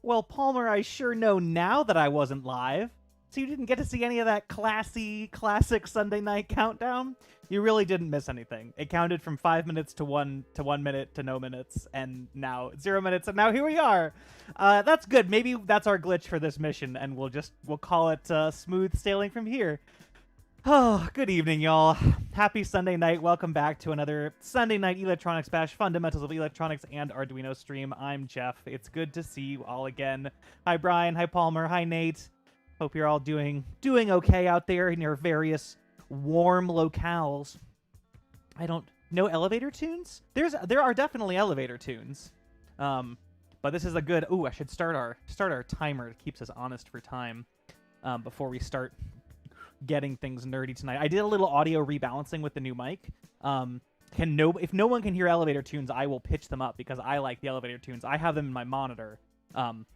Well, Palmer, I sure know now that I wasn't live. So you didn't get to see any of that classic Sunday night countdown? You really didn't miss anything. It counted from 5 minutes to 1 minute to no minutes, and now 0 minutes, and now here we are. That's good. Maybe that's our glitch for this mission, and we'll call it smooth sailing from here. Oh, good evening, y'all. Happy Sunday night. Welcome back to another Sunday Night Electronics Bash, Fundamentals of Electronics and Arduino stream. I'm Jeff. It's good to see you all again. Hi, Brian. Hi, Palmer. Hi, Nate. Hope you're all doing okay out there in your various warm locales. No elevator tunes? There are definitely elevator tunes. But this is a good... Ooh, I should start our timer. It keeps us honest for time before we start getting things nerdy tonight. I did a little audio rebalancing with the new mic. If no one can hear elevator tunes, I will pitch them up because I like the elevator tunes. I have them in my monitor,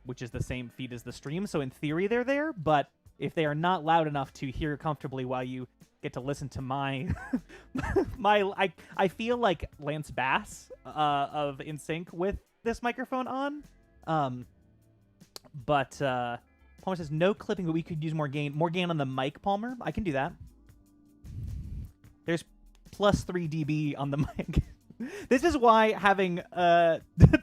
which is the same feed as the stream. So in theory, they're there. But if they are not loud enough to hear comfortably while you get to listen to my I feel like Lance Bass of In Sync with this microphone on. But Palmer says no clipping, but we could use more gain on the mic, Palmer. I can do that. There's plus 3 dB on the mic. This is why having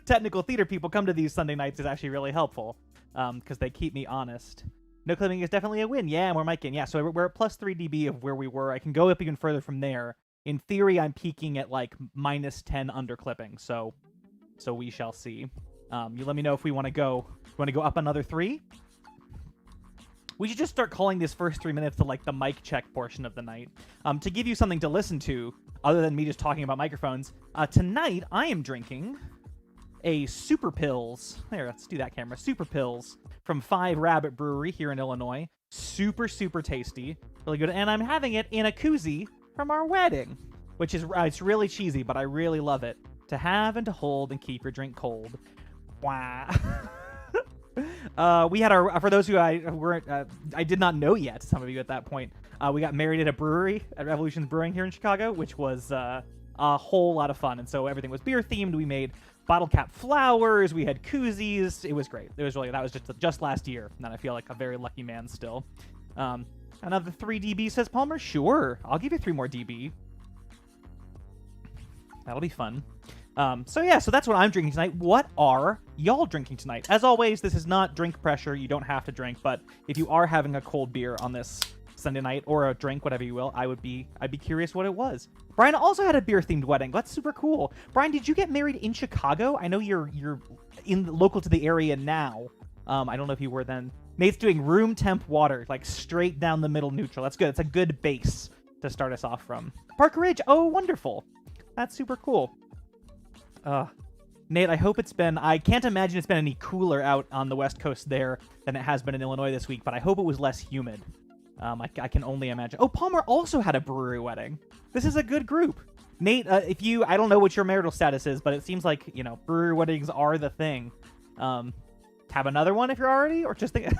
technical theater people come to these Sunday nights is actually really helpful, because they keep me honest. No clipping is definitely a win. Yeah, more mic gain. Yeah, so we're at plus 3 dB of where we were. I can go up even further from there. In theory, I'm peaking at like minus 10 under clipping. So we shall see. You let me know if we want to go. You want to go up another 3? We should just start calling this first 3 minutes to like the mic check portion of the night. To give you something to listen to, other than me just talking about microphones, tonight I am drinking a Super Pills. There, let's do that, camera. Super Pills from 5 Rabbit Brewery here in Illinois. Super tasty. Really good. And I'm having it in a koozie from our wedding, which is it's really cheesy, but I really love it. To have and to hold and keep your drink cold. Wow. We had for those who I did not know yet, some of you at that point, we got married at a brewery at Revolutions Brewing here in Chicago, which was a whole lot of fun. And so everything was beer themed. We made bottle cap flowers. We had koozies. It was great. It was really, that was just last year. And I feel like a very lucky man still. Another 3 dB, says Palmer. Sure. I'll give you 3 more dB. That'll be fun. So that's what I'm drinking tonight. What are y'all drinking tonight? As always, this is not drink pressure. You don't have to drink, but if you are having a cold beer on this Sunday night, or a drink, whatever you will, I'd be curious what it was. Brian also had a beer-themed wedding. That's super cool. Brian, did you get married in Chicago? I know you're local to the area now. I don't know if you were then. Nate's doing room temp water, like straight down the middle neutral. That's good. It's a good base to start us off from. Park Ridge. Oh, wonderful. That's super cool. Nate, I hope I can't imagine it's been any cooler out on the West Coast there than it has been in Illinois this week, but I hope it was less humid. I can only imagine. Oh, Palmer also had a brewery wedding. This is a good group. Nate, I don't know what your marital status is, but it seems like, brewery weddings are the thing. Have another one if you're already, or just think,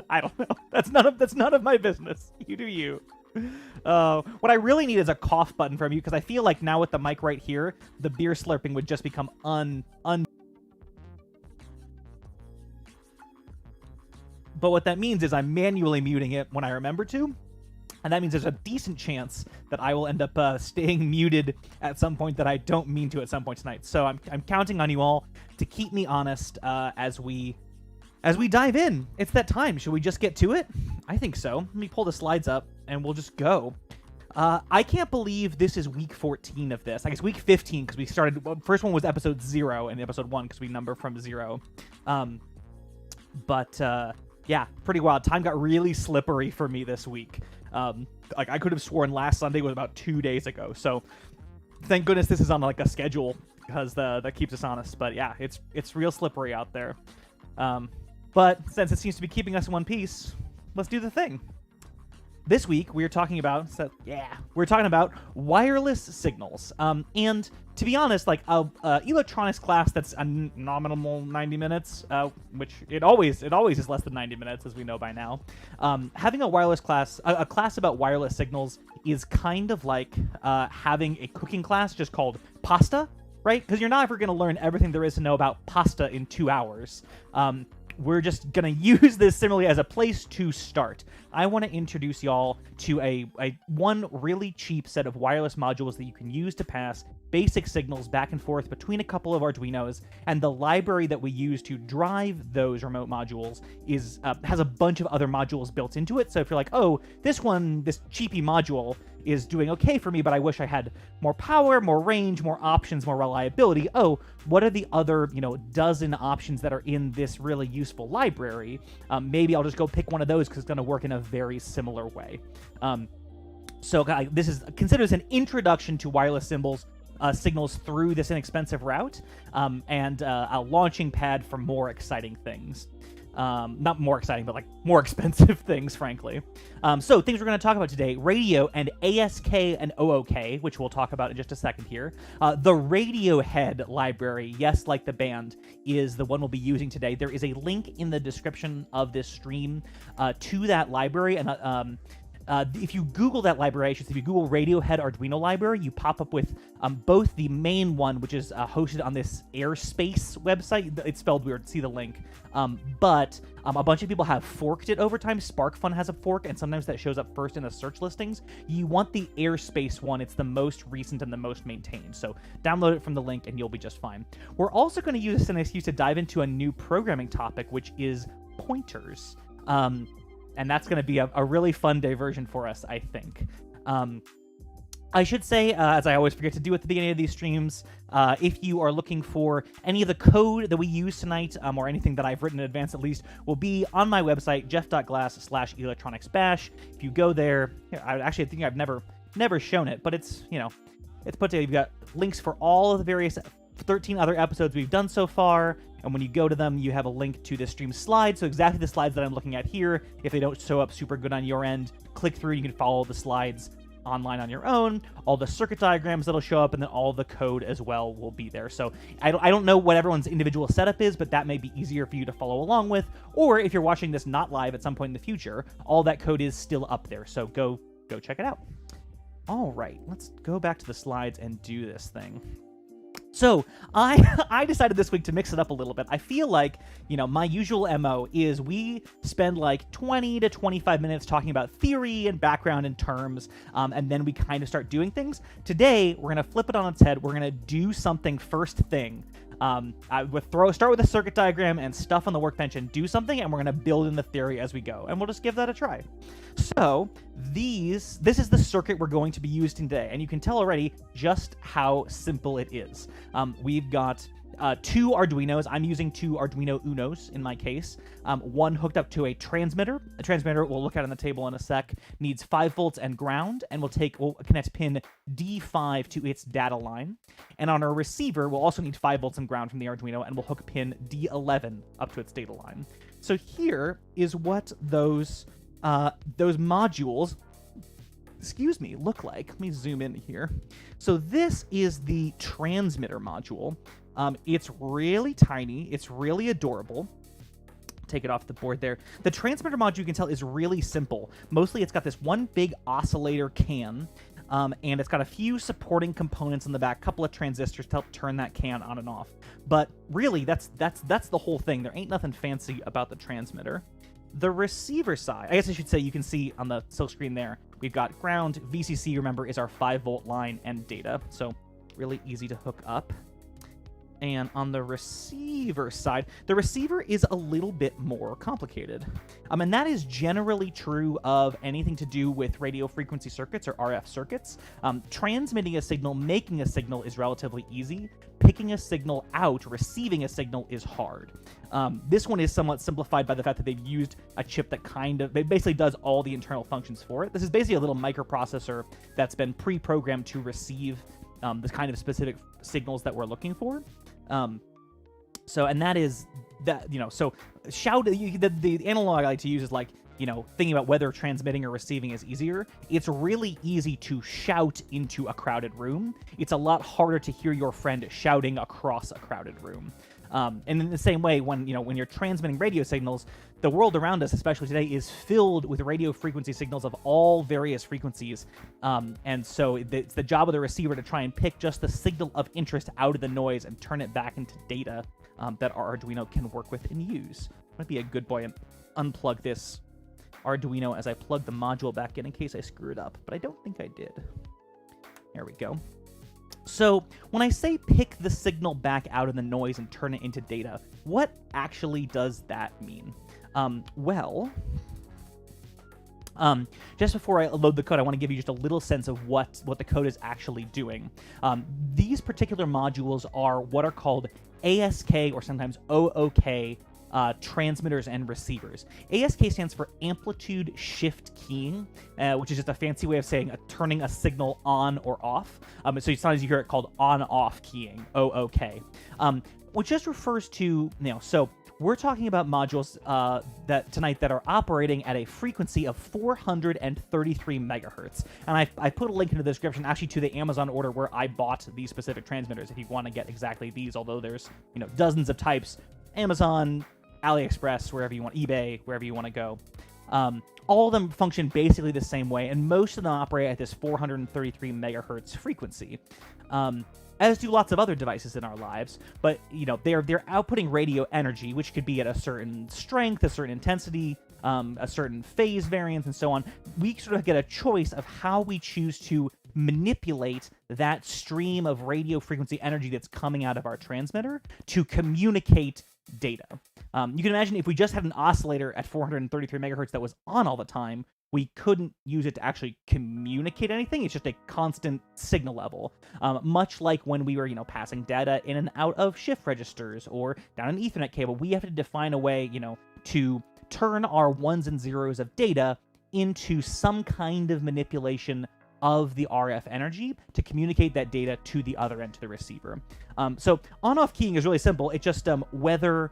I don't know. That's none of my business. You do you. What I really need is a cough button from you, because I feel like now with the mic right here, the beer slurping would just become But what that means is I'm manually muting it when I remember to, and that means there's a decent chance that I will end up staying muted at some point that I don't mean to at some point tonight. So I'm counting on you all to keep me honest as we dive in. It's that time. Should we just get to it? I think so. Let me pull the slides up, and we'll just go. I can't believe this is week 14 of this. I guess week 15, because we started... Well, first one was episode 0, and episode 1, because we number from 0. Yeah, pretty wild. Time got really slippery for me this week. I could have sworn last Sunday was about 2 days ago. So thank goodness this is on like a schedule, because that keeps us honest. But yeah, it's real slippery out there. But since it seems to be keeping us in one piece, let's do the thing. This week, we're talking about wireless signals. And to be honest, like a electronics class that's a nominal 90 minutes, which it always is less than 90 minutes, as we know by now. Having a wireless class, a class about wireless signals, is kind of like having a cooking class just called pasta, right? Because you're not ever going to learn everything there is to know about pasta in 2 hours. we're just going to use this similarly as a place to start. I want to introduce y'all to a one really cheap set of wireless modules that you can use to pass basic signals back and forth between a couple of Arduinos, and the library that we use to drive those remote modules has a bunch of other modules built into it. So if you're like, oh, this cheapy module is doing okay for me, but I wish I had more power, more range, more options, more reliability. Oh, what are the other, dozen options that are in this really useful library? Maybe I'll just go pick one of those because it's going to work in a very similar way. So this is considered as an introduction to wireless signals through this inexpensive route, and a launching pad for more exciting things. Not more exciting, but like more expensive things, frankly. So things we're going to talk about today: radio and ASK and OOK, which we'll talk about in just a second here. The Radiohead library, yes, like the band, is the one we'll be using today. There is a link in the description of this stream to that library, and if you Google that library, if you Google Radiohead Arduino library, you pop up with both the main one, which is hosted on this Airspace website. It's spelled weird, see the link. But a bunch of people have forked it over time. SparkFun has a fork, and sometimes that shows up first in the search listings. You want the Airspace one. It's the most recent and the most maintained. So download it from the link, and you'll be just fine. We're also going to use this as an excuse to dive into a new programming topic, which is pointers. And that's going to be a really fun diversion for us, I think. I should say, as I always forget to do at the beginning of these streams, if you are looking for any of the code that we use tonight, or anything that I've written in advance at least, will be on my website, jeff.glass/electronicsbash. If you go there, I think I've never shown it, but it's put together. You've got links for all of the various 13 other episodes we've done so far, and when you go to them, you have a link to this stream slide. So exactly the slides that I'm looking at here. If they don't show up super good on your end, click through and you can follow the slides online on your own. All the circuit diagrams that'll show up, and then all the code as well will be there. So I don't know what everyone's individual setup is, but that may be easier for you to follow along with. Or if you're watching this not live at some point in the future, all that code is still up there. So go check it out. All right, let's go back to the slides and do this thing. So I decided this week to mix it up a little bit. I feel like, my usual MO is we spend like 20 to 25 minutes talking about theory and background and terms, and then we kind of start doing things. Today, we're going to flip it on its head. We're going to do something first thing. I would start with a circuit diagram and stuff on the workbench and do something, and we're going to build in the theory as we go, and we'll just give that a try. So this is the circuit we're going to be using today, and you can tell already just how simple it is. We've got two Arduinos. I'm using two Arduino Unos in my case. One hooked up to a transmitter. A transmitter we'll look at on the table in a sec needs 5 volts and ground, and we'll connect pin D5 to its data line. And on our receiver, we'll also need 5 volts and ground from the Arduino, and we'll hook pin D11 up to its data line. So here is what those modules, look like. Let me zoom in here. So this is the transmitter module. It's really tiny. It's really adorable. Take it off the board there. The transmitter module, you can tell, is really simple. Mostly it's got this one big oscillator can, and it's got a few supporting components in the back, a couple of transistors to help turn that can on and off. But really, that's the whole thing. There ain't nothing fancy about the transmitter. The receiver side, I guess I should say, you can see on the silk screen there, we've got ground. VCC, remember, is our 5-volt line and data, so really easy to hook up. And on the receiver side, the receiver is a little bit more complicated. And that is generally true of anything to do with radio frequency circuits or RF circuits. Transmitting a signal, making a signal is relatively easy. Picking a signal out, receiving a signal is hard. This one is somewhat simplified by the fact that they've used a chip that it basically does all the internal functions for it. This is basically a little microprocessor that's been pre-programmed to receive the kind of specific signals that we're looking for. So the analog I like to use is like, thinking about whether transmitting or receiving is easier. It's really easy to shout into a crowded room. It's a lot harder to hear your friend shouting across a crowded room. And in the same way, when you're transmitting radio signals, the world around us, especially today, is filled with radio frequency signals of all various frequencies. And so it's the job of the receiver to try and pick just the signal of interest out of the noise and turn it back into data that our Arduino can work with and use. Might be a good boy and unplug this Arduino as I plug the module back in case I screw it up, but I don't think I did. There we go. So when I say pick the signal back out of the noise and turn it into data, what actually does that mean? Just before I load the code, I want to give you just a little sense of what the code is actually doing. These particular modules are what are called ASK, or sometimes OOK, transmitters and receivers. ASK stands for amplitude shift keying, which is just a fancy way of saying turning a signal on or off. So sometimes you hear it called on-off keying, OOK, which just refers to, so we're talking about modules tonight that are operating at a frequency of 433 megahertz. And I put a link in the description actually to the Amazon order where I bought these specific transmitters if you want to get exactly these, although there's dozens of types. Amazon, AliExpress, wherever you want, eBay, wherever you want to go. All of them function basically the same way, and most of them operate at this 433 megahertz frequency. As do lots of other devices in our lives, but they're outputting radio energy, which could be at a certain strength, a certain intensity, a certain phase variance, and so on. We sort of get a choice of how we choose to manipulate that stream of radio frequency energy that's coming out of our transmitter to communicate data. You can imagine if we just had an oscillator at 433 megahertz that was on all the time, we couldn't use it to actually communicate anything. It's just a constant signal level. Much like when we were, passing data in and out of shift registers or down an Ethernet cable, we have to define a way, to turn our ones and zeros of data into some kind of manipulation of the RF energy to communicate that data to the other end, to the receiver. So on-off keying is really simple. It's just whether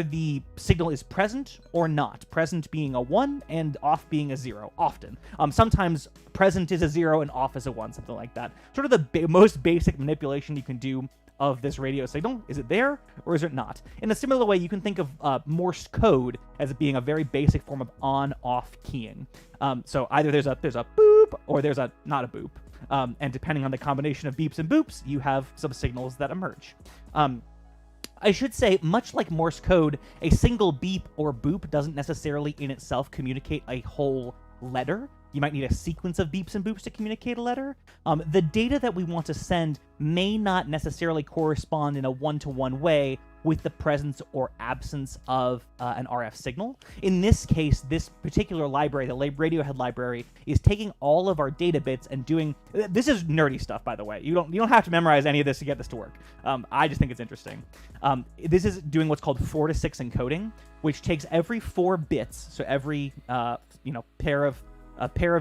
the signal is present or not. Present being a 1 and off being a 0, often. Sometimes present is a 0 and off is a 1, something like that. Sort of the most basic manipulation you can do of this radio signal. Is it there or is it not? In a similar way, you can think of Morse code as being a very basic form of on-off keying. So either there's a boop or there's not a boop. And depending on the combination of beeps and boops, you have some signals that emerge. I should say, much like Morse code, a single beep or boop doesn't necessarily in itself communicate a whole letter. You might need a sequence of beeps and boops to communicate a letter. The data that we want to send may not necessarily correspond in a one-to-one way with the presence or absence of an RF signal. In this case, this particular library, the Radiohead library, is taking all of our data bits and doing... This is nerdy stuff, by the way. You don't have to memorize any of this to get this to work. I just think it's interesting. This is doing what's called 4 to 6 encoding, which takes every 4 bits, so every pair of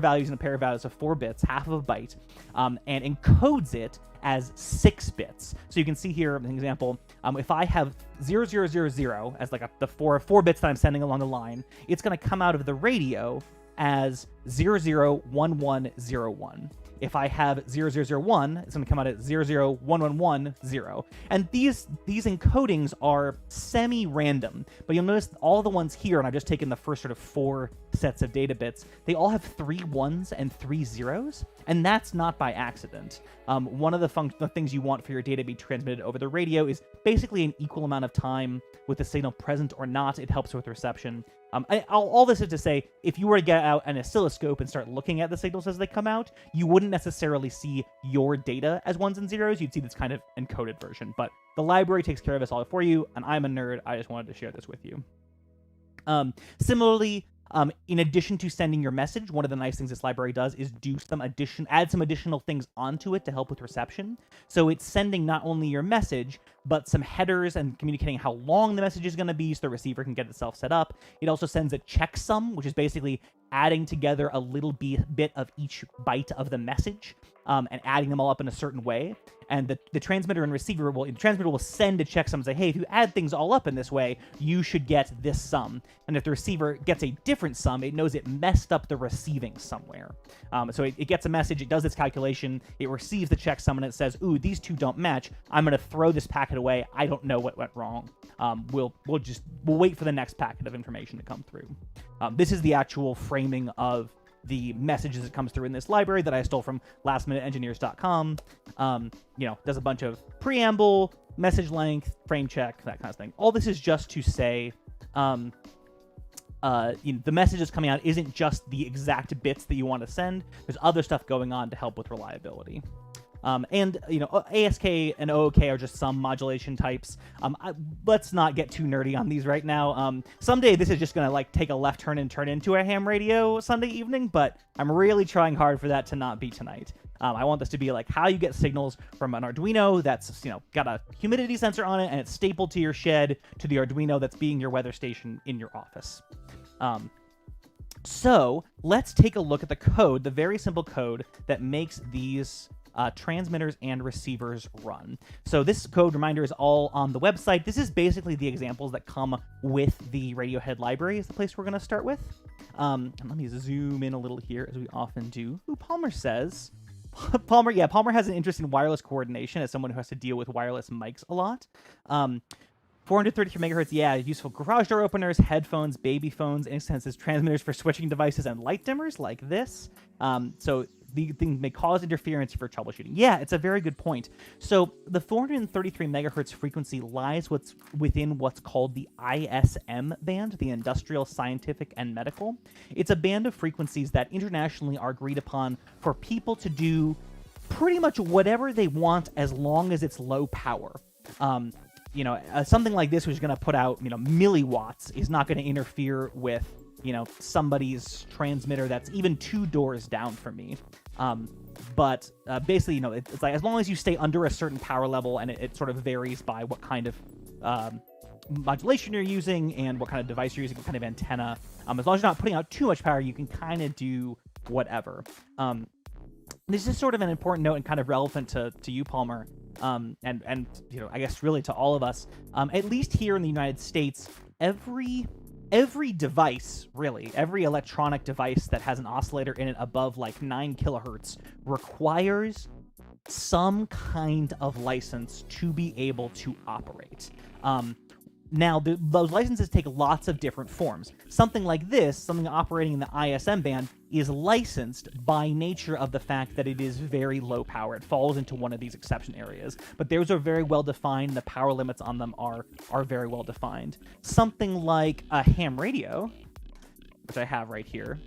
values and a pair of values of 4 bits, half of a byte, and encodes it as 6 bits. So you can see here, an example, if I have 0000 as like the four bits that I'm sending along the line, it's going to come out of the radio as 001101. If I have 0001, it's going to come out at 001110. And these encodings are semi-random, but you'll notice all the ones here, and I've just taken the first sort of 4 sets of data bits, they all have 3 1s and 3 zeros, and that's not by accident. One of the things you want for your data to be transmitted over the radio is basically an equal amount of time with the signal present or not. It helps with reception. All this is to say, if you were to get out an oscilloscope and start looking at the signals as they come out, you wouldn't necessarily see your data as 1s and 0s. You'd see this kind of encoded version. But the library takes care of this all for you, and I'm a nerd. I just wanted to share this with you. Similarly, in addition to sending your message, one of the nice things this library does is add some additional things onto it to help with reception. So it's sending not only your message, but some headers and communicating how long the message is going to be so the receiver can get itself set up. It also sends a checksum, which is basically adding together a little bit of each byte of the message and adding them all up in a certain way. And the transmitter and receiver will send a checksum and say, hey, if you add things all up in this way, you should get this sum. And if the receiver gets a different sum, it knows it messed up the receiving somewhere. So it gets a message, it does its calculation, it receives the checksum, and it says, ooh, these two don't match. I'm going to throw this packet away. I don't know what went wrong. We'll wait for the next packet of information to come through. This is the actual framing of the messages that comes through in this library that I stole from lastminuteengineers.com. Does a bunch of preamble, message length, frame check, that kind of thing. All this is just to say the messages coming out isn't just the exact bits that you want to send. There's other stuff going on to help with reliability. And ASK and OOK are just some modulation types. Let's not get too nerdy on these right now. Someday this is just gonna like take a left turn and turn into a ham radio Sunday evening, but I'm really trying hard for that to not be tonight. I want this to be like how you get signals from an Arduino that's got a humidity sensor on it and it's stapled to your shed to the Arduino that's being your weather station in your office. So let's take a look at the code, the very simple code that makes these transmitters and receivers run. So this code, reminder, is all on the website. This is basically the examples that come with the Radiohead library is the place we're going to start with. And let me zoom in a little here, as we often do. Ooh, Palmer says... Palmer has an interest in wireless coordination as someone who has to deal with wireless mics a lot. 433 megahertz, yeah, useful garage door openers, headphones, baby phones, instances, transmitters for switching devices, and light dimmers like this. So the thing may cause interference for troubleshooting. Yeah, it's a very good point. So the 433 megahertz frequency lies within what's called the ISM band, the Industrial, Scientific, and Medical. It's a band of frequencies that internationally are agreed upon for people to do pretty much whatever they want as long as it's low power. Something like this, which is going to put out, milliwatts, is not going to interfere with, somebody's transmitter that's even 2 doors down from me. But basically, it's like as long as you stay under a certain power level, and it sort of varies by what kind of modulation you're using and what kind of device you're using, what kind of antenna. As long as you're not putting out too much power, you can kind of do whatever. This is sort of an important note and kind of relevant to you, Palmer. And I guess really to all of us, at least here in the United States, every device, really, every electronic device that has an oscillator in it above like 9 kilohertz requires some kind of license to be able to operate. Now, those licenses take lots of different forms. Something like this, something operating in the ISM band, is licensed by nature of the fact that it is very low power. It falls into one of these exception areas. But those are very well defined. The power limits on them are very well defined. Something like a ham radio, which I have right here.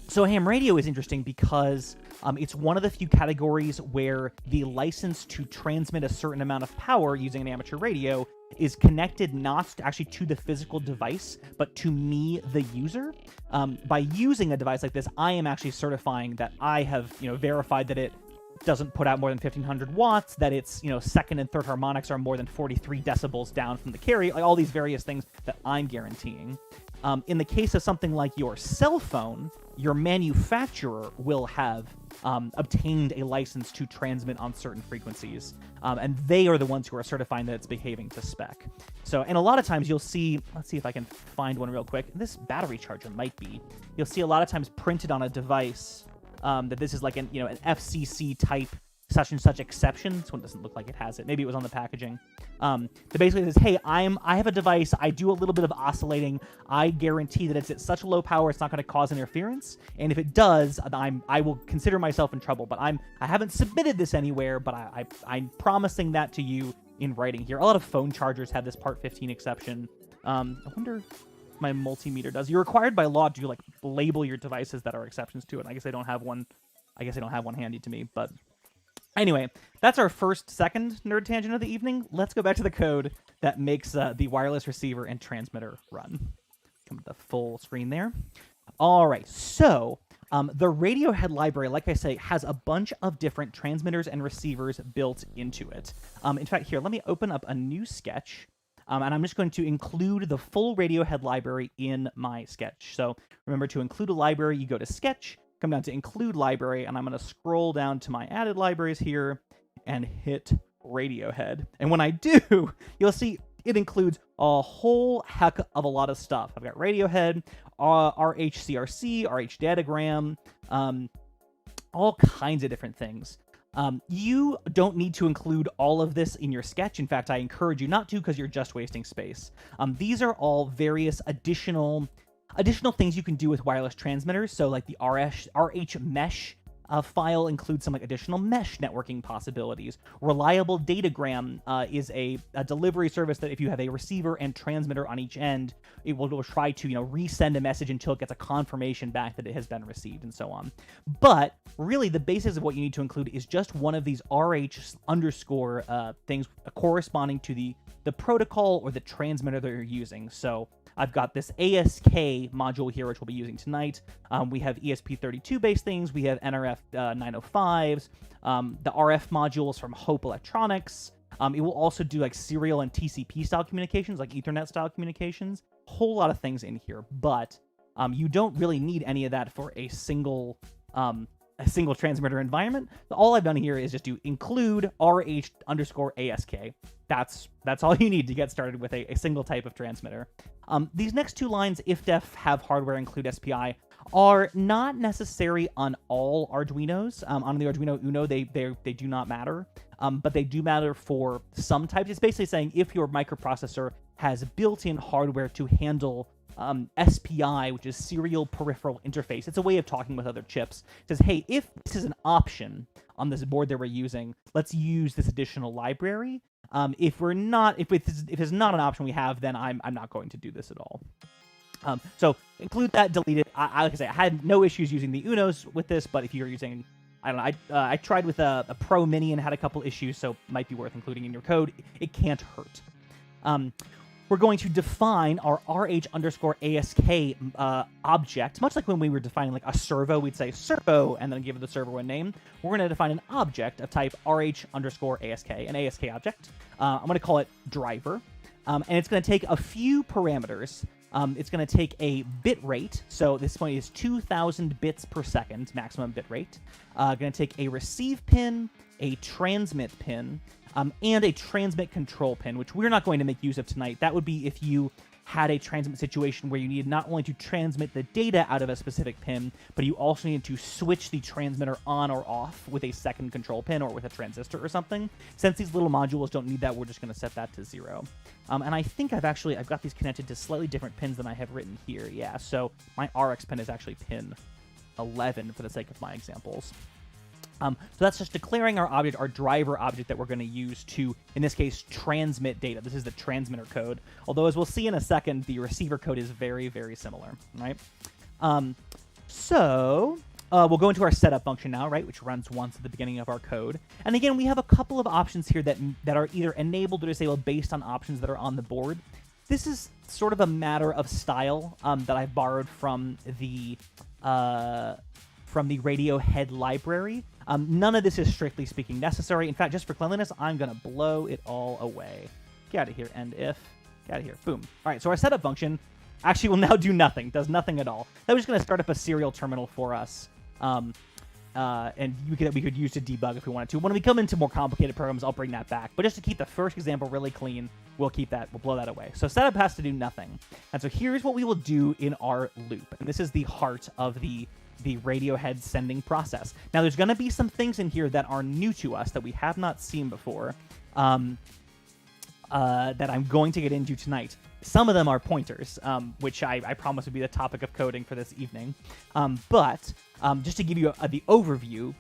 So a ham radio is interesting because it's one of the few categories where the license to transmit a certain amount of power using an amateur radio is connected not actually to the physical device, but to me, the user. By using a device like this, I am actually certifying that I have, verified that it doesn't put out more than 1500 watts, that its, second and third harmonics are more than 43 decibels down from the carry, like all these various things that I'm guaranteeing. In the case of something like your cell phone, your manufacturer will have obtained a license to transmit on certain frequencies, and they are the ones who are certifying that it's behaving to spec. So, and a lot of times you'll see, let's see if I can find one real quick. This battery charger might be. You'll see a lot of times printed on a device that this is like an FCC type such and such exception. This one doesn't look like it has it. Maybe it was on the packaging. That basically says, hey, I have a device. I do a little bit of oscillating. I guarantee that it's at such low power it's not going to cause interference. And if it does, I will consider myself in trouble. But I haven't submitted this anywhere, but I'm promising that to you in writing here. A lot of phone chargers have this Part 15 exception. I wonder if my multimeter does. You're required by law to label your devices that are exceptions to it. I guess I don't have one handy to me, but anyway, that's our second nerd tangent of the evening. Let's go back to the code that makes the wireless receiver and transmitter run. Come to the full screen there. All right, so the Radiohead library, like I say, has a bunch of different transmitters and receivers built into it. In fact, here, let me open up a new sketch, and I'm just going to include the full Radiohead library in my sketch. So remember, to include a library, you go to Sketch, come down to Include Library, and I'm going to scroll down to my added libraries here and hit Radiohead. And when I do, you'll see it includes a whole heck of a lot of stuff. I've got Radiohead, RHCRC, RHDatagram, all kinds of different things. You don't need to include all of this in your sketch. In fact, I encourage you not to because you're just wasting space. These are all various additional things you can do with wireless transmitters. So like the RH mesh file includes some like additional mesh networking possibilities. Reliable datagram is a delivery service that if you have a receiver and transmitter on each end, it will try to resend a message until it gets a confirmation back that it has been received, and so on. But really, the basis of what you need to include is just one of these RH underscore things corresponding to the protocol or the transmitter that you're using. So I've got this ASK module here, which we'll be using tonight. We have ESP32 based things. We have NRF 905s. The RF modules from Hope Electronics. It will also do like serial and TCP style communications, like Ethernet style communications. Whole lot of things in here, but you don't really need any of that for a single transmitter environment. So all I've done here is just to include RH underscore ASK. That's all you need to get started with a single type of transmitter. These next two lines, if def have hardware include SPI, are not necessary on all Arduinos. On the Arduino Uno, they do not matter, but they do matter for some types. It's basically saying if your microprocessor has built-in hardware to handle SPI, which is serial peripheral interface. It's a way of talking with other chips. It says, hey, if this is an option on this board that we're using, let's use this additional library. If it's not an option we have, then I'm not going to do this at all. So include that, delete it. Like I say, I had no issues using the Unos with this, but if you're using, I don't know, I tried with a Pro Mini and had a couple issues, so it might be worth including in your code. It can't hurt. We're going to define our RH underscore ASK object, much like when we were defining like a servo, we'd say servo and then give the servo a name. We're going to define an object of type RH underscore ASK, an ASK object. I'm going to call it driver, and it's going to take a few parameters. It's going to take a bit rate, so this point is 2,000 bits per second, maximum bit rate. Going to take a receive pin, a transmit pin, and a transmit control pin, which we're not going to make use of tonight. That would be if you had a transmit situation where you needed not only to transmit the data out of a specific pin, but you also needed to switch the transmitter on or off with a second control pin or with a transistor or something. Since these little modules don't need that, we're just going to set that to 0. And I think I've got these connected to slightly different pins than I have written here. Yeah, so my RX pin is actually pin 11 for the sake of my examples. So that's just declaring our object, our driver object that we're going to use to, in this case, transmit data. This is the transmitter code. Although, as we'll see in a second, the receiver code is very, very similar, right? So we'll go into our setup function now, right, which runs once at the beginning of our code. And again, we have a couple of options here that are either enabled or disabled based on options that are on the board. This is sort of a matter of style that I've borrowed from the Radiohead library. None of this is strictly speaking necessary. In fact, just for cleanliness, I'm going to blow it all away. Get out of here, end if. Get out of here. Boom. All right, so our setup function actually will now do nothing. Does nothing at all. That was just going to start up a serial terminal for us. And we could use to debug if we wanted to. When we come into more complicated programs, I'll bring that back. But just to keep the first example really clean, we'll blow that away. So setup has to do nothing. And so here's what we will do in our loop. And this is the heart of the Radiohead sending process. Now, there's going to be some things in here that are new to us that we have not seen before that I'm going to get into tonight. Some of them are pointers, which I promise would be the topic of coding for this evening. But just to give you the overview,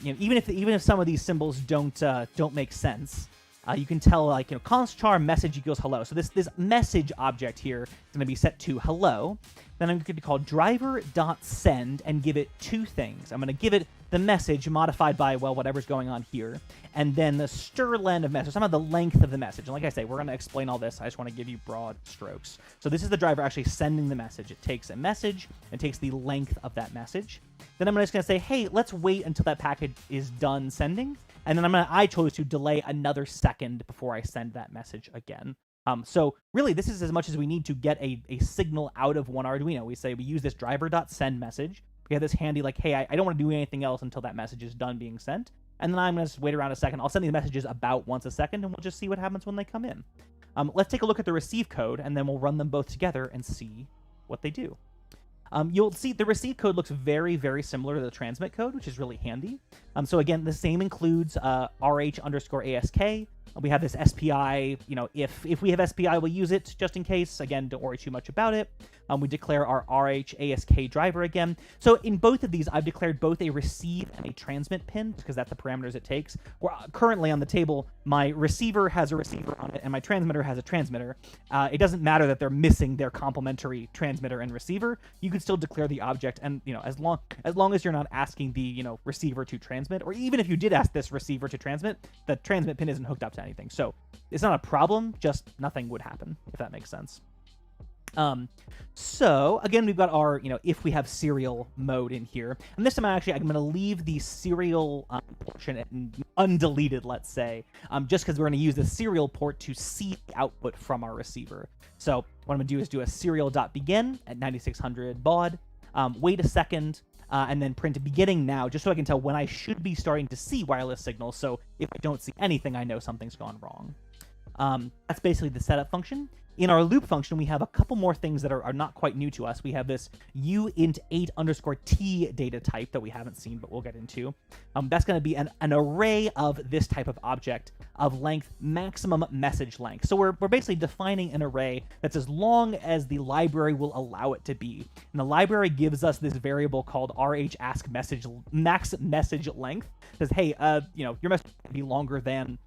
even if some of these symbols don't make sense, you can tell, like, const char message equals hello. So this message object here is going to be set to hello. Then I'm going to call driver.send and give it two things. I'm going to give it the message modified by, well, whatever's going on here, and then the strlen of message, somehow the length of the message. And like I say, we're going to explain all this. I just want to give you broad strokes. So this is the driver actually sending the message. It takes a message and takes the length of that message. Then I'm just going to say, hey, let's wait until that packet is done sending. And then I chose to delay another second before I send that message again. So really, this is as much as we need to get a signal out of one Arduino. We use this driver.send message. We have this handy, like, hey, I don't want to do anything else until that message is done being sent. And then I'm going to wait around a second. I'll send these messages about once a second, and we'll just see what happens when they come in. Let's take a look at the receive code, and then we'll run them both together and see what they do. You'll see the receive code looks very, very similar to the transmit code, which is really handy. So again, the same includes RH underscore ASK. We have this SPI, if we have SPI, we'll use it just in case. Again, don't worry too much about it. We declare our RHASK driver again. So in both of these, I've declared both a receive and a transmit pin because that's the parameters it takes. We're currently on the table, my receiver has a receiver on it and my transmitter has a transmitter. It doesn't matter that they're missing their complementary transmitter and receiver. You can still declare the object, and as long as you're not asking the receiver to transmit, or even if you did ask this receiver to transmit, the transmit pin isn't hooked up to anything. So it's not a problem, just nothing would happen, if that makes sense. So again, we've got our, if we have serial mode in here, and this time I'm going to leave the serial portion undeleted, let's say, just because we're going to use the serial port to see the output from our receiver. So what I'm going to do is do a serial.begin at 9600 baud, wait a second, and then print beginning now, just so I can tell when I should be starting to see wireless signals. So if I don't see anything, I know something's gone wrong. That's basically the setup function. In our loop function, we have a couple more things that are not quite new to us. We have this uint8_t data type that we haven't seen, but we'll get into. That's going to be an array of this type of object of length, maximum message length. So we're basically defining an array that's as long as the library will allow it to be. And the library gives us this variable called rhaskMessage max message length. It says, hey, your message can be longer than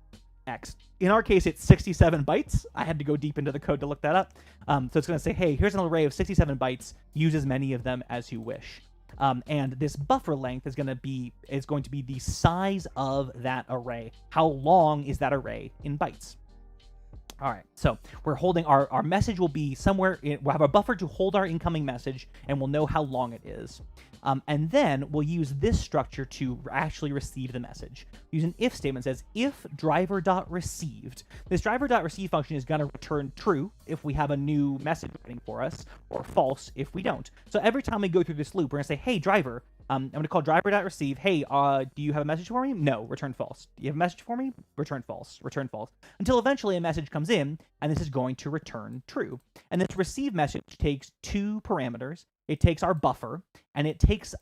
X. In our case, it's 67 bytes. I had to go deep into the code to look that up. So it's going to say, hey, here's an array of 67 bytes. Use as many of them as you wish. And this buffer length is going to be the size of that array. How long is that array in bytes? All right, so we're holding our message will be somewhere. We'll have a buffer to hold our incoming message, and we'll know how long it is. And then we'll use this structure to actually receive the message. Use an if statement that says if driver.received. This driver.receive function is going to return true if we have a new message waiting for us, or false if we don't. So every time we go through this loop, we're going to say, hey, driver, I'm going to call driver.receive. Hey, do you have a message for me? No, return false. Do you have a message for me? Return false. Return false. Until eventually a message comes in, and this is going to return true. And this receive message takes two parameters. It takes our buffer, and it takes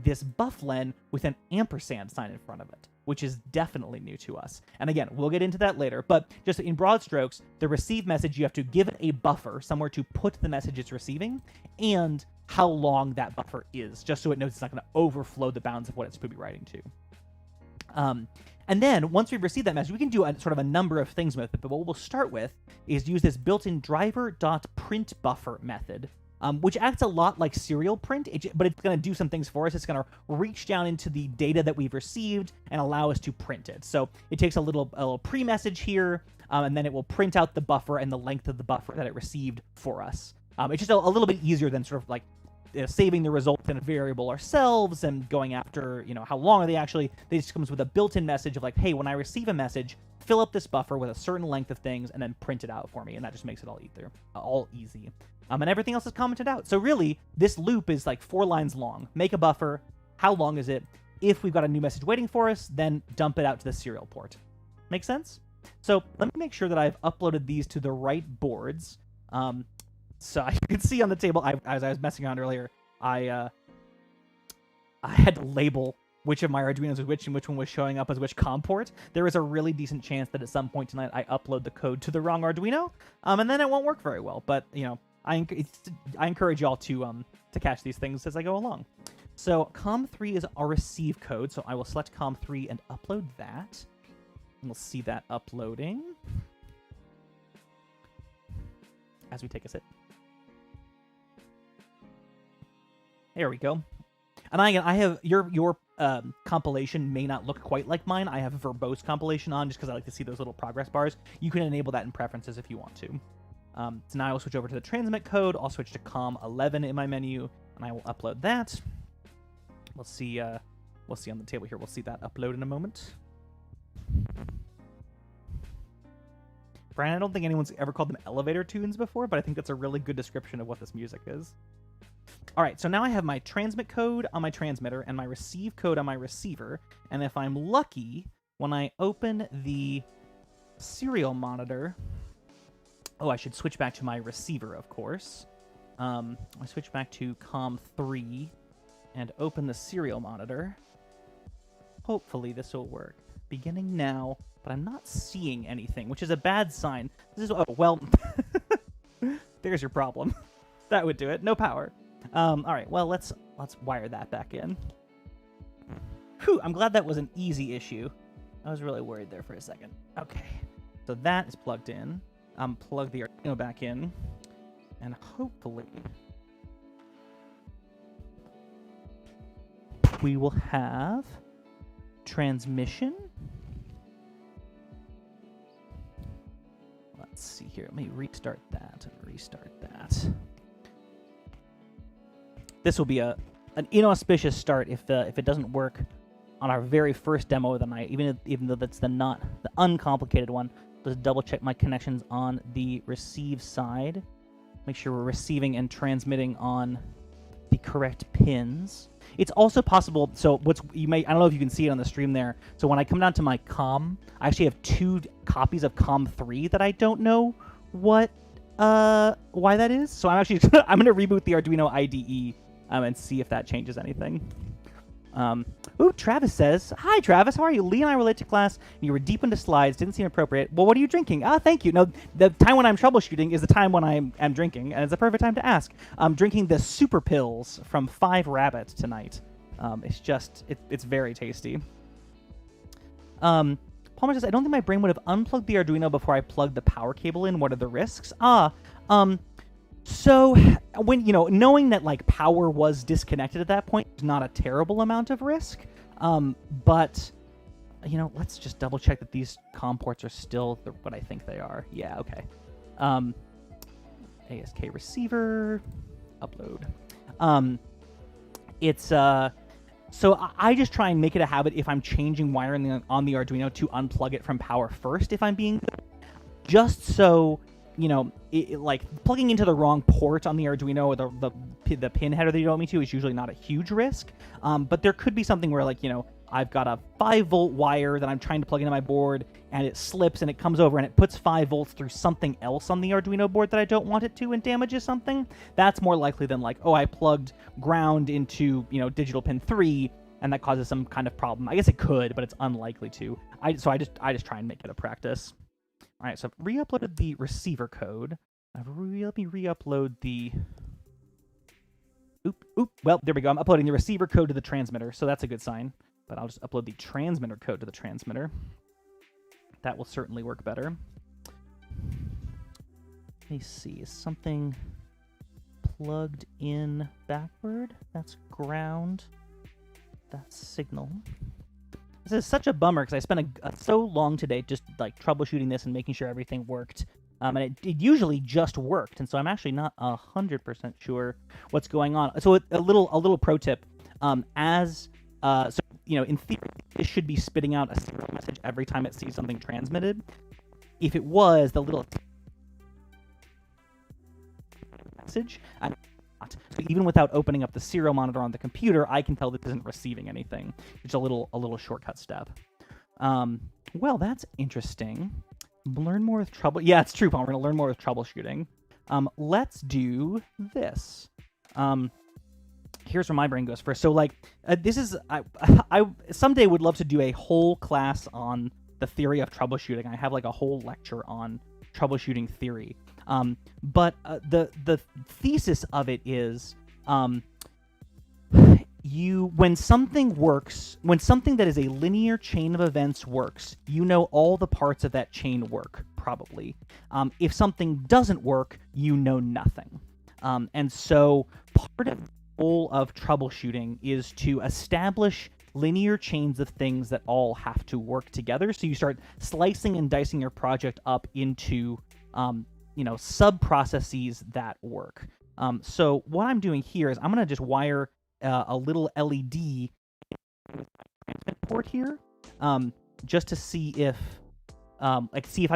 this bufflen with an ampersand sign in front of it, which is definitely new to us. And again, we'll get into that later, but just in broad strokes, the receive message, you have to give it a buffer, somewhere to put the message it's receiving, and how long that buffer is, just so it knows it's not going to overflow the bounds of what it's supposed to be writing to. And then once we've received that message, we can do sort of a number of things with it, but what we'll start with is use this built-in driver.printBuffer method, which acts a lot like serial print, but it's going to do some things for us. It's going to reach down into the data that we've received and allow us to print it. So it takes a little pre-message here, and then it will print out the buffer and the length of the buffer that it received for us. It's just a little bit easier than sort of like saving the results in a variable ourselves and going after, how long are they actually. They just comes with a built-in message of like, hey, when I receive a message, fill up this buffer with a certain length of things and then print it out for me. And that just makes it all easy. And everything else is commented out. So really, this loop is like 4 lines long. Make a buffer. How long is it? If we've got a new message waiting for us, then dump it out to the serial port. Make sense? So let me make sure that I've uploaded these to the right boards. So you can see on the table, as I was messing around earlier, I had to label which of my Arduinos was which and which one was showing up as which COM port. There is a really decent chance that at some point tonight I upload the code to the wrong Arduino, and then it won't work very well. But I encourage y'all to catch these things as I go along. So COM3 is our receive code, so I will select COM3 and upload that. And we'll see that uploading as we take a sip. There we go. And I have your compilation may not look quite like mine. I have verbose compilation on just because I like to see those little progress bars. You can enable that in preferences if you want to. So now I will switch over to the transmit code. I'll switch to COM11 in my menu, and I will upload that. We'll see on the table here. We'll see that upload in a moment. Brian, I don't think anyone's ever called them elevator tunes before, but I think that's a really good description of what this music is. All right, so now I have my transmit code on my transmitter and my receive code on my receiver. And if I'm lucky, when I open the serial monitor... Oh, I should switch back to my receiver, of course. I switch back to COM3 and open the serial monitor. Hopefully this will work. Beginning now. but I'm not seeing anything, which is a bad sign. This is, oh, well, there's your problem. That would do it. No power. All right, well, let's wire that back in. Whew, I'm glad that was an easy issue. I was really worried there for a second. Okay, so that is plugged in. Plug the Arduino back in, and hopefully we will have transmission. Let's see here. Let me restart that and restart that. This will be an inauspicious start if it doesn't work on our very first demo of the night, even though that's the uncomplicated one. Let's double check my connections on the receive side. Make sure we're receiving and transmitting on the correct pins. It's also possible, so I don't know if you can see it on the stream there. So when I come down to my COM, I actually have 2 copies of COM3 that I don't know why that is. So I'm going to reboot the Arduino IDE and see if that changes anything. Travis says, "Hi, Travis. How are you? Lee and I were late to class, and you were deep into slides. Didn't seem appropriate. Well, what are you drinking?" Thank you. No, the time when I'm troubleshooting is the time when I'm drinking, and it's a perfect time to ask. I'm drinking the Super Pills from 5 Rabbit tonight. It's very tasty. Palmer says, "I don't think my brain would have unplugged the Arduino before I plugged the power cable in. What are the risks?" So when, knowing that like power was disconnected at that point is not a terrible amount of risk. But let's just double check that these COM ports are still what I think they are. Yeah, okay. ASK receiver, upload. So I just try and make it a habit if I'm changing wiring on the Arduino to unplug it from power first if I'm being just so like plugging into the wrong port on the Arduino or the pin header that you don't want me to is usually not a huge risk. But there could be something where I've got a 5-volt wire that I'm trying to plug into my board and it slips and it comes over and it puts 5 volts through something else on the Arduino board that I don't want it to and damages something. That's more likely than I plugged ground into, digital pin 3 and that causes some kind of problem. I guess it could, but it's unlikely to. I just try and make it a practice. All right, so I've re-uploaded the receiver code. Let me re-upload the... Well, there we go. I'm uploading the receiver code to the transmitter, so that's a good sign. But I'll just upload the transmitter code to the transmitter. That will certainly work better. Let me see. Is something plugged in backward? That's ground. That's signal. This is such a bummer because I spent so long today just troubleshooting this and making sure everything worked. And it usually just worked, and so I'm actually not 100% sure what's going on. So a little pro tip: in theory, this should be spitting out a serial message every time it sees something transmitted. If it was the little message, I'm not. So even without opening up the serial monitor on the computer, I can tell this isn't receiving anything. It's a little shortcut step. Well, that's interesting. Learn more with trouble. Yeah, it's true, Paul. We're going to learn more with troubleshooting. Let's do this. Here's where my brain goes first. So, this is... I someday would love to do a whole class on the theory of troubleshooting. I have, a whole lecture on troubleshooting theory. But the thesis of it is... when something works, when something that is a linear chain of events works, you know all the parts of that chain work, probably. If something doesn't work, you know nothing. And so part of the goal of troubleshooting is to establish linear chains of things that all have to work together. So you start slicing and dicing your project up into, sub-processes that work. So what I'm doing here is I'm going to just wire a little LED port here, just to see if I'm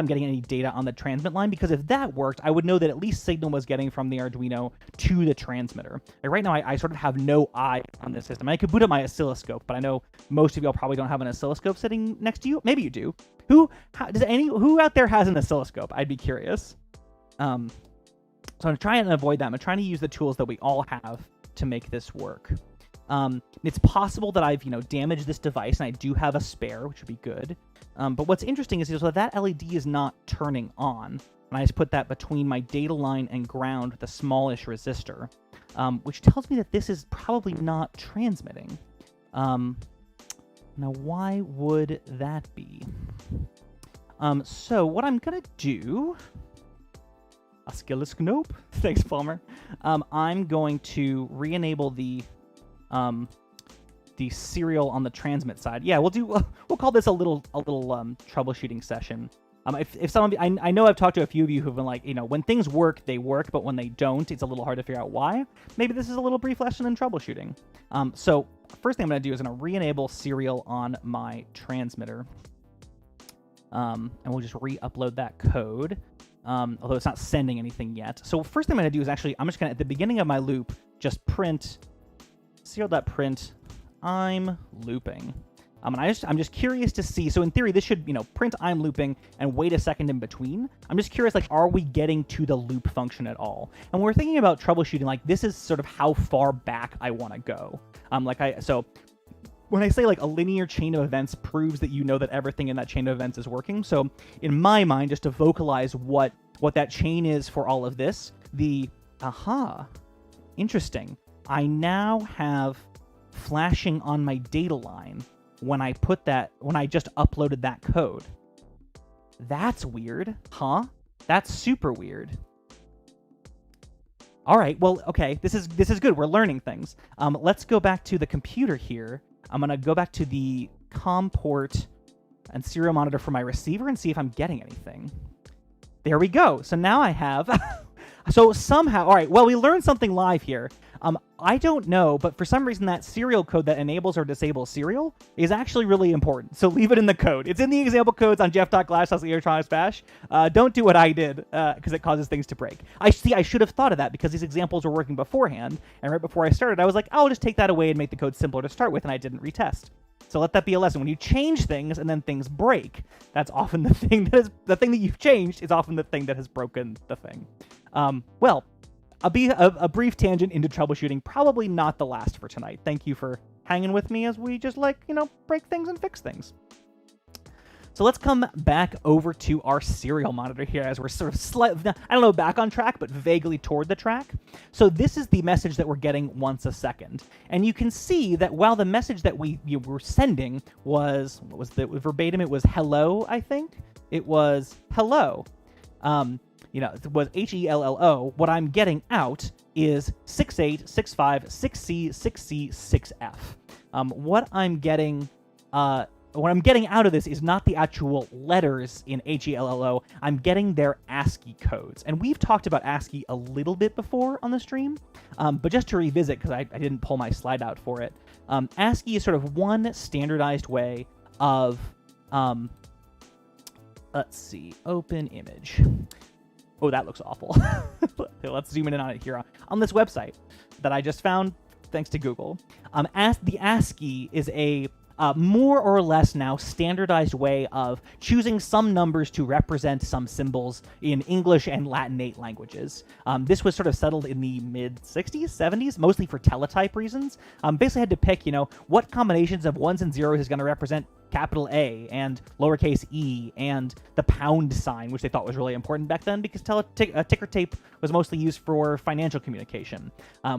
getting any data on the transmit line, because if that worked, I would know that at least signal was getting from the Arduino to the transmitter. Right now, I sort of have no eye on this system. I could boot up my oscilloscope, but I know most of y'all probably don't have an oscilloscope sitting next to you. Maybe you do. Who out there has an oscilloscope? I'd be curious. So I'm trying to avoid that. I'm trying to use the tools that we all have to make this work. It's possible that I've, damaged this device, and I do have a spare, which would be good. But what's interesting is that LED is not turning on, and I just put that between my data line and ground with a smallish resistor, which tells me that this is probably not transmitting. Now, why would that be? So what I'm gonna do... Oscilloscope? Thanks, Palmer. I'm going to re-enable the serial on the transmit side. Yeah, we'll call this a little troubleshooting session. If some of you, I know I've talked to a few of you who've been like, when things work, they work, but when they don't, it's a little hard to figure out why. Maybe this is a little brief lesson in troubleshooting. So first thing I'm going to do is I'm going to re-enable serial on my transmitter. And we'll just re-upload that code, although it's not sending anything yet. So first thing I'm going to do is I'm just going to, at the beginning of my loop, just print serial.print I'm looping. And I'm just curious to see. So in theory, this should, print I'm looping and wait a second in between. I'm just curious, are we getting to the loop function at all? And when we're thinking about troubleshooting, this is sort of how far back I want to go. So when I say a linear chain of events proves that that everything in that chain of events is working. So in my mind, just to vocalize what that chain is for all of this, interesting. I now have flashing on my data line when I just uploaded that code. That's weird, huh? That's super weird. All right, well, okay, this is good. We're learning things. Let's go back to the computer here. I'm gonna go back to the COM port and serial monitor for my receiver and see if I'm getting anything. There we go. So now I have. So somehow, all right, well, we learned something live here. I don't know, but for some reason that serial code that enables or disables serial is actually really important. So leave it in the code. It's in the example codes on jeff.glass.electronics bash. Don't do what I did, because it causes things to break. I should have thought of that because these examples were working beforehand, and right before I started, I was like, I'll just take that away and make the code simpler to start with, and I didn't retest. So let that be a lesson. When you change things and then things break, that's often the thing that you've changed is often the thing that has broken the thing. Well, I'll be a brief tangent into troubleshooting, probably not the last for tonight. Thank you for hanging with me as we just break things and fix things. So let's come back over to our serial monitor here as we're sort of back on track, but vaguely toward the track. So this is the message that we're getting once a second. And you can see that while the message that we were sending was, what was the verbatim? It was hello, I think. It was hello. It was HELLO. What I'm getting out is 68, 65, 6C, 6C, 6F. What I'm getting out of this is not the actual letters in HELLO. I'm getting their ASCII codes. And we've talked about ASCII a little bit before on the stream, but just to revisit, because I didn't pull my slide out for it, ASCII is sort of one standardized way of, let's see, open image. Oh, that looks awful. Let's zoom in on it here on this website that I just found thanks to Google. The ASCII is a more or less now standardized way of choosing some numbers to represent some symbols in English and Latinate languages. This was sort of settled in the mid-60s, 70s, mostly for teletype reasons. Basically had to pick, what combinations of ones and zeros is going to represent capital A and lowercase e and the pound sign, which they thought was really important back then because ticker tape was mostly used for financial communication.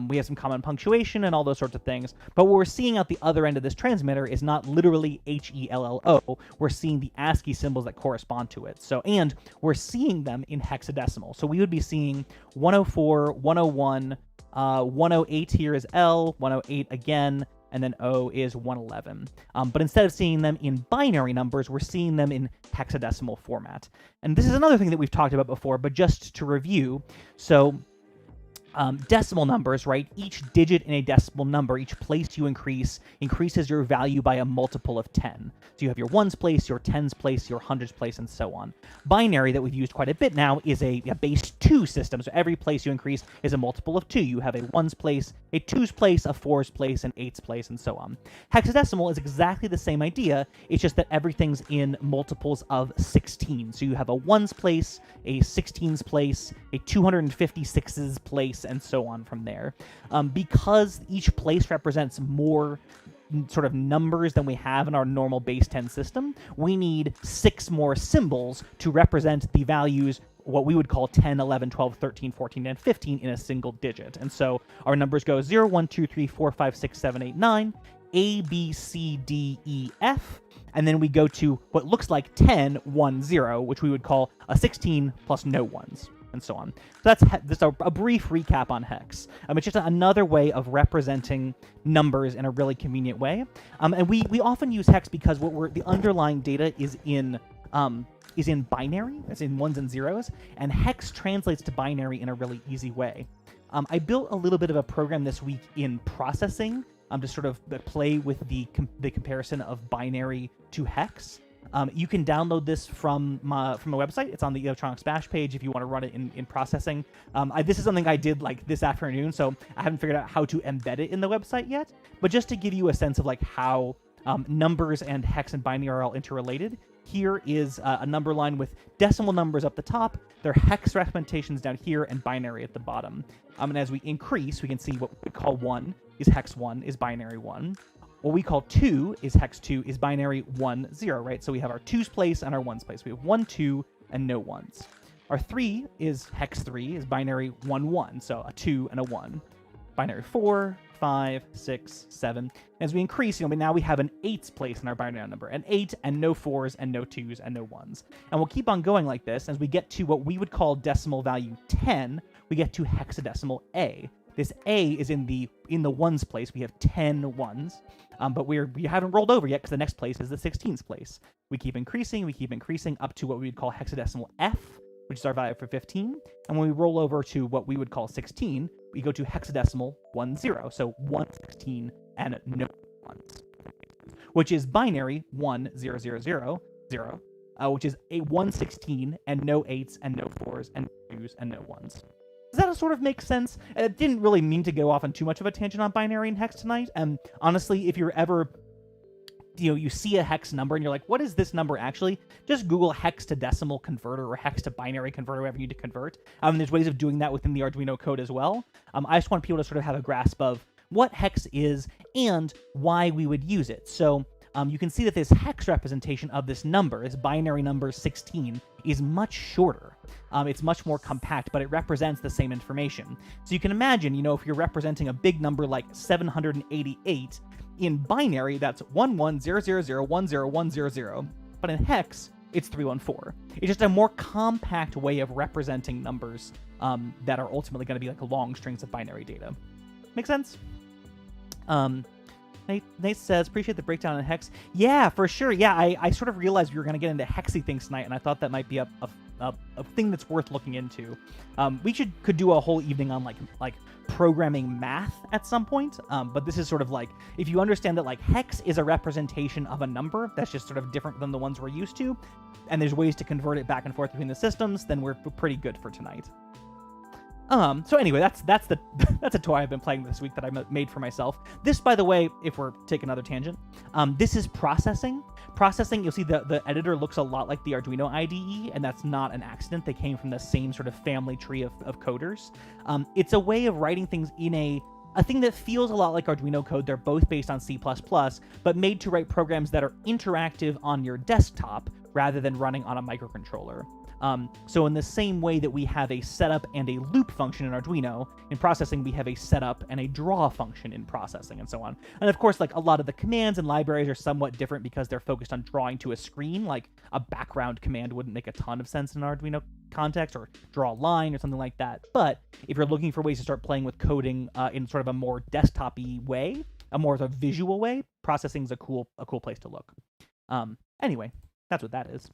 We have some common punctuation and all those sorts of things, but what we're seeing out the other end of this transmitter is not literally HELLO. We're seeing the ASCII symbols that correspond to it. And we're seeing them in hexadecimal. So we would be seeing 104, 101, 108 here is L, 108 again, and then O is 111. But instead of seeing them in binary numbers, we're seeing them in hexadecimal format. And this is another thing that we've talked about before, but just to review. So decimal numbers, right? Each digit in a decimal number, each place you increases your value by a multiple of 10. So you have your ones place, your tens place, your hundreds place, and so on. Binary, that we've used quite a bit now, is a base 2 system. So every place you increase is a multiple of 2. You have a ones place, a twos place, a fours place, an eights place, and so on. Hexadecimal is exactly the same idea. It's just that everything's in multiples of 16. So you have a ones place, a 16s place, a 256s place, place, and so on from there. Because each place represents more sort of numbers than we have in our normal base 10 system, we need 6 more symbols to represent the values, what we would call 10, 11, 12, 13, 14, and 15 in a single digit. And so our numbers go 0, 1, 2, 3, 4, 5, 6, 7, 8, 9, A, B, C, D, E, F, and then we go to what looks like 10, 1, 0, which we would call a 16 plus no ones, and so on. So that's just a brief recap on hex. It's just another way of representing numbers in a really convenient way. And we often use hex because the underlying data is in binary, it's in ones and zeros, and hex translates to binary in a really easy way. I built a little bit of a program this week in processing to sort of play with the comparison of binary to hex. You can download this from my website. It's on the Electronics Bash page if you want to run it in processing. This is something I did like this afternoon, so I haven't figured out how to embed it in the website yet. But just to give you a sense of like how numbers and hex and binary are all interrelated, here is a number line with decimal numbers up the top, their hex representations down here, and binary at the bottom. And as we increase, we can see what we call 1 is hex 1, is binary 1. What we call 2 is hex 2, is binary 1, 0, right? So we have our 2's place and our 1's place. We have 1, 2, and no 1's. Our 3 is hex 3, is binary 1, 1, so a 2 and a 1. Binary 4, 5, 6, 7. As we increase, now we have an 8's place in our binary number, an 8 and no 4's and no 2's and no 1's. And we'll keep on going like this. As we get to what we would call decimal value 10, we get to hexadecimal A. This A is in the 1's place. We have 10 ones, but we haven't rolled over yet because the next place is the 16's place. We keep increasing up to what we would call hexadecimal F, which is our value for 15. And when we roll over to what we would call 16, we go to hexadecimal 10, so 116 and no ones, which is binary 1, 0, 0, 0, 0, which is a 116 and no 8's and no 4's and no 2's and no 1's. Does that sort of make sense? I didn't really mean to go off on too much of a tangent on binary and hex tonight. And honestly, if you're ever, you see a hex number and you're like, what is this number actually? Just Google hex to decimal converter or hex to binary converter, whatever you need to convert. There's ways of doing that within the Arduino code as well. I just want people to sort of have a grasp of what hex is and why we would use it. So you can see that this hex representation of this number, this binary number 16, is much shorter. It's much more compact, but it represents the same information. So you can imagine, if you're representing a big number like 788, in binary, that's 110000101000, but in hex, it's 314. It's just a more compact way of representing numbers that are ultimately going to be like long strings of binary data. Make sense? Nate says, appreciate the breakdown on hex. Yeah, for sure. Yeah, I sort of realized we were going to get into hexy things tonight, and I thought that might be a thing that's worth looking into. We could do a whole evening on like programming math at some point, but this is sort of like, if you understand that like hex is a representation of a number that's just sort of different than the ones we're used to, and there's ways to convert it back and forth between the systems, then we're pretty good for tonight. So anyway, that's a toy I've been playing this week that I made for myself. This, by the way, if we're taking another tangent, this is processing. Processing, you'll see the editor looks a lot like the Arduino IDE, and that's not an accident. They came from the same sort of family tree of coders. It's a way of writing things in a thing that feels a lot like Arduino code. They're both based on C++, but made to write programs that are interactive on your desktop rather than running on a microcontroller. So in the same way that we have a setup and a loop function in Arduino, in processing we have a setup and a draw function in processing, and so on. And of course, like a lot of the commands and libraries are somewhat different because they're focused on drawing to a screen. Like a background command wouldn't make a ton of sense in an Arduino context, or draw a line or something like that. But if you're looking for ways to start playing with coding in sort of a more desktop-y way, a more of a visual way, processing is a cool place to look. Anyway, that's what that is.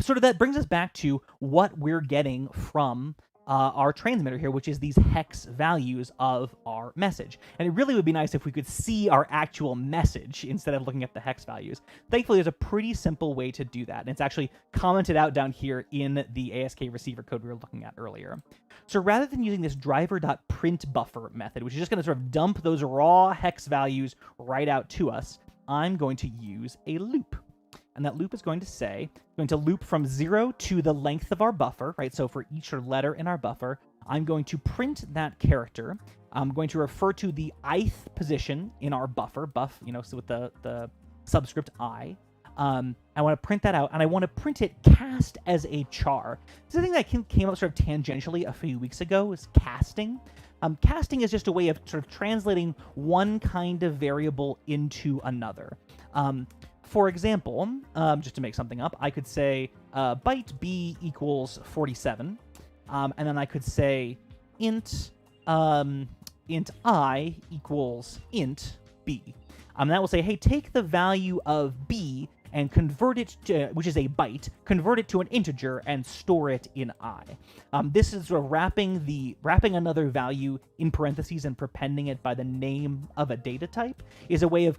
Sort of that brings us back to what we're getting from our transmitter here, which is these hex values of our message. And it really would be nice if we could see our actual message instead of looking at the hex values. Thankfully, there's a pretty simple way to do that, and it's actually commented out down here in the ASK receiver code we were looking at earlier. So rather than using this driver.printBuffer method, which is just going to sort of dump those raw hex values right out to us, I'm going to use a loop. and that loop is going to loop from 0 to the length of our buffer, right? So for each letter in our buffer, I'm going to print that character. I'm going to refer to the ith position in our buffer, so with the subscript I. I want to print that out, and I want to print it cast as a char. This is a thing that came up sort of tangentially a few weeks ago, is casting. Casting is just a way of sort of translating one kind of variable into another. For example, just to make something up, I could say byte b equals 47, and then I could say int I equals int b. That will say, hey, take the value of b and convert it to, which is a byte, convert it to an integer and store it in I. This is sort of wrapping another value in parentheses and prepending it by the name of a data type is a way of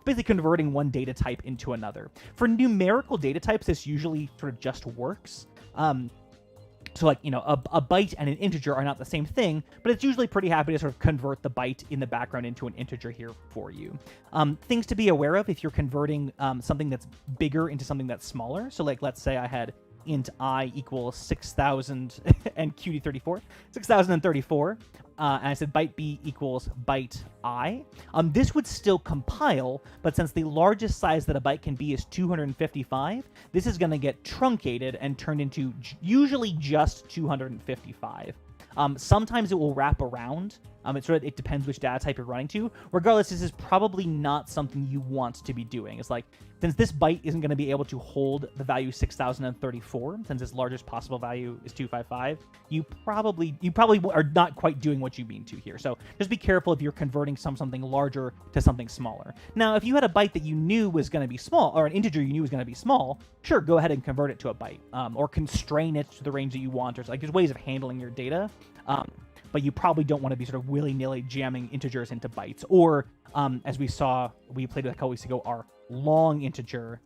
basically converting one data type into another. For numerical data types, this usually sort of just works. So like, a byte and an integer are not the same thing, but it's usually pretty happy to sort of convert the byte in the background into an integer here for you. Things to be aware of if you're converting something that's bigger into something that's smaller. So like, let's say I had int I equals 6,000 and QD34, 6,034, and I said byte b equals byte I. This would still compile, but since the largest size that a byte can be is 255, this is going to get truncated and turned into usually just 255. Sometimes it will wrap around. It depends which data type you're running to. Regardless, this is probably not something you want to be doing. It's like, since this byte isn't going to be able to hold the value 6034, since its largest possible value is 255, you probably are not quite doing what you mean to here. So just be careful if you're converting something larger to something smaller. Now, if you had a byte that you knew was going to be small, or an integer you knew was going to be small, sure, go ahead and convert it to a byte, or constrain it to the range that you want, or there's ways of handling your data. But you probably don't want to be sort of willy-nilly jamming integers into bytes. Or, as we played with a couple weeks ago, our long integer,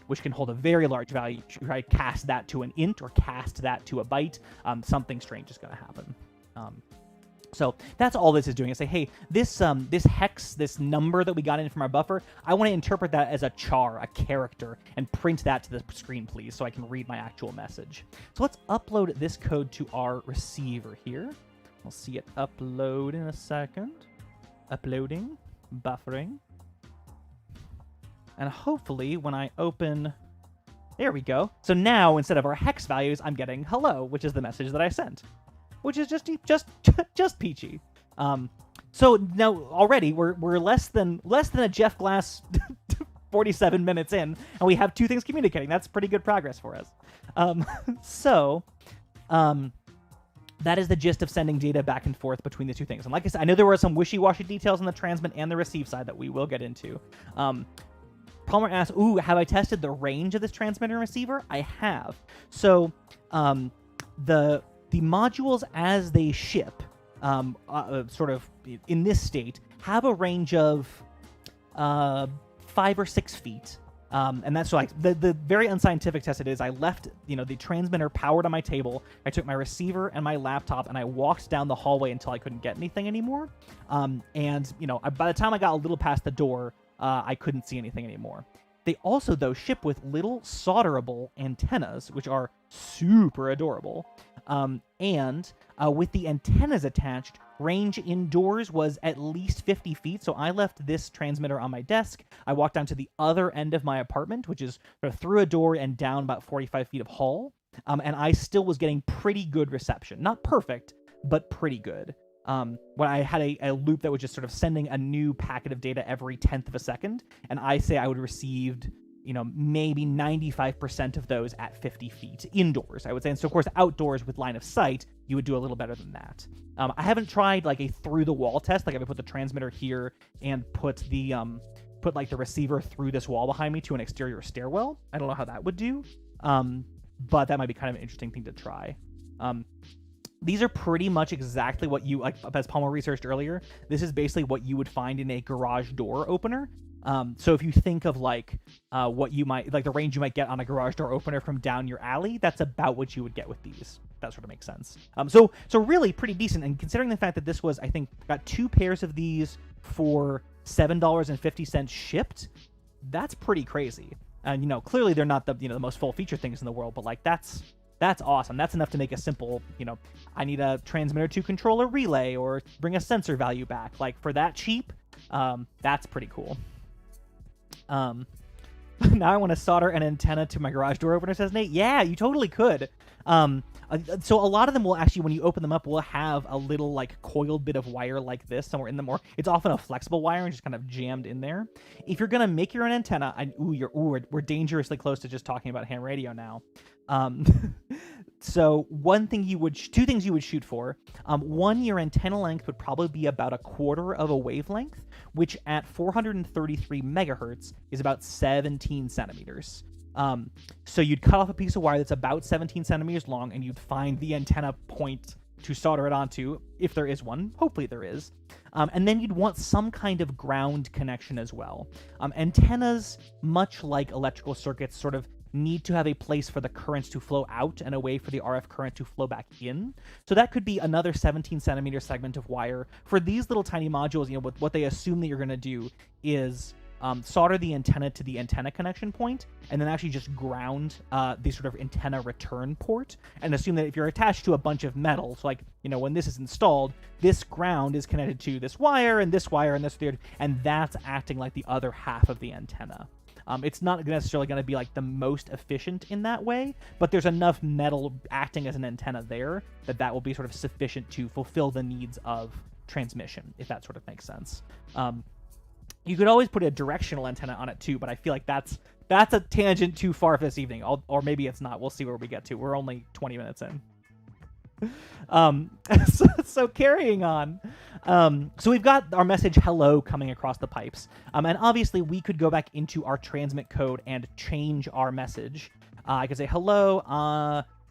which can hold a very large value, try to cast that to an int or cast that to a byte, something strange is going to happen. So that's all this is doing. Is say, hey, this hex, this number that we got in from our buffer, I want to interpret that as a char, a character, and print that to the screen, please, so I can read my actual message. So let's upload this code to our receiver here. We'll see it upload in a second. Uploading, buffering. And hopefully when I open, there we go. So now instead of our hex values, I'm getting hello, which is the message that I sent, which is just peachy. So now already we're less than a Jeff Glass 47 minutes in, and we have two things communicating. That's pretty good progress for us. That is the gist of sending data back and forth between the two things. And like I said, I know there were some wishy-washy details on the transmit and the receive side that we will get into. Palmer asks, have I tested the range of this transmitter and receiver? I have. So the modules as they ship, sort of in this state, have a range of 5 or 6 feet. And that's like the very unscientific test it is. I left, the transmitter powered on my table. I took my receiver and my laptop and I walked down the hallway until I couldn't get anything anymore. And by the time I got a little past the door, I couldn't see anything anymore. They also, though, ship with little solderable antennas, which are super adorable. And with the antennas attached, range indoors was at least 50 feet. So I left this transmitter on my desk. I walked down to the other end of my apartment, which is sort of through a door and down about 45 feet of hall. And I still was getting pretty good reception. Not perfect, but pretty good. When I had a loop that was just sort of sending a new packet of data every 10th of a second, and I say I would received, maybe 95% of those at 50 feet indoors, I would say. And so, of course, outdoors with line of sight, you would do a little better than that. I haven't tried like a through the wall test, like I would put the transmitter here and put the receiver through this wall behind me to an exterior stairwell. I don't know how that would do, but that might be kind of an interesting thing to try. These are pretty much exactly what you, like as Palmer researched earlier, this is basically what you would find in a garage door opener. So if you think of like what you might, like the range you might get on a garage door opener from down your alley, that's about what you would get with these. That sort of makes sense. So really pretty decent. And considering the fact that this was, I think, got 2 pairs of these for $7.50 shipped, that's pretty crazy. And, you know, clearly they're not the, you know, the most full feature things in the world, but like that's awesome. That's enough to make a simple, you know, I need a transmitter to controller relay or bring a sensor value back. Like for that cheap, that's pretty cool. Now I want to solder an antenna to my garage door opener, says Nate. Yeah, you totally could. So a lot of them will actually, when you open them up, will have a little like coiled bit of wire like this somewhere in them, or it's often a flexible wire and just kind of jammed in there. If you're gonna make your own antenna, we're dangerously close to just talking about ham radio now. So two things you would shoot for. One, your antenna length would probably be about a quarter of a wavelength, which at 433 megahertz is about 17 centimeters. So you'd cut off a piece of wire that's about 17 centimeters long, and you'd find the antenna point to solder it onto, if there is one. Hopefully there is. And then you'd want some kind of ground connection as well. Antennas, much like electrical circuits, sort of need to have a place for the currents to flow out and a way for the RF current to flow back in. So that could be another 17 centimeter segment of wire. For these little tiny modules, you know, what they assume that you're going to do is solder the antenna to the antenna connection point, and then actually just ground the sort of antenna return port, and assume that if you're attached to a bunch of metal, so like, you know, when this is installed, this ground is connected to this wire and this wire and this third, and that's acting like the other half of the antenna. It's not necessarily going to be like the most efficient in that way, but there's enough metal acting as an antenna there that will be sort of sufficient to fulfill the needs of transmission, if that sort of makes sense. You could always put a directional antenna on it too, but I feel like that's a tangent too far for this evening, or maybe it's not. We'll see where we get to. We're only 20 minutes in. So carrying on. So we've got our message hello coming across the pipes. And obviously we could go back into our transmit code and change our message. I could say, hello,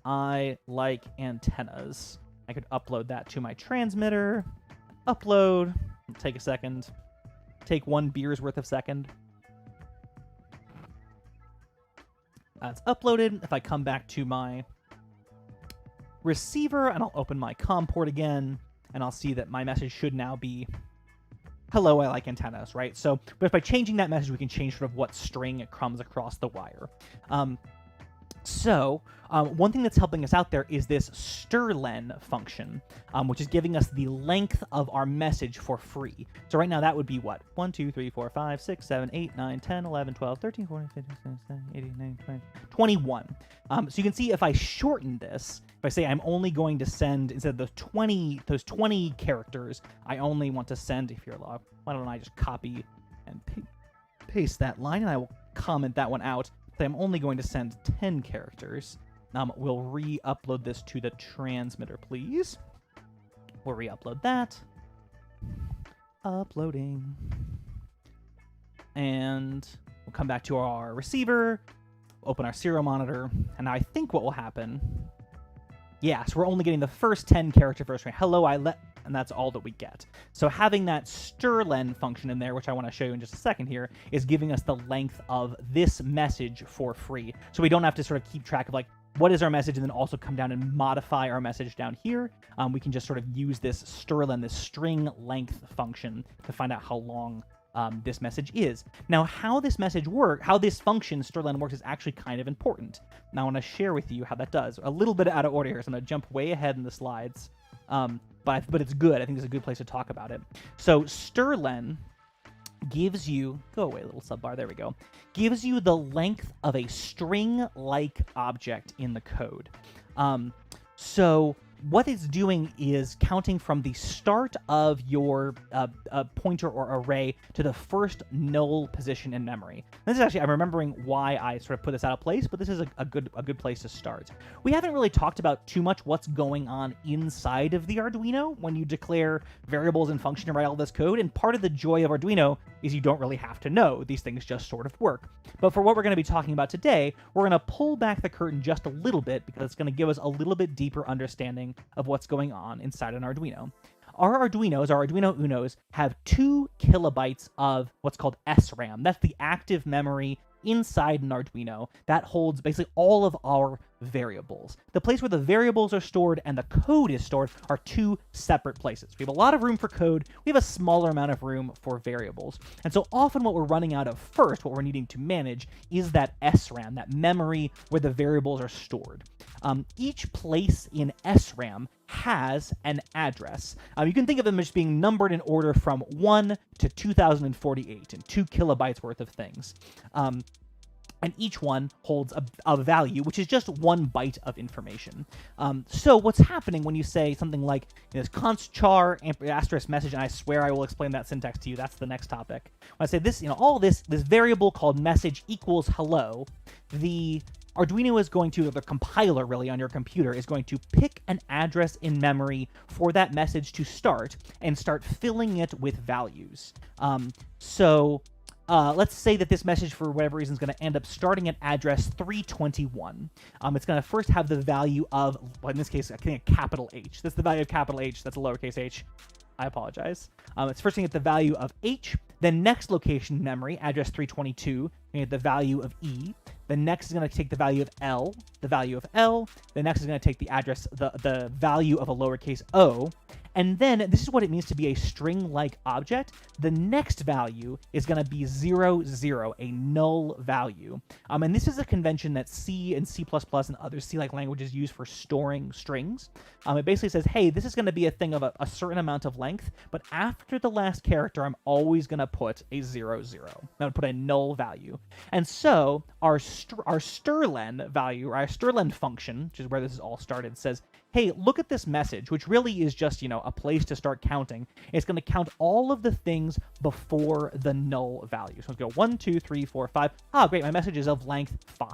I like antennas. I could upload that to my transmitter. Upload. Take a second. Take 1 beer's worth of second. It's uploaded. If I come back to my receiver and I'll open my COM port again, and I'll see that my message should now be, hello, I like antennas, right? So, but by changing that message, we can change sort of what string it comes across the wire. One thing that's helping us out there is this strlen function, which is giving us the length of our message for free. So right now that would be what? 1, 2, 3, 4, 5, 6, 7, 8, 9, 10, 11, 12, 13, 14, 15, 16, 17, 18, 19, 20, 21. So you can see if I shorten this, if I say I'm only going to send, instead of those 20 characters, I only want to send, if you're log, why don't I just copy and paste that line, and I will comment that one out. So I'm only going to send 10 characters. We'll re-upload this to the transmitter, please. We'll re-upload that. Uploading. And we'll come back to our receiver, open our serial monitor, and I think what will happen... Yeah, so we're only getting the first 10 character first ring. Hello, and that's all that we get. So having that strlen function in there, which I want to show you in just a second here, is giving us the length of this message for free. So we don't have to sort of keep track of like, what is our message, and then also come down and modify our message down here. We can just sort of use this strlen, this string length function, to find out how long this message is. Now, how this function strlen works is actually kind of important. Now, I want to share with you how that does. A little bit out of order here, so I'm going to jump way ahead in the slides. But it's good. I think it's a good place to talk about it. So strlen gives you, go away, little subbar, there we go, gives you the length of a string-like object in the code. So what it's doing is counting from the start of your pointer or array to the first null position in memory. This is actually, I'm remembering why I sort of put this out of place, but this is a good place to start. We haven't really talked about too much what's going on inside of the Arduino when you declare variables and function and write all this code, and part of the joy of Arduino is you don't really have to know. These things just sort of work. But for what we're going to be talking about today, we're going to pull back the curtain just a little bit, because it's going to give us a little bit deeper understanding of what's going on inside an Arduino. Our Arduinos, our Arduino Unos, have 2 kilobytes of what's called SRAM. That's the active memory inside an Arduino that holds basically all of our variables. The place where the variables are stored and the code is stored are two separate places. We have a lot of room for code. We have a smaller amount of room for variables. And so often what we're running out of first, what we're needing to manage, is that SRAM, that memory where the variables are stored. Each place in SRAM has an address. You can think of them as being numbered in order from 1 to 2048, and 2 kilobytes worth of things. And each one holds a value, which is just 1 byte of information. So what's happening when you say something like, this const char asterisk message, and I swear I will explain that syntax to you, that's the next topic. When I say this, all this variable called message equals hello, the Arduino is going to, the compiler really on your computer, is going to pick an address in memory for that message to start and start filling it with values. Let's say that this message, for whatever reason, is going to end up starting at address 321. It's going to first have the value of, well, in this case, I think a capital H. That's the value of capital H. That's a lowercase h. I apologize. It's first going to get the value of H. Then next location in memory, address 322, going to get the value of E. The next is going to take the value of L, the value of L. The next is going to take the address, the value of a lowercase o. And then, this is what it means to be a string-like object. The next value is going to be 0, 0, a null value. And this is a convention that C and C++ and other C-like languages use for storing strings. It basically says, hey, this is going to be a thing of a certain amount of length, but after the last character, I'm always going to put a 0, 0. I'm going to put a null value. And so, our strlen value, or our strlen function, which is where this is all started, says, hey, look at this message, which really is just, a place to start counting. It's going to count all of the things before the null value. So let's go 1, 2, 3, 4, 5. Ah, great, my message is of length 5.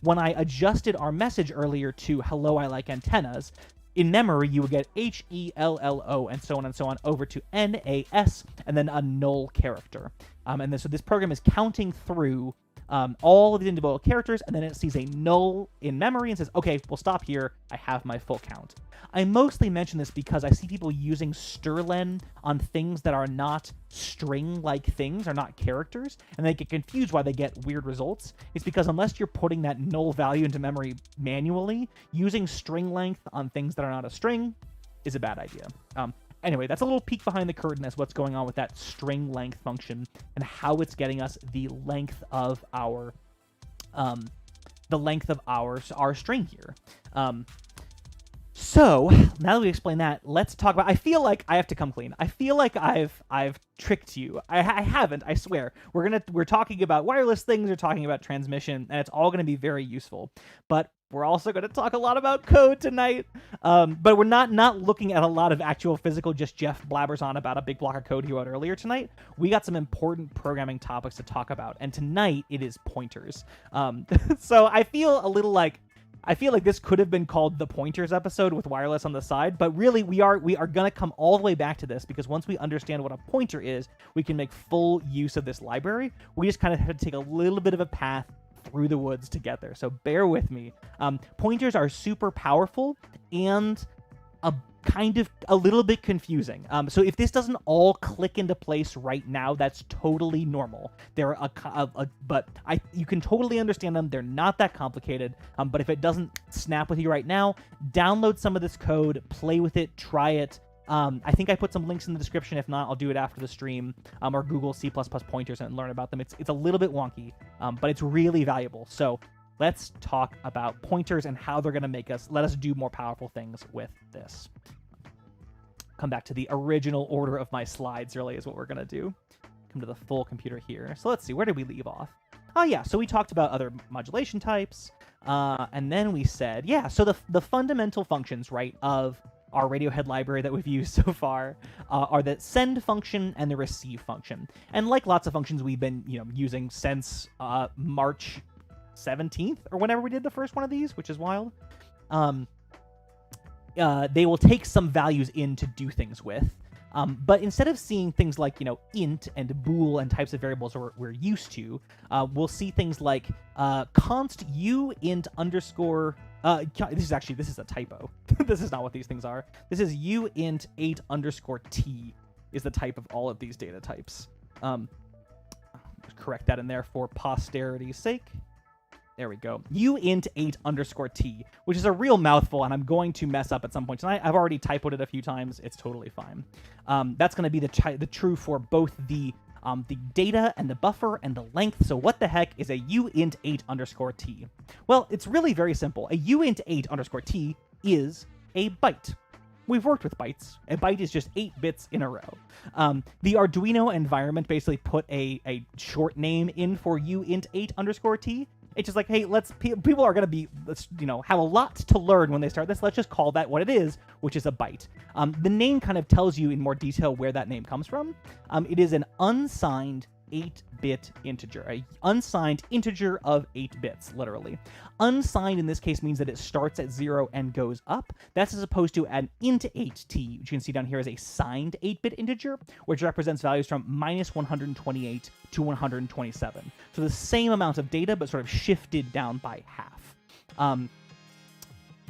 When I adjusted our message earlier to hello, I like antennas, in memory, you would get HELLO and so on over to NAS and then a null character. So this program is counting through all of the individual characters, and then it sees a null in memory and says, okay, we'll stop here. I have my full count. I mostly mention this because I see people using strlen on things that are not string-like things, are not characters, and they get confused why they get weird results. It's because unless you're putting that null value into memory manually, using string length on things that are not a string is a bad idea. Anyway, that's a little peek behind the curtain as what's going on with that string length function and how it's getting us the length of our string here. So now that we explained that, let's talk about. I feel like I have to come clean. I feel like I've tricked you. I haven't. I swear. We're talking about wireless things. We're talking about transmission, and it's all going to be very useful. But we're also going to talk a lot about code tonight. But we're not looking at a lot of actual physical. Just Jeff blabbers on about a big block of code he wrote earlier tonight. We got some important programming topics to talk about, and tonight it is pointers. So I feel like this could have been called the pointers episode with wireless on the side, but really we are going to come all the way back to this because once we understand what a pointer is, we can make full use of this library. We just kind of have to take a little bit of a path through the woods to get there. So bear with me. Pointers are super powerful and a little bit confusing. So if this doesn't all click into place right now, that's totally normal. They're you can totally understand them. They're not that complicated. But if it doesn't snap with you right now, download some of this code, play with it, try it. I think I put some links in the description. If not, I'll do it after the stream, or Google C++ pointers and learn about them. It's a little bit wonky, but it's really valuable. So let's talk about pointers and how they're going to let us do more powerful things with this. Come back to the original order of my slides, really, is what we're going to do. Come to the full computer here. So let's see, where did we leave off? Oh, yeah, so we talked about other modulation types, and then we said, yeah, so the fundamental functions, right, of our Radiohead library that we've used so far are the send function and the receive function. And like lots of functions we've been using since March 17th, or whenever we did the first one of these, which is wild. They will take some values in to do things with. But instead of seeing things like, int and bool and types of variables we're used to, we'll see things like const u int underscore. This is a typo. This is not what these things are. This is u int 8 underscore t is the type of all of these data types. Correct that in there for posterity's sake. There we go. uint8_t, which is a real mouthful, and I'm going to mess up at some point tonight. I've already typoed it a few times. It's totally fine. That's going to be the true for both the data and the buffer and the length. So what the heck is a uint8_t? Well, it's really very simple. A uint8_t is a byte. We've worked with bytes. A byte is just 8 bits in a row. The Arduino environment basically put a short name in for uint8_t. It's just like, hey, people are going to be, have a lot to learn when they start this. Let's just call that what it is, which is a byte. The name kind of tells you in more detail where that name comes from. It is an unsigned 8-bit integer, a unsigned integer of 8 bits, literally. Unsigned in this case means that it starts at 0 and goes up. That's as opposed to an int8t, which you can see down here as a signed 8-bit integer, which represents values from -128 to 127. So the same amount of data, but sort of shifted down by half.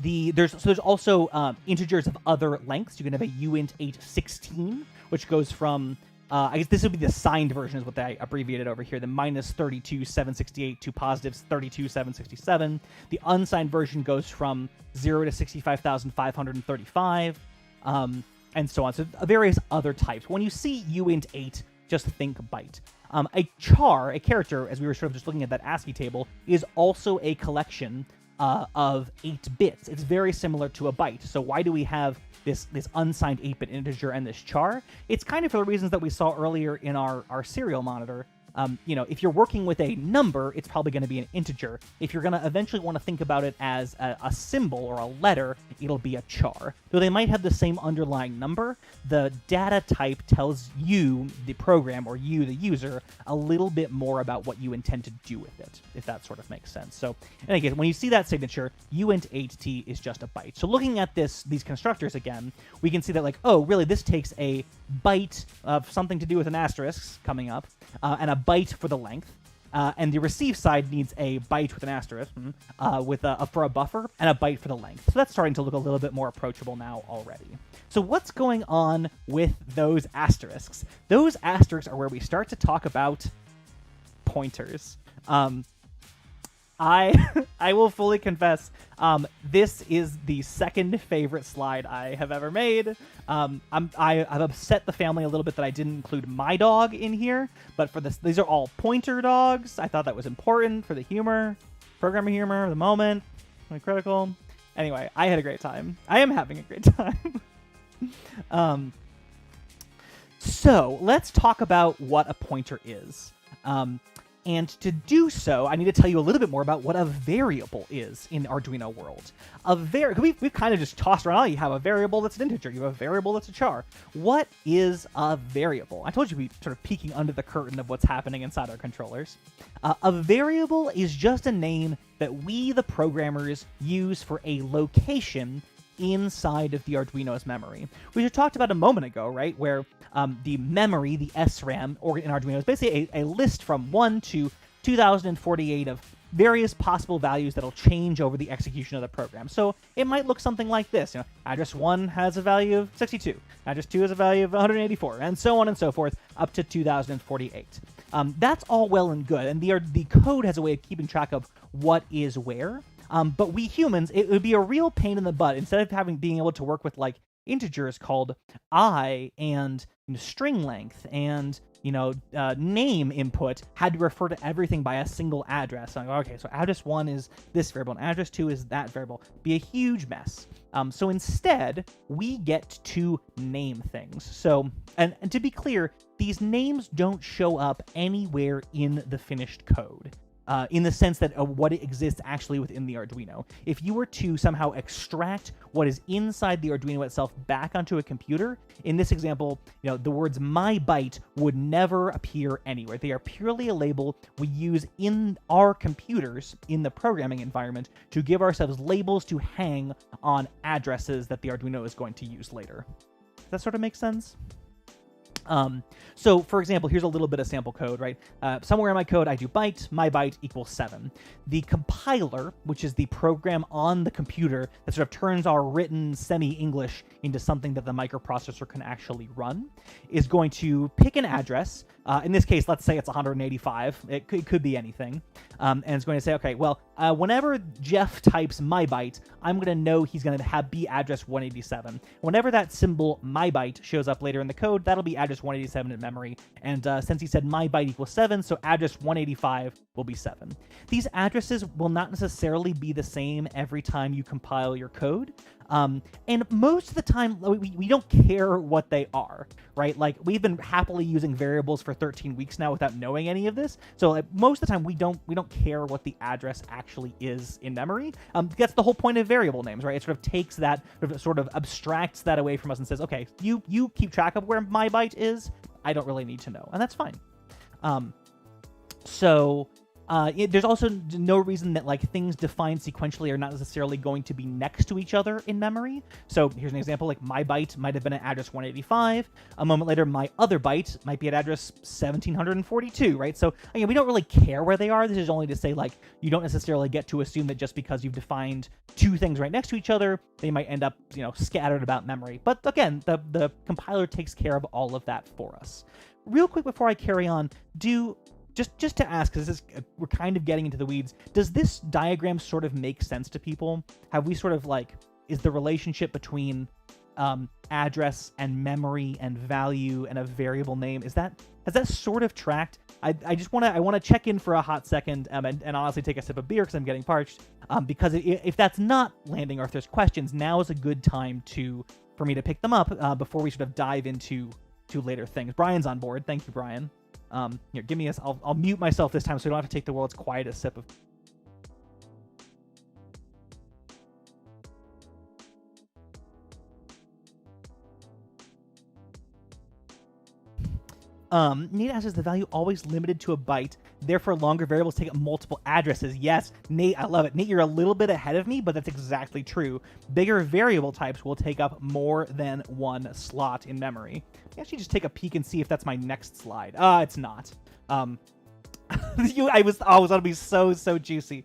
There's also integers of other lengths. You can have a uint816, which goes from I guess this would be the signed version is what they abbreviated over here, the -32,768 to +32,767. The unsigned version goes from 0 to 65,535, and so on. So various other types. When you see uint8, just think byte. A char, a character, as we were sort of just looking at that ASCII table, is also a collection of 8 bits. It's very similar to a byte. So why do we have this unsigned 8-bit integer and this char? It's kind of for the reasons that we saw earlier in our serial monitor. If you're working with a number, it's probably going to be an integer. If you're going to eventually want to think about it as a symbol or a letter, it'll be a char. Though they might have the same underlying number, the data type tells you, the program, or you, the user, a little bit more about what you intend to do with it, if that sort of makes sense. So, in any case, when you see that signature, uint8t is just a byte. So looking at these constructors again, we can see that, like, oh, really, this takes a byte of something to do with an asterisk coming up, and a byte for the length, and the receive side needs a byte with an asterisk for a buffer, and a byte for the length. So that's starting to look a little bit more approachable now already. So what's going on with those asterisks? Those asterisks are where we start to talk about pointers. I will fully confess, this is the second favorite slide I have ever made. I've upset the family a little bit that I didn't include my dog in here, but for this, these are all pointer dogs. I thought that was important for the humor, programmer humor of the moment, really critical. Anyway, I had a great time. I am having a great time. So let's talk about what a pointer is. And to do so, I need to tell you a little bit more about what a variable is in Arduino world. We've kind of just tossed around, oh, you have a variable that's an integer, you have a variable that's a char. What is a variable? I told you we'd sort of peeking under the curtain of what's happening inside our controllers. A variable is just a name that we, the programmers, use for a location inside of the Arduino's memory, which we talked about a moment ago, right? Where the memory, the SRAM, or in Arduino, is basically a list from 1 to 2048 of various possible values that'll change over the execution of the program. So it might look something like this. Address 1 has a value of 62, address 2 has a value of 184, and so on and so forth, up to 2048. That's all well and good, and the code has a way of keeping track of what is where. But we humans, it would be a real pain in the butt. Instead of being able to work with like integers called I and string length and name input, had to refer to everything by a single address. So, okay, so address 1 is this variable and address 2 is that variable. Be a huge mess. So instead, we get to name things. So, and to be clear, these names don't show up anywhere in the finished code. In the sense that what exists actually within the Arduino. If you were to somehow extract what is inside the Arduino itself back onto a computer, in this example, the words my byte would never appear anywhere. They are purely a label we use in our computers in the programming environment to give ourselves labels to hang on addresses that the Arduino is going to use later. Does that sort of make sense? So, for example, here's a little bit of sample code, right? Somewhere in my code, I do byte, my byte equals 7. The compiler, which is the program on the computer that sort of turns our written semi-English into something that the microprocessor can actually run, is going to pick an address, In this case, let's say it's 185. It could be anything. And it's going to say, okay, well, whenever Jeff types my byte, I'm going to know he's going to be address 187. Whenever that symbol my byte shows up later in the code, that'll be address 187 in memory. And since he said my byte equals 7, so address 185 will be 7. These addresses will not necessarily be the same every time you compile your code. And most of the time, we don't care what they are, right? Like, we've been happily using variables for 13 weeks now without knowing any of this. So like, most of the time, we don't care what the address actually is in memory. That's the whole point of variable names, right? It sort of takes that, sort of abstracts that away from us and says, okay, you keep track of where my byte is. I don't really need to know, and that's fine. There's also no reason that like things defined sequentially are not necessarily going to be next to each other in memory. So here's an example, like my byte might have been at address 185. A moment later, my other byte might be at address 1742, right? So again, we don't really care where they are. This is only to say like you don't necessarily get to assume that just because you've defined two things right next to each other, they might end up, scattered about memory. But again, the compiler takes care of all of that for us. Real quick before I carry on, Just to ask, because we're kind of getting into the weeds, does this diagram sort of make sense to people? Have we sort of is the relationship between address and memory and value and a variable name, has that sort of tracked? I want to check in for a hot second and honestly take a sip of beer because I'm getting parched. Because if that's not landing or if there's questions, now is a good time for me to pick them up before we sort of dive into later things. Brian's on board. Thank you, Brian. Here, give me I'll mute myself this time so I don't have to take the world's quietest sip of... Nate asks, is the value always limited to a byte? Therefore, longer variables take up multiple addresses. Yes, Nate, I love it. Nate, you're a little bit ahead of me, but that's exactly true. Bigger variable types will take up more than one slot in memory. Let me actually just take a peek and see if that's my next slide. It's not. I was gonna be so juicy.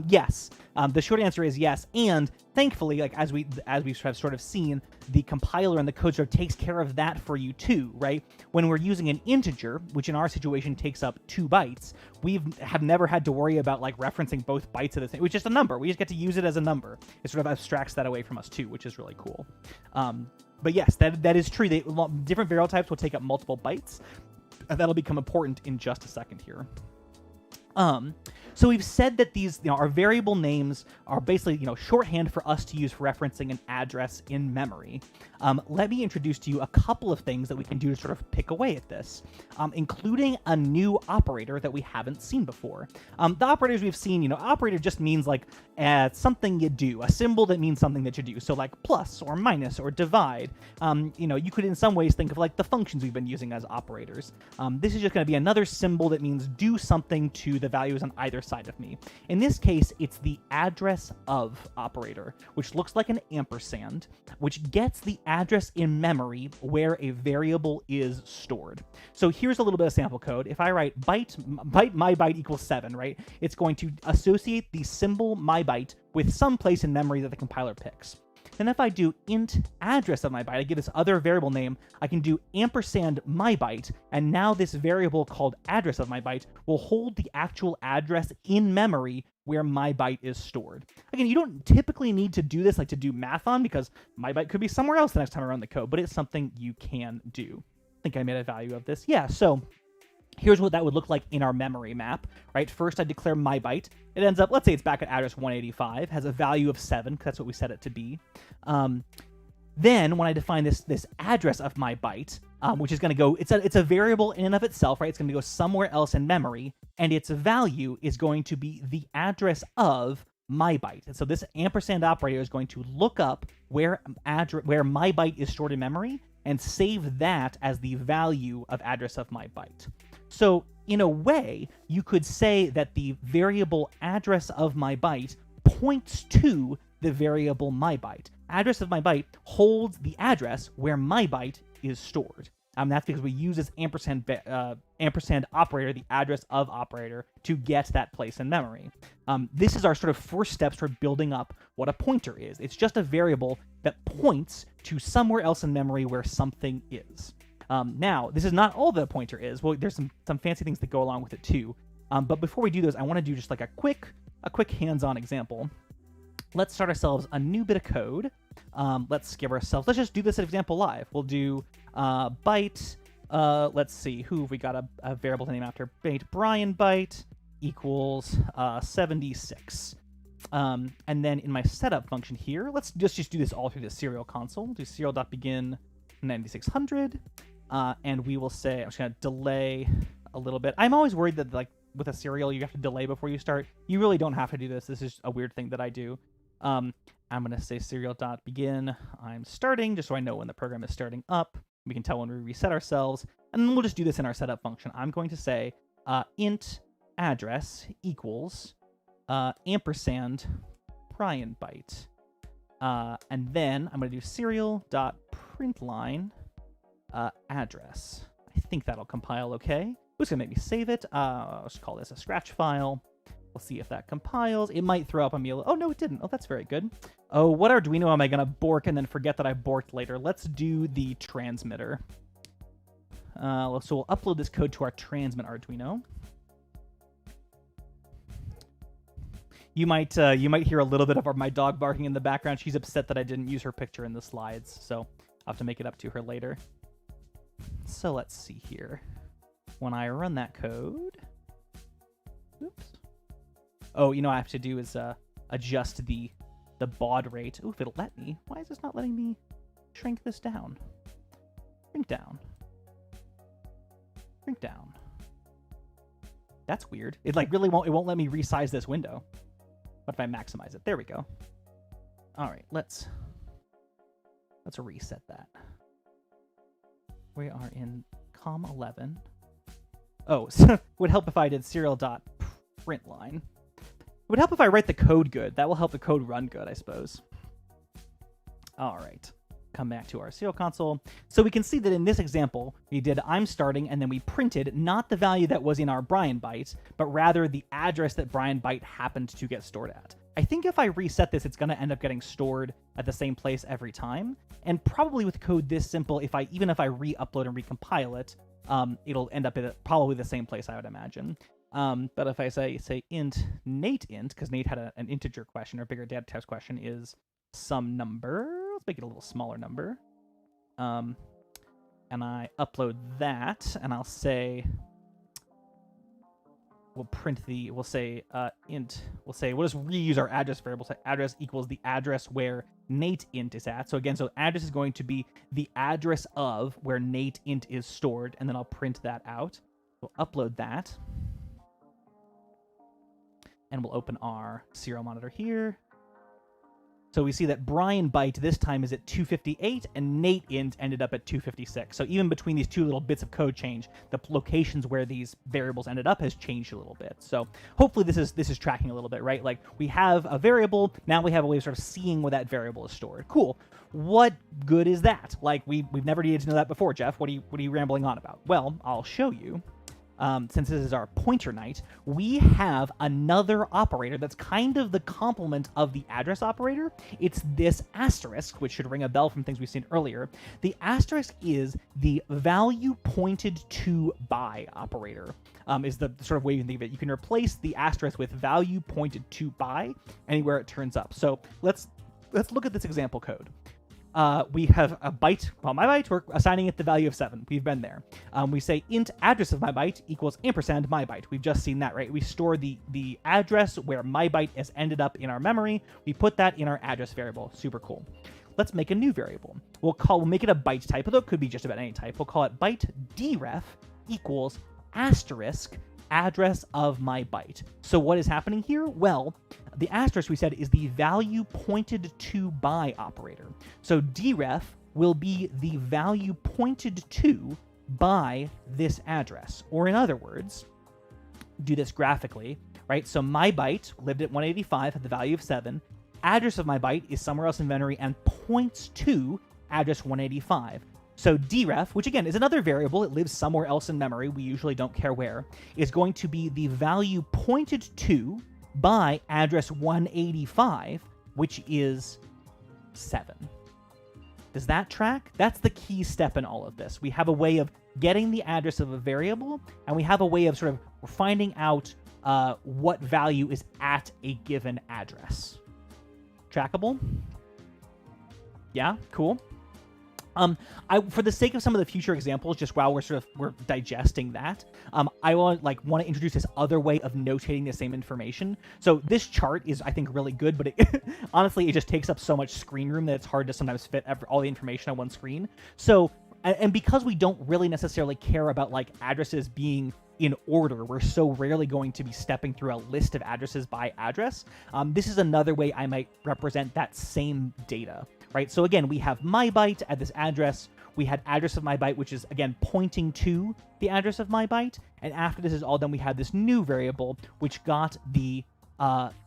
Yes. The short answer is yes, and thankfully, like as we have sort of seen, the compiler and the code sort of takes care of that for you too, right? When we're using an integer, which in our situation takes up 2 bytes, have never had to worry about like referencing both bytes of the thing. It was just a number. We just get to use it as a number. It sort of abstracts that away from us too, which is really cool. But yes, that is true. Different variable types will take up multiple bytes. That'll become important in just a second here. So we've said that these, our variable names are basically, shorthand for us to use for referencing an address in memory. Let me introduce to you a couple of things that we can do to sort of pick away at this, including a new operator that we haven't seen before. The operators we've seen, operator just means like something you do, a symbol that means something that you do. So like plus or minus or divide. You could in some ways think of like the functions we've been using as operators. This is just going to be another symbol that means do something to the values on either side of me. In this case, it's the address of operator, which looks like an ampersand, which gets the address in memory where a variable is stored. So here's a little bit of sample code. If I write byte my byte equals 7, right? It's going to associate the symbol my byte with some place in memory that the compiler picks. Then if I do int address of my byte, I give this other variable name, I can do ampersand my byte, and now this variable called address of my byte will hold the actual address in memory where my byte is stored. Again, you don't typically need to do this like to do math on, because my byte could be somewhere else the next time I run the code, but it's something you can do. I think I made a value of this. Yeah, so here's what that would look like in our memory map, right? First, I declare my byte. It ends up, let's say it's back at address 185, has a value of 7, because that's what we set it to be. Then, when I define this address of my byte, which is going to go, it's a variable in and of itself, right? It's going to go somewhere else in memory, and its value is going to be the address of my byte. And so this ampersand operator is going to look up where my byte is stored in memory and save that as the value of address of my byte. So in a way, you could say that the variable address of my byte points to the variable my byte. Address of my byte holds the address where my byte is stored. That's because we use this ampersand operator, the address of operator, to get that place in memory. This is our sort of first steps toward building up what a pointer is. It's just a variable that points to somewhere else in memory where something is. Now, this is not all the pointer is. Well, there's some fancy things that go along with it too. But before we do those, I want to do just like a quick hands-on example. Let's start ourselves a new bit of code. Let's just do this example live. We'll do byte. Let's see, who have we got a variable to name after? Brian byte equals 76. And then in my setup function here, let's just do this all through the serial console. We'll do serial.begin 9600. And we will say, I'm just going to delay a little bit. I'm always worried that like with a serial, you have to delay before you start. You really don't have to do this. This is a weird thing that I do. I'm going to say serial.begin. I'm starting, just so I know when the program is starting up. We can tell when we reset ourselves. And then we'll just do this in our setup function. I'm going to say int address equals ampersand Brian byte. And then I'm going to do serial.println address. I think that'll compile okay. It's going to make me save it. I'll just call this a scratch file. We'll see if that compiles. It might throw up on me a little. Oh, no, it didn't. Oh, that's very good. Oh, what Arduino am I going to bork and then forget that I borked later? Let's do the transmitter. So we'll upload this code to our transmit Arduino. You might hear a little bit of my dog barking in the background. She's upset that I didn't use her picture in the slides, so I'll have to make it up to her later. So let's see here. When I run that code, oops. Oh, you know what I have to do is adjust the baud rate. Ooh, if it'll let me. Why is this not letting me shrink this down? Shrink down. Shrink down. That's weird. It like really won't let me resize this window. What if I maximize it? There we go. All right, let's reset that. We are in COM11. Oh, so it would help if I did serial.println. It would help if I write the code good. That will help the code run good, I suppose. All right. Come back to our serial console. So we can see that in this example, we did I'm starting, and then we printed not the value that was in our Brian byte, but rather the address that Brian byte happened to get stored at. I think if I reset this, it's going to end up getting stored at the same place every time. And probably with code this simple, even if I re-upload and recompile it, it'll end up at probably the same place, I would imagine. But if I say int Nate int, because Nate had an integer question or bigger data types question, is some number. Let's make it a little smaller number. And I upload that, and I'll say, we'll say we'll just reuse our address variable. So address equals the address where Nate int is at. So again, so address is going to be the address of where Nate int is stored, and then I'll print that out. We'll upload that. And we'll open our serial monitor here. So we see that Brian byte this time is at 258, and Nate int ended up at 256. So even between these two little bits of code change, the locations where these variables ended up has changed a little bit. So hopefully this is tracking a little bit, right? Like we have a variable, now we have a way of sort of seeing where that variable is stored. Cool. What good is that? Like we've never needed to know that before, Jeff. What are you rambling on about? Well, I'll show you. Since this is our pointer night, we have another operator that's kind of the complement of the address operator. It's this asterisk, which should ring a bell from things we've seen earlier. The asterisk is the value pointed to by operator, is the sort of way you can think of it. You can replace the asterisk with value pointed to by anywhere it turns up. So let's look at this example code. We have a byte. Well, my byte, we're assigning it the value of 7. We've been there. We say int address of my byte equals ampersand my byte. We've just seen that, right? We store the address where my byte has ended up in our memory. We put that in our address variable. Super cool. Let's make a new variable. We'll make it a byte type, although it could be just about any type. We'll call it byte dref equals asterisk address of my byte. So what is happening here? Well, the asterisk we said is the value pointed to by operator. So dref will be the value pointed to by this address. Or in other words, do this graphically, right? So my byte lived at 185 at the value of 7. Address of my byte is somewhere else in memory and points to address 185. So dref, which again is another variable, it lives somewhere else in memory, we usually don't care where, is going to be the value pointed to by address 185, which is 7. Does that track? That's the key step in all of this. We have a way of getting the address of a variable, and we have a way of sort of finding out what value is at a given address. Trackable? Yeah, cool. For the sake of some of the future examples, just while we're digesting that, I want to introduce this other way of notating the same information. So this chart is, I think, really good, but it, honestly, it just takes up so much screen room that it's hard to sometimes fit all the information on one screen. So, and because we don't really necessarily care about like addresses being in order, we're so rarely going to be stepping through a list of addresses by address. This is another way I might represent that same data. Right, so again, we have my byte at this address. We had address of my byte, which is again pointing to the address of my byte. And after this is all done, we have this new variable which got the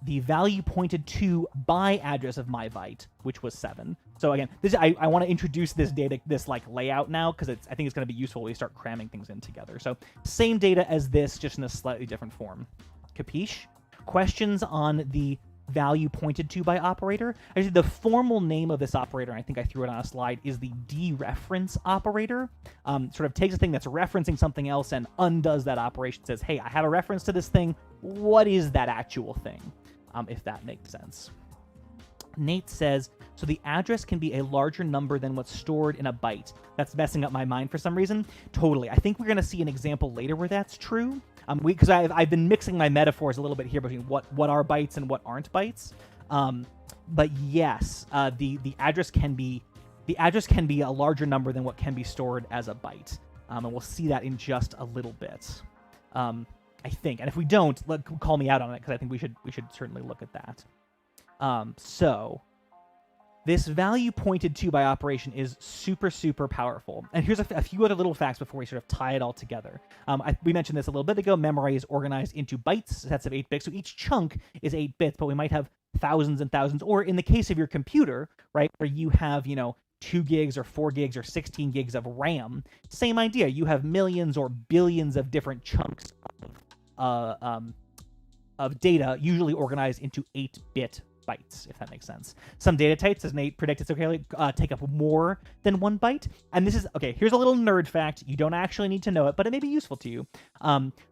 value pointed to by address of my byte, which was 7. So again, I want to introduce this data, this like layout now, because I think it's going to be useful when we start cramming things in together. So same data as this, just in a slightly different form. Capiche? Questions on the value pointed to by operator? Actually, the formal name of this operator, I think I threw it on a slide, is the dereference operator. Sort of takes a thing that's referencing something else and undoes that operation. Says, hey, I have a reference to this thing. What is that actual thing? If that makes sense. Nate says, so the address can be a larger number than what's stored in a byte. That's messing up my mind for some reason. Totally. I think we're going to see an example later where that's true. Because I've been mixing my metaphors a little bit here between what are bytes and what aren't bytes. But yes, the address can be a larger number than what can be stored as a byte. And we'll see that in just a little bit. I think, and if we don't, call me out on it, because I think we should certainly look at that. So this value pointed to by operation is super, super powerful. And here's a few other little facts before we sort of tie it all together. We mentioned this a little bit ago. Memory is organized into bytes, sets of 8 bits. So each chunk is 8 bits, but we might have thousands and thousands. Or in the case of your computer, right, where you have, 2 gigs or 4 gigs or 16 gigs of RAM, same idea. You have millions or billions of different chunks of data, usually organized into 8-bit bytes, if that makes sense. Some data types, as Nate predicted so clearly, take up more than 1 byte. And this is, okay, here's a little nerd fact. You don't actually need to know it, but it may be useful to you.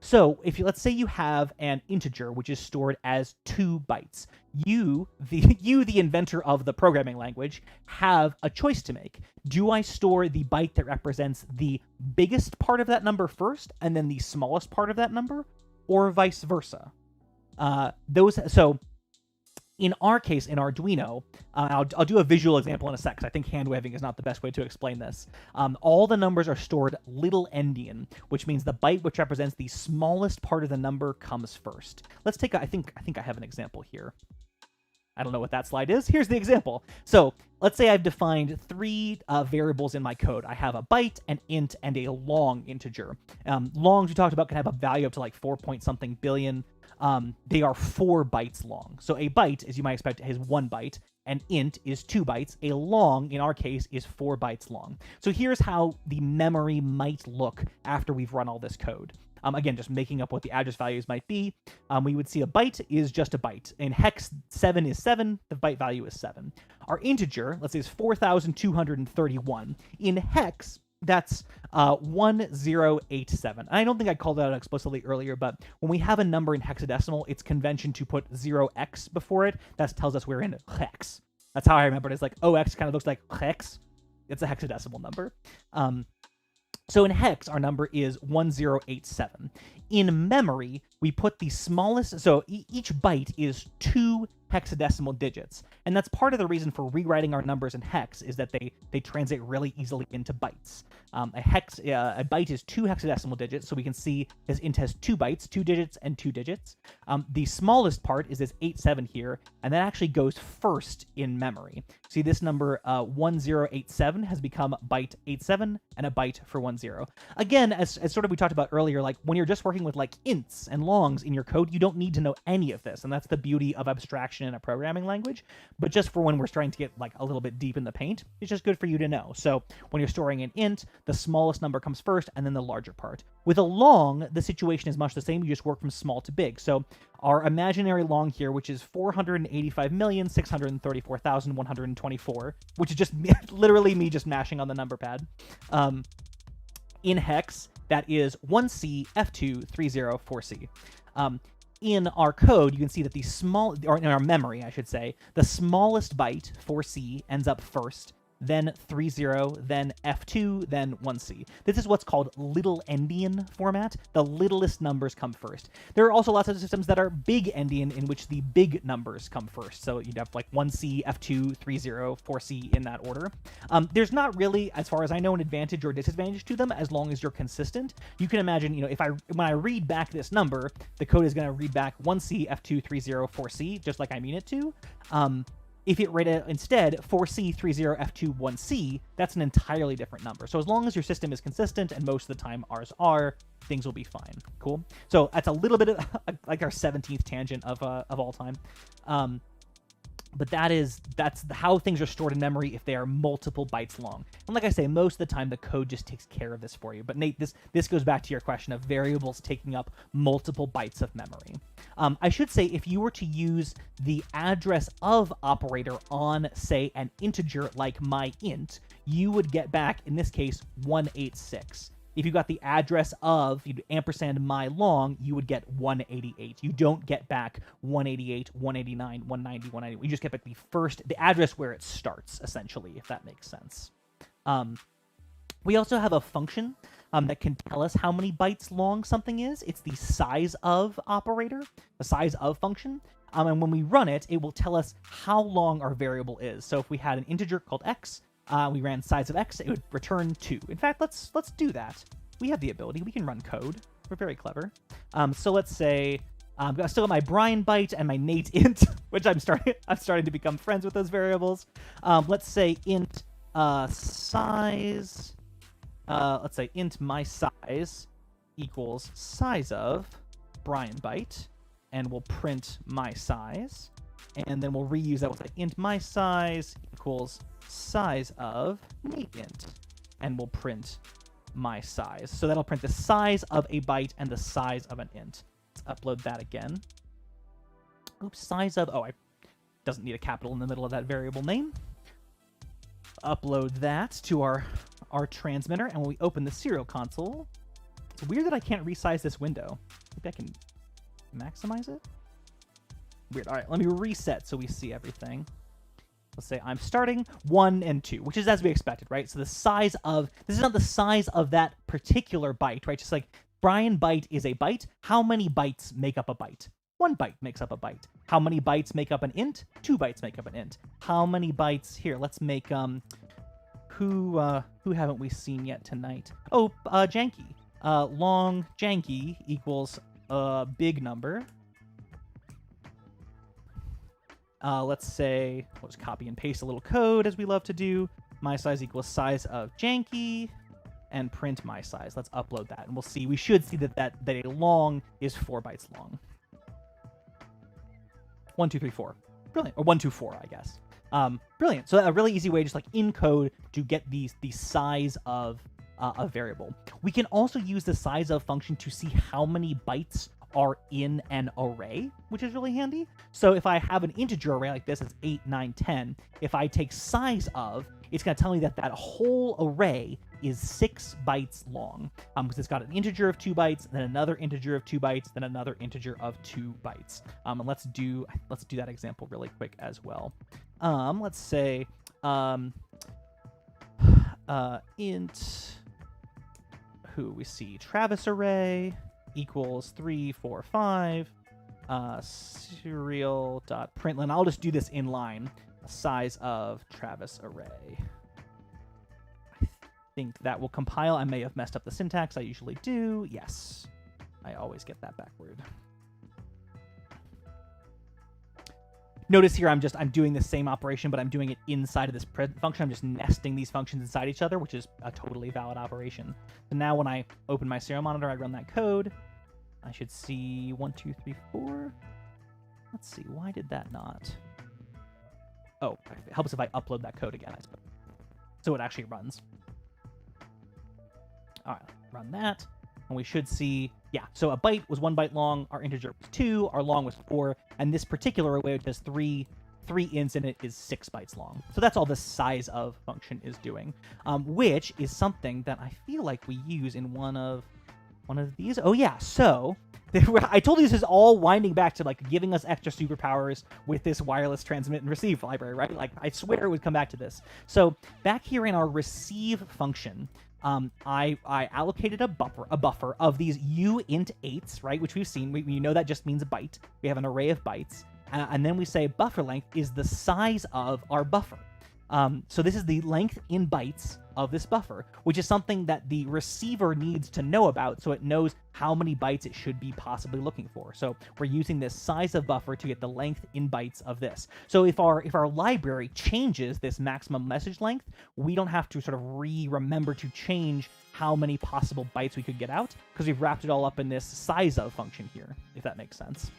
So if let's say you have an integer which is stored as 2 bytes, you, the inventor of the programming language, have a choice to make. Do I store the byte that represents the biggest part of that number first, and then the smallest part of that number, or vice versa? So in our case, in Arduino, I'll do a visual example in a sec, because I think hand waving is not the best way to explain this. All the numbers are stored little endian, which means the byte which represents the smallest part of the number comes first. Let's take I think I have an example here. I don't know what that slide is. Here's the example. So let's say I've defined 3 variables in my code. I have a byte, an int, and a long integer. Longs we talked about can have a value up to like 4 point something billion. They are 4 bytes long. So a byte, as you might expect, is 1 byte. An int is 2 bytes. A long, in our case, is 4 bytes long. So here's how the memory might look after we've run all this code. Again, just making up what the address values might be. We would see a byte is just a byte. In hex, 7 is 7. The byte value is 7. Our integer, let's say, is 4,231. In hex, that's 1087. I don't think I called that out explicitly earlier, but when we have a number in hexadecimal, it's convention to put 0x before it. That tells us we're in hex. That's how I remember it. It's like OX kind of looks like hex. It's a hexadecimal number. So in hex, our number is 1087. In memory, we put the smallest, so each byte is 2 hexadecimal digits. And that's part of the reason for rewriting our numbers in hex, is that they translate really easily into bytes. A byte is 2 hexadecimal digits, so we can see this int has 2 bytes, 2 digits, and 2 digits. The smallest part is this 87 here, and that actually goes first in memory. See, this number 1087 has become byte 87 and a byte for 10. Again, as sort of we talked about earlier, like when you're just working with like ints and longs in your code, you don't need to know any of this, and that's the beauty of abstraction definition in a programming language, but just for when we're starting to get like a little bit deep in the paint, it's just good for you to know. So when you're storing an int, the smallest number comes first and then the larger part. With a long, the situation is much the same. You just work from small to big. So our imaginary long here, which is 485,634,124, which is just literally me just mashing on the number pad. In hex, that is 1C F2 304C. In our code, you can see that the small, or in our memory, I should say, the smallest byte, 4C, ends up first, then 30, then F2, then 1C. This is what's called little endian format. The littlest numbers come first. There are also lots of systems that are big endian, in which the big numbers come first. So you'd have like 1C, F2, 30, 4C in that order. There's not really, as far as I know, an advantage or disadvantage to them as long as you're consistent. You can imagine, you know, when I read back this number, the code is going to read back 1C, F2, 30, 4C, just like I mean it to. If it read it instead 4C, 30, F2, 1C, that's an entirely different number. So as long as your system is consistent, and most of the time ours are, things will be fine. Cool. So that's a little bit of like our 17th tangent of all time. But that's how things are stored in memory if they are multiple bytes long. And like I say, most of the time the code just takes care of this for you. But Nate, this goes back to your question of variables taking up multiple bytes of memory. I should say, if you were to use the address of operator on, say, an integer like myInt, you would get back, in this case, 186. If you got the address of ampersand mylong, you would get 188. You don't get back 188, 189, 190, 190. You just get back the address where it starts, essentially, if that makes sense. We also have a function that can tell us how many bytes long something is. It's the size of operator, the size of function. And when we run it, it will tell us how long our variable is. So if we had an integer called x, we ran size of x, it would return 2. In fact, let's do that. We have the ability. We can run code. We're very clever. So let's say I still got my Brian byte and my Nate int, which I'm starting to become friends with those variables. Let's say int size. Let's say int my size equals size of Brian byte, and we'll print my size, and then we'll reuse that. We'll say int my size equals size of Nate int, and we'll print my size. So that'll print the size of a byte and the size of an int. Let's upload that again. Oops, size of, I doesn't need a capital in the middle of that variable name. Upload that to our transmitter, and when we open the serial console, it's weird that I can't resize this window. Maybe I can maximize it? Weird. All right, let me reset so we see everything. Let's say I'm starting 1 and 2, which is as we expected, right? So the size of, this is not the size of that particular byte, right? Just like Brian byte is a byte. How many bytes make up a byte? 1 byte makes up a byte. How many bytes make up an int? 2 bytes make up an int. How many bytes here? Let's make who haven't we seen yet tonight? Oh, Janky. Long Janky equals a big number. Let's say, we'll just copy and paste a little code as we love to do. My size equals size of Janky, and print my size. Let's upload that, and we'll see. We should see that a long is 4 bytes long. 1, 2, 3, 4. Brilliant. Or 1, 2, 4, I guess. Brilliant. So a really easy way, just like in code, to get the size of a variable. We can also use the size of function to see how many bytes are in an array, which is really handy. So if I have an integer array like this, it's 8, 9, 10. If I take size of, it's going to tell me that whole array is 6 bytes long, because it's got an integer of 2 bytes, then another integer of 2 bytes, then another integer of 2 bytes. And let's do that example really quick as well. Let's say int who we see Travis array equals 3, 4, 5 serial.println. I'll just do this in line. Size of Travis array. I think that will compile. I may have messed up the syntax. I usually do. Yes. I always get that backward. Notice here I'm doing the same operation, but I'm doing it inside of this print function. I'm just nesting these functions inside each other, which is a totally valid operation. So now when I open my serial monitor, I run that code. I should see 1, 2, 3, 4. Let's see, why did that not? Oh, it helps if I upload that code again, I suppose. So it actually runs. All right, run that, and we should see, yeah, so a byte was 1 byte long, our integer was 2, our long was 4, and this particular array, which has three ints in it, is 6 bytes long. So that's all the size of function is doing, which is something that I feel like we use in one of these. Oh yeah, so I told you this is all winding back to like giving us extra superpowers with this wireless transmit and receive library, right? Like I swear it would come back to this. So back here in our receive function, I allocated a buffer of these uint8s, right? Which we've seen. We know that just means a byte. We have an array of bytes, and then we say buffer length is the size of our buffer. So this is the length in bytes of this buffer, which is something that the receiver needs to know about, so it knows how many bytes it should be possibly looking for. So we're using this size of buffer to get the length in bytes of this. So if our library changes this maximum message length, we don't have to sort of remember to change how many possible bytes we could get out, because we've wrapped it all up in this size of function here, if that makes sense.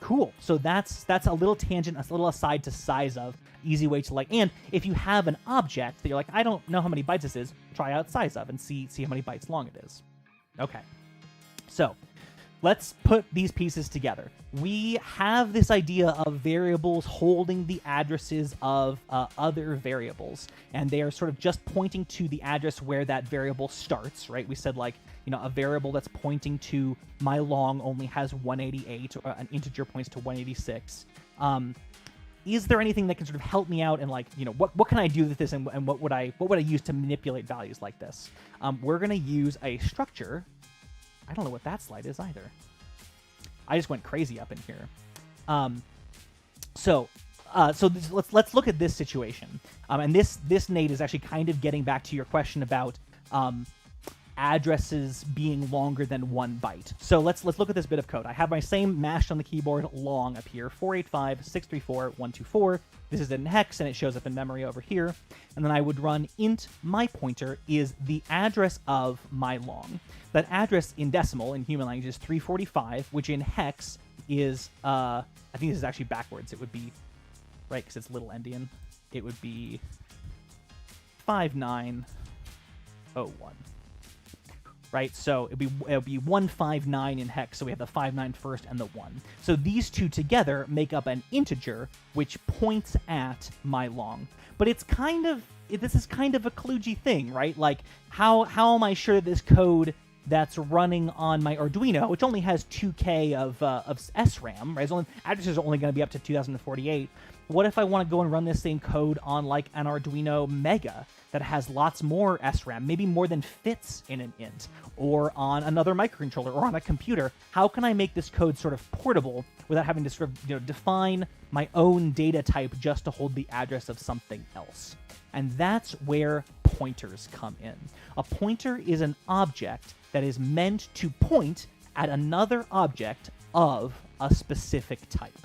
Cool. So that's a little tangent, a little aside to size of, easy way to like, and if you have an object that you're like, I don't know how many bytes this is, try out size of and see how many bytes long it is. Okay. So let's put these pieces together. We have this idea of variables holding the addresses of other variables, and they are sort of just pointing to the address where that variable starts, right? We said like, a variable that's pointing to my long only has 188, or an integer points to 186. Is there anything that can sort of help me out and like, what can I do with this, and what would I use to manipulate values like this? We're gonna use a structure. I don't know what that slide is either. I just went crazy up in here. So let's look at this situation. And this, Nate, is actually kind of getting back to your question about addresses being longer than 1 byte. So let's look at this bit of code. I have my same mashed on the keyboard long up here, 485.634.124. This is in hex, and it shows up in memory over here. And then I would run int my pointer is the address of my long. That address in decimal, in human language, is 345, which in hex is, I think this is actually backwards. It would be, right, because it's little endian. It would be 5901. Right, so it would be 159 in hex, so we have the 59 first and the 1. So these two together make up an integer, which points at my long. But this is kind of a kludgy thing, right? Like, how am I sure this code that's running on my Arduino, which only has 2K of SRAM, right? Addresses are only going to be up to 2048. What if I want to go and run this same code on like an Arduino Mega that has lots more SRAM, maybe more than fits in an int, or on another microcontroller, or on a computer? How can I make this code sort of portable without having to sort of define my own data type just to hold the address of something else? And that's where pointers come in. A pointer is an object that is meant to point at another object of a specific type.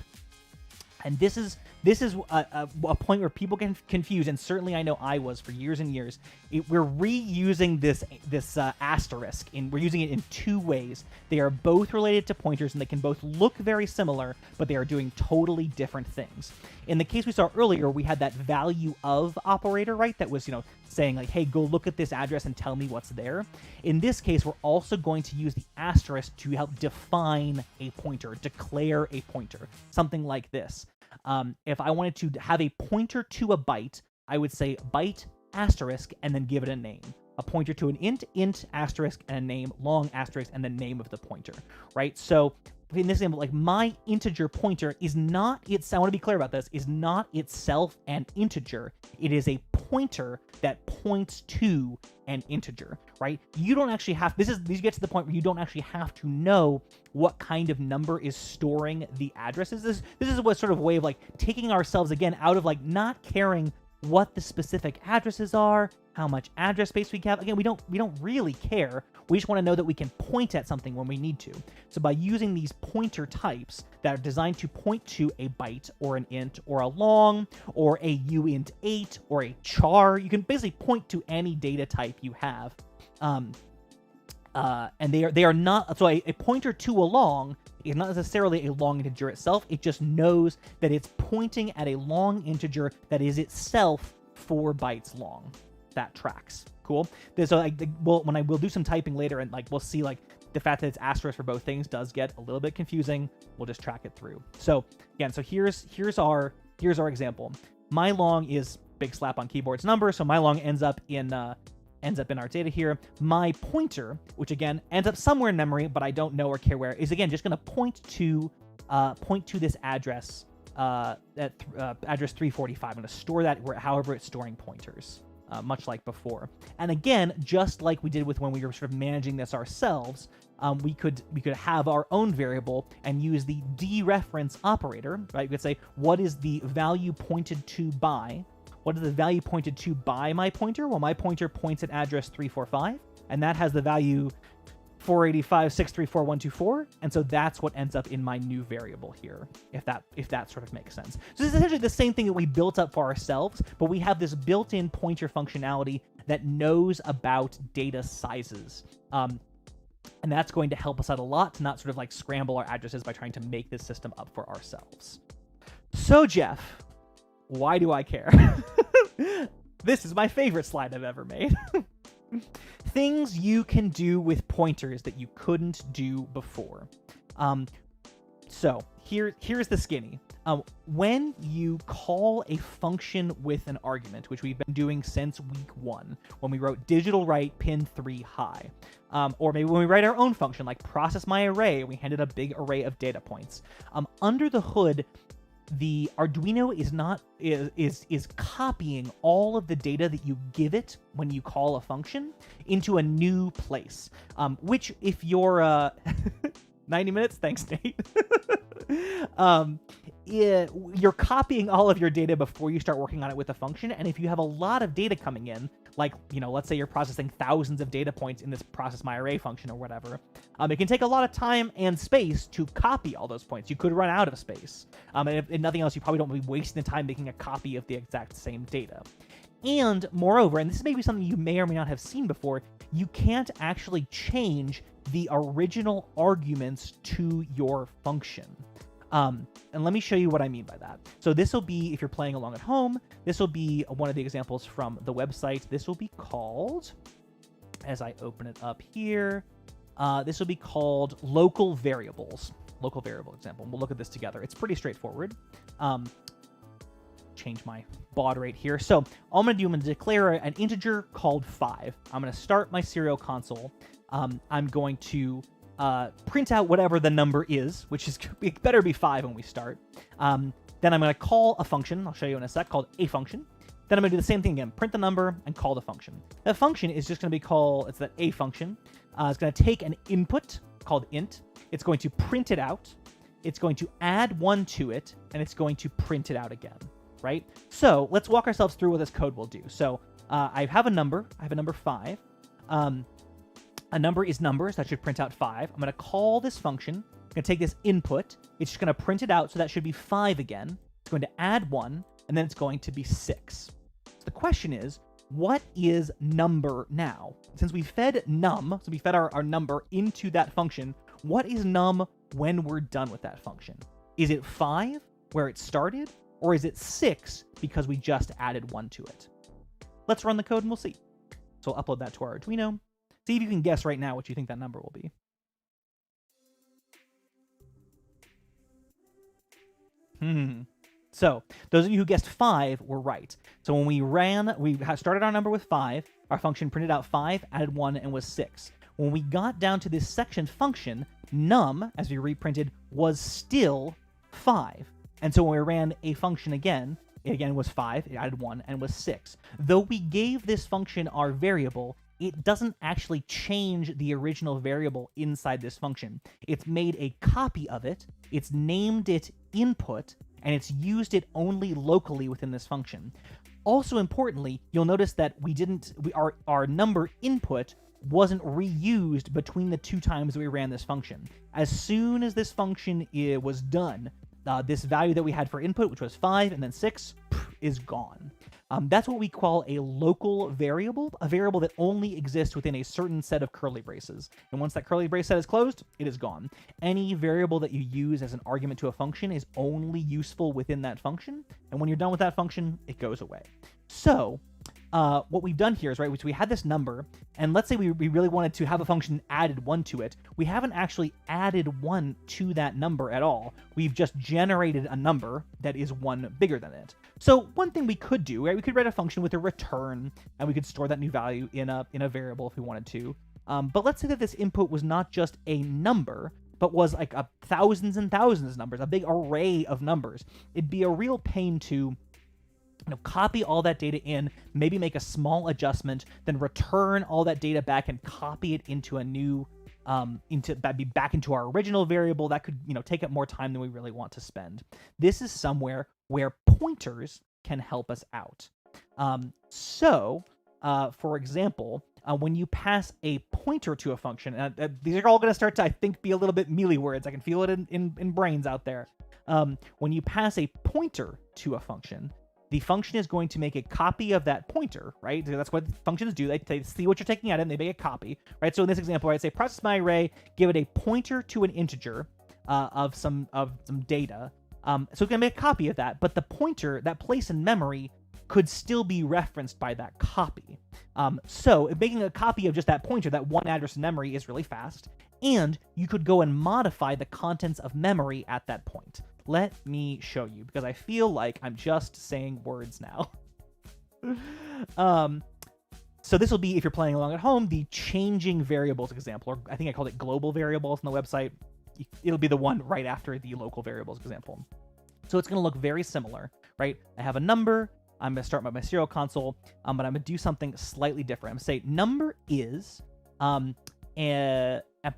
And this is a point where people get confused, and certainly I know I was for years and years. We're reusing this asterisk, we're using it in two ways. They are both related to pointers, and they can both look very similar, but they are doing totally different things. In the case we saw earlier, we had that value of operator, right? That was, saying like, hey, go look at this address and tell me what's there. In this case, we're also going to use the asterisk to help define a pointer, declare a pointer, something like this. If I wanted to have a pointer to a byte, I would say byte asterisk and then give it a name. A pointer to an int asterisk and a name, long asterisk, and the name of the pointer, right? So in this example, like my integer pointer is not I want to be clear about this, is not itself an integer. It is a pointer that points to an integer, right? You don't actually have, these get to the point where you don't actually have to know what kind of number is storing the addresses. This is what sort of way of like taking ourselves again out of like not caring what the specific addresses are, how much address space we have. Again, we don't really care. We just want to know that we can point at something when we need to. So by using these pointer types that are designed to point to a byte or an int or a long or a uint8 or a char, you can basically point to any data type you have. And they are not, so a pointer to a long is not necessarily a long integer itself. It just knows that it's pointing at a long integer that is itself 4 bytes long. That tracks. Cool. So when I will do some typing later, and like we'll see like the fact that it's asterisk for both things does get a little bit confusing. We'll just track it through. So again, so here's our example. My long is big slap on keyboard's number, so my long ends up in our data here. My pointer, which again ends up somewhere in memory, but I don't know or care where, is again just going to point to this address at address 345. I'm going to store that however it's storing pointers, much like before. And again, just like we did with when we were sort of managing this ourselves, we could have our own variable and use the dereference operator, right? We could say, what is the value pointed to by? What is the value pointed to by my pointer? Well, my pointer points at address 345, and that has the value 485.634.124, and so that's what ends up in my new variable here, if that sort of makes sense. So this is essentially the same thing that we built up for ourselves, but we have this built-in pointer functionality that knows about data sizes. And that's going to help us out a lot to not sort of like scramble our addresses by trying to make this system up for ourselves. So, Jeff, why do I care? This is my favorite slide I've ever made. Things you can do with pointers that you couldn't do before. So here's the skinny. When you call a function with an argument, which we've been doing since week 1, when we wrote digital write pin 3 high, or maybe when we write our own function like process my array, and we handed a big array of data points. Under the hood, the Arduino is copying all of the data that you give it when you call a function into a new place. Which, if you're 90 minutes, thanks, Nate. You're copying all of your data before you start working on it with a function, and if you have a lot of data coming in, like, let's say you're processing thousands of data points in this process my array function or whatever, it can take a lot of time and space to copy all those points. You could run out of space. And if nothing else, you probably don't want to be wasting the time making a copy of the exact same data. And moreover, and this may be something you may or may not have seen before, you can't actually change the original arguments to your function. And let me show you what I mean by that. So this will be, if you're playing along at home, this will be one of the examples from the website. This will be called, as I open it up here, this will be called local variables. Local variable example. We'll look at this together. It's pretty straightforward. Change my baud rate here. So all I'm going to do, I'm going to declare an integer called 5. I'm going to start my serial console. I'm going to print out whatever the number is, which is, it better be 5 when we start. Then I'm going to call a function, I'll show you in a sec, called a function. Then I'm going to do the same thing again, print the number and call the function. That function is just going to be called, it's that a function. It's going to take an input called int. It's going to print it out. It's going to add 1 to it, and it's going to print it out again, right? So let's walk ourselves through what this code will do. So I have a number. I have a number 5. A number is numbers. That should print out 5. I'm going to call this function. I'm going to take this input. It's just going to print it out, so that should be 5 again. It's going to add 1, and then it's going to be 6. So the question is, what is number now? Since we fed num, so we fed our number into that function, what is num when we're done with that function? Is it 5, where it started, or is it 6, because we just added 1 to it? Let's run the code and we'll see. So I'll upload that to our Arduino. See if you can guess right now what you think that number will be. So those of you who guessed 5 were right. So when we started our number with 5, our function printed out 5, added 1, and was 6. When we got down to this section function, num, as we reprinted, was still 5. And so when we ran a function again, it again was 5, it added 1, and was 6. Though we gave this function our variable, it doesn't actually change the original variable inside this function. It's made a copy of it, it's named it input, and it's used it only locally within this function. Also importantly, you'll notice that our number input wasn't reused between the 2 times we ran this function. As soon as this function was done, this value that we had for input, which was 5 and then 6, is gone. That's what we call a local variable, a variable that only exists within a certain set of curly braces. And once that curly brace set is closed, it is gone. Any variable that you use as an argument to a function is only useful within that function. And when you're done with that function, it goes away. So what we've done here is, right, which we had this number, and let's say we really wanted to have a function added 1 to it. We haven't actually added 1 to that number at all. We've just generated a number that is 1 bigger than it. So one thing we could do, right, we could write a function with a return, and we could store that new value in a variable if we wanted to. But let's say that this input was not just a number, but was like thousands and thousands of numbers, a big array of numbers. It'd be a real pain to copy all that data in, maybe make a small adjustment, then return all that data back and copy it into a new, back into our original variable. That could, take up more time than we really want to spend. This is somewhere where pointers can help us out. For example, when you pass a pointer to a function, and these are all going to start to, I think, be a little bit mealy words. I can feel it in brains out there. When you pass a pointer to a function, the function is going to make a copy of that pointer, right? So that's what functions do. They see what you're taking at it, and they make a copy, right? So in this example, I'd say process my array, give it a pointer to an integer of some data. So it's going to make a copy of that, but the pointer, that place in memory, could still be referenced by that copy. So making a copy of just that pointer, that one address in memory, is really fast, and you could go and modify the contents of memory at that point. Let me show you, because I feel like I'm just saying words now. So this will be, if you're playing along at home, the changing variables example, or I think I called it global variables on the website. It'll be the one right after the local variables example. So it's going to look very similar, right? I have a number. I'm going to start my serial console, but I'm going to do something slightly different. I'm going to say number is, and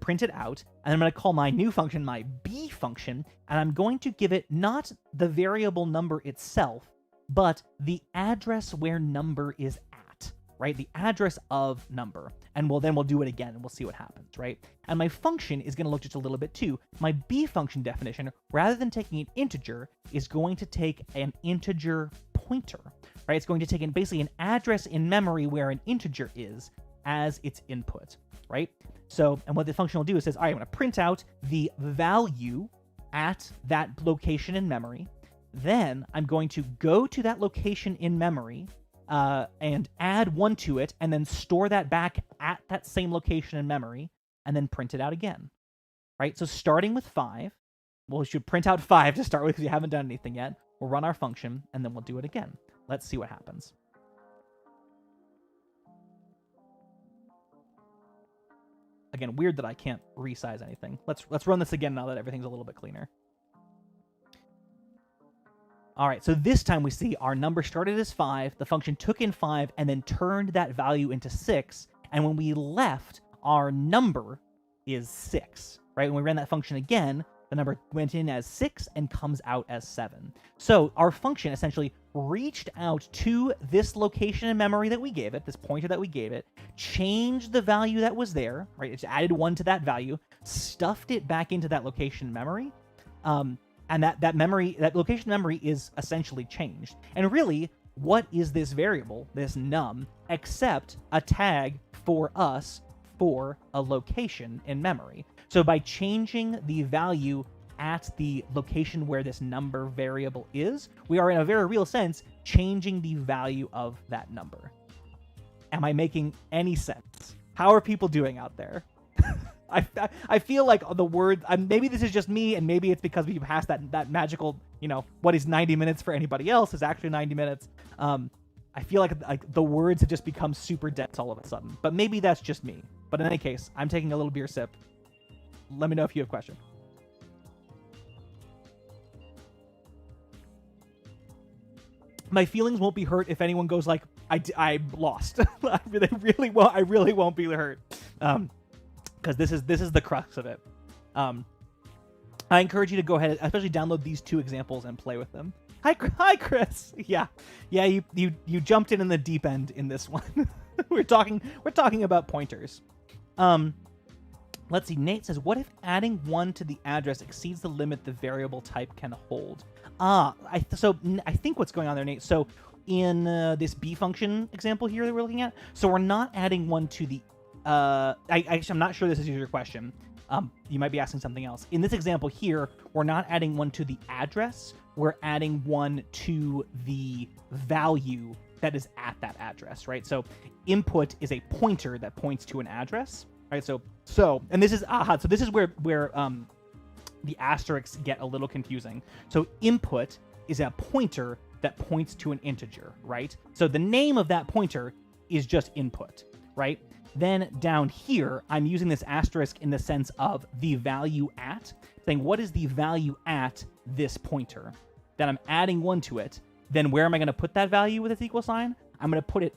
print it out, and I'm going to call my new function my b function, and I'm going to give it not the variable number itself, but the address where number is at, right? The address of number. And we'll do it again, and we'll see what happens, right? And my function is going to look just a little bit too. My b function definition, rather than taking an integer, is going to take an integer pointer, right? It's going to take basically an address in memory where an integer is as its input, right? So, and what the function will do is says, all right, I'm going to print out the value at that location in memory. Then I'm going to go to that location in memory and add 1 to it, and then store that back at that same location in memory, and then print it out again, right? So starting with 5, well, we should print out 5 to start with because you haven't done anything yet. We'll run our function, and then we'll do it again. Let's see what happens. Again, weird that I can't resize anything. Let's run this again now that everything's a little bit cleaner. All right, so this time we see our number started as 5, the function took in 5, and then turned that value into 6, and when we left, our number is 6, right? When we ran that function again, the number went in as 6 and comes out as 7. So our function essentially reached out to this location in memory that we gave it, this pointer that we gave it, changed the value that was there, right? It's added 1 to that value, stuffed it back into that location in memory, and that location memory is essentially changed. And really, what is this variable, this num, except a tag for us for a location in memory? So by changing the value at the location where this number variable is, we are in a very real sense changing the value of that number. Am I making any sense? How are people doing out there? I feel like the word, maybe this is just me, and maybe it's because we passed that magical, what is 90 minutes for anybody else is actually 90 minutes. I feel like the words have just become super dense all of a sudden, but maybe that's just me. But in any case, I'm taking a little beer sip. Let me know if you have questions. My feelings won't be hurt if anyone goes like, I lost. I really won't be hurt. Because this is the crux of it. I encourage you to go ahead, especially download these 2 examples and play with them. Hi, Chris. Yeah. You jumped in the deep end in this one. We're talking about pointers. Let's see. Nate says, "What if adding 1 to the address exceeds the limit the variable type can hold?" I think what's going on there, Nate. So in this B function example here that we're looking at. So we're not adding one to the, I'm not sure this is your question. You might be asking something else. In this example here, we're not adding one to the address. We're adding one to the value that is at that address, right? So input is a pointer that points to an address, right? So and this is so this is where the asterisks get a little confusing. So input is a pointer that points to an integer, right? So the name of that pointer is just input, right? Then down here, I'm using this asterisk in the sense of the value at, saying what is the value at this pointer? Then I'm adding one to it. Then where am I going to put that value with its equal sign? I'm going to put it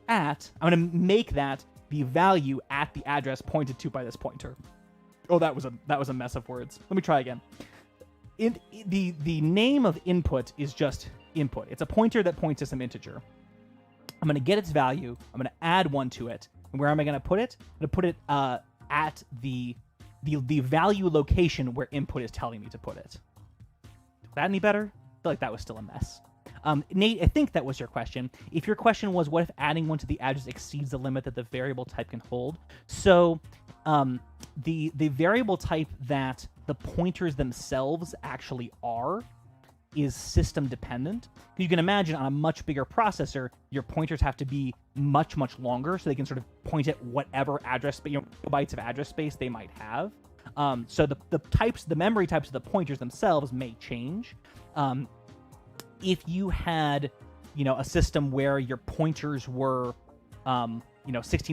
I'm going to make that the value at the address pointed to by this pointer. Oh, that was a mess of words. Let me try again. The name of input is just input. It's a pointer that points to some integer. I'm going to get its value. I'm going to add one to it. And where am I going to put it? I'm going to put it at the value location where input is telling me to put it. Is that any better? I feel like that was still a mess. Nate, I think that was your question. If your question was, what if adding one to the address exceeds the limit that the variable type can hold? So the variable type that the pointers themselves actually are is system dependent. You can imagine on a much bigger processor, your pointers have to be much, much longer so they can sort of point at whatever address, bytes of address space they might have. So the memory types of the pointers themselves may change. If you had, a system where your pointers were, 16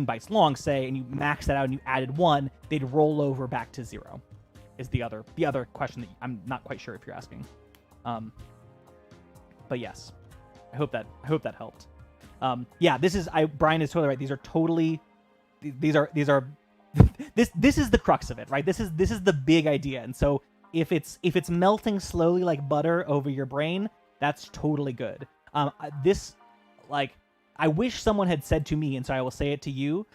bytes long, say, and you maxed that out and you added one, they'd roll over back to 0. Is the other question that I'm not quite sure if you're asking. But yes, I hope that helped. Yeah, Brian is totally right. These are this is the crux of it, right? This is the big idea. And so if it's melting slowly like butter over your brain, that's totally good. I wish someone had said to me, and so I will say it to you,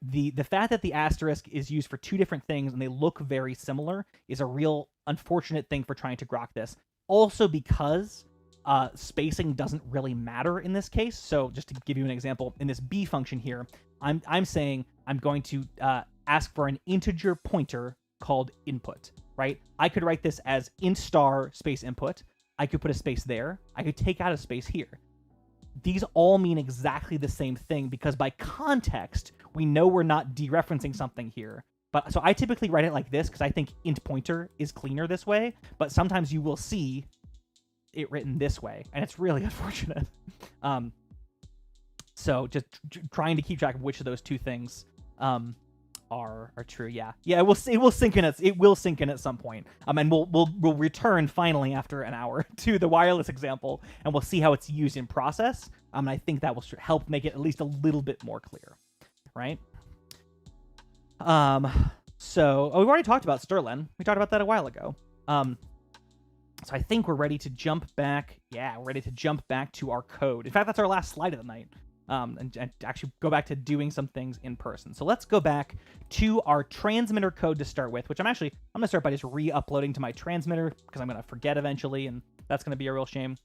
the fact that the asterisk is used for two different things and they look very similar is a real unfortunate thing for trying to grok this. Also because spacing doesn't really matter in this case. So just to give you an example, in this B function here, I'm saying I'm going to ask for an integer pointer called input, right? I could write this as int star space input. I could put a space there. I could take out a space here. These all mean exactly the same thing because by context, we know we're not dereferencing something here. But so I typically write it like this because I think int pointer is cleaner this way. But sometimes you will see it written this way, and it's really unfortunate. So just trying to keep track of which of those two things are true. Yeah, it will sync in. It will sync in at some point. And we'll return finally after an hour to the wireless example, and we'll see how it's used in process. And I think that will help make it at least a little bit more clear, right? So we've already talked about Sterling. We talked about that a while ago. So I think we're ready to jump back. Yeah, we're ready to jump back to our code. In fact, that's our last slide of the night. And actually go back to doing some things in person. So let's go back to our transmitter code to start with, which I'm going to start by just re-uploading to my transmitter because I'm going to forget eventually, and that's going to be a real shame.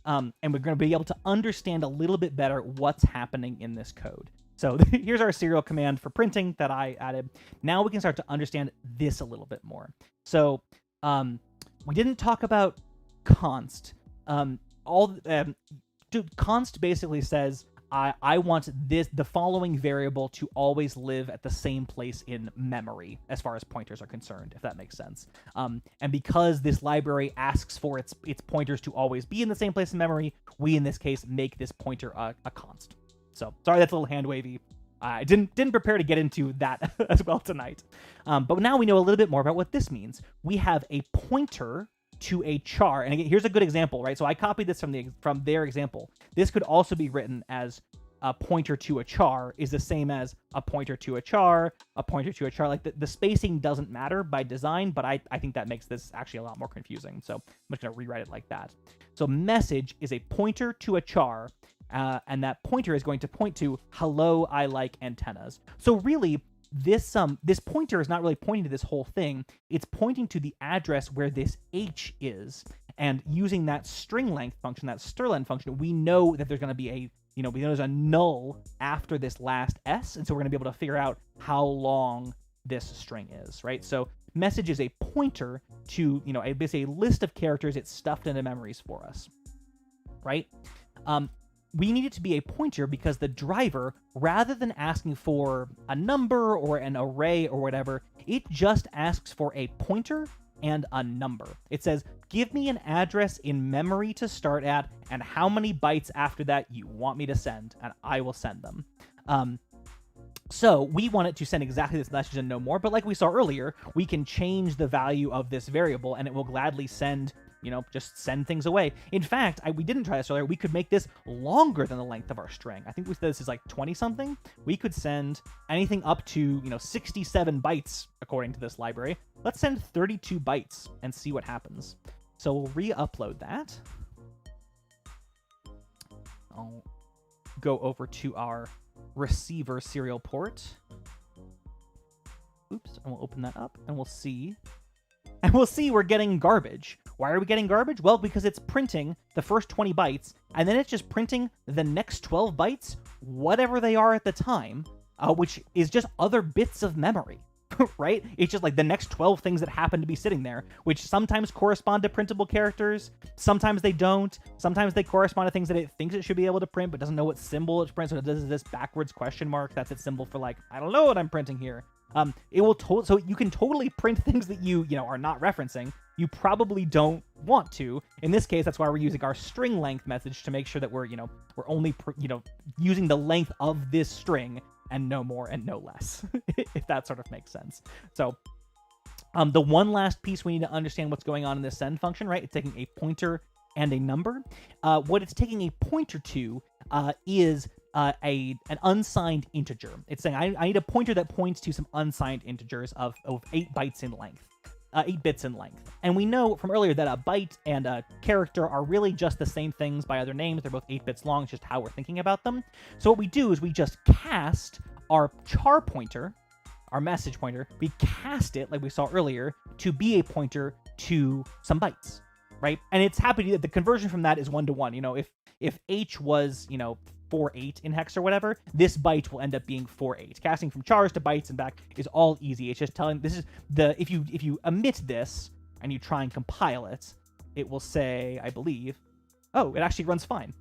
And we're going to be able to understand a little bit better what's happening in this code. So here's our serial command for printing that I added. Now we can start to understand this a little bit more. So we didn't talk about const. Const basically says, I want the following variable to always live at the same place in memory as far as pointers are concerned, if that makes sense. And because this library asks for its pointers to always be in the same place in memory, we in this case make this pointer a const. So sorry, that's a little hand wavy. I didn't prepare to get into that as well tonight. But now we know a little bit more about what this means. We have a pointer to a char. And again, here's a good example, right? So I copied this from their example. This could also be written as a pointer to a char is the same as a pointer to a char, a pointer to a char. Like the spacing doesn't matter by design, but I think that makes this actually a lot more confusing. So I'm just going to rewrite it like that. So message is a pointer to a char, and that pointer is going to point to hello, I like antennas. So really, this pointer is not really pointing to this whole thing. It's pointing to the address where this H is. And using that string length function, that strlen function, we know that there's going to be a, we know there's a null after this last S. And so we're going to be able to figure out how long this string is, right? So message is a pointer to, basically a list of characters it's stuffed into memories for us, right? We need it to be a pointer because the driver, rather than asking for a number or an array or whatever, it just asks for a pointer and a number. It says, give me an address in memory to start at and how many bytes after that you want me to send, and I will send them. So we want it to send exactly this message and no more, but like we saw earlier, we can change the value of this variable and it will gladly send, just send things away. In fact, we didn't try this earlier. We could make this longer than the length of our string. I think we said this is like 20 something. We could send anything up to, 67 bytes according to this library. Let's send 32 bytes and see what happens. So we'll re-upload that. I'll go over to our receiver serial port. Oops, and we'll open that up and we'll see. And we'll see we're getting garbage. Why are we getting garbage? Well, because it's printing the first 20 bytes, and then it's just printing the next 12 bytes, whatever they are at the time, which is just other bits of memory, right? It's just like the next 12 things that happen to be sitting there, which sometimes correspond to printable characters, sometimes they don't, sometimes they correspond to things that it thinks it should be able to print, but doesn't know what symbol it's printing, so it does this backwards question mark, that's its symbol for like, I don't know what I'm printing here. It will so you can totally print things that you are not referencing. You probably don't want to. In this case, that's why we're using our string length message to make sure that we're only using the length of this string and no more and no less, if that sort of makes sense. So the one last piece we need to understand what's going on in this send function, right? It's taking a pointer and a number. What it's taking a pointer to is an unsigned integer. It's saying I need a pointer that points to some unsigned integers of 8 bytes in length. 8 bits in length. And we know from earlier that a byte and a character are really just the same things by other names. They're both 8 bits long. It's just how we're thinking about them. So what we do is we just cast our char pointer, our message pointer, we cast it, like we saw earlier, to be a pointer to some bytes, right? And it's happy that the conversion from that is 1-to-1. If H was, 4-8 in hex or whatever, this byte will end up being 4-8. Casting from chars to bytes and back is all easy. It's just telling, this is the, if you omit this and you try and compile it, it will say, I believe, oh, it actually runs fine.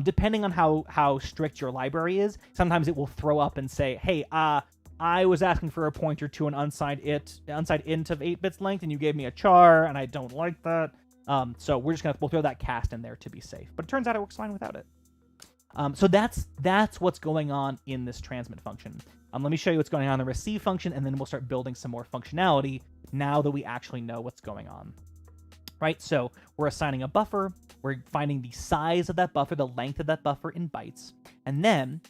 Depending on how strict your library is, sometimes it will throw up and say, hey, I was asking for a pointer to an unsigned int of 8 bits length, and you gave me a char, and I don't like that. So we'll throw that cast in there to be safe. But it turns out it works fine without it. So that's what's going on in this transmit function. Let me show you what's going on in the receive function, and then we'll start building some more functionality now that we actually know what's going on. Right, so we're assigning a buffer, we're finding the size of that buffer, the length of that buffer in bytes, and then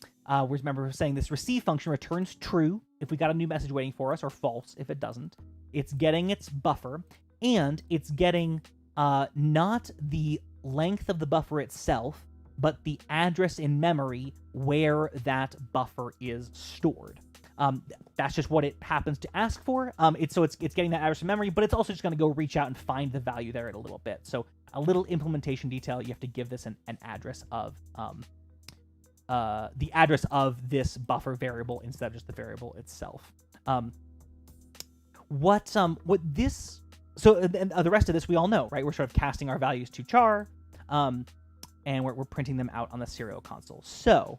we're saying this receive function returns true if we got a new message waiting for us, or false if it doesn't. It's getting its buffer, and it's getting not the length of the buffer itself, but the address in memory where that buffer is stored. That's just what it happens to ask for. It's getting that address in memory, but it's also just going to go reach out and find the value there in a little bit. So a little implementation detail, you have to give this an address of the address of this buffer variable instead of just the variable itself. The rest of this we all know, right? We're sort of casting our values to char, and we're printing them out on the serial console. So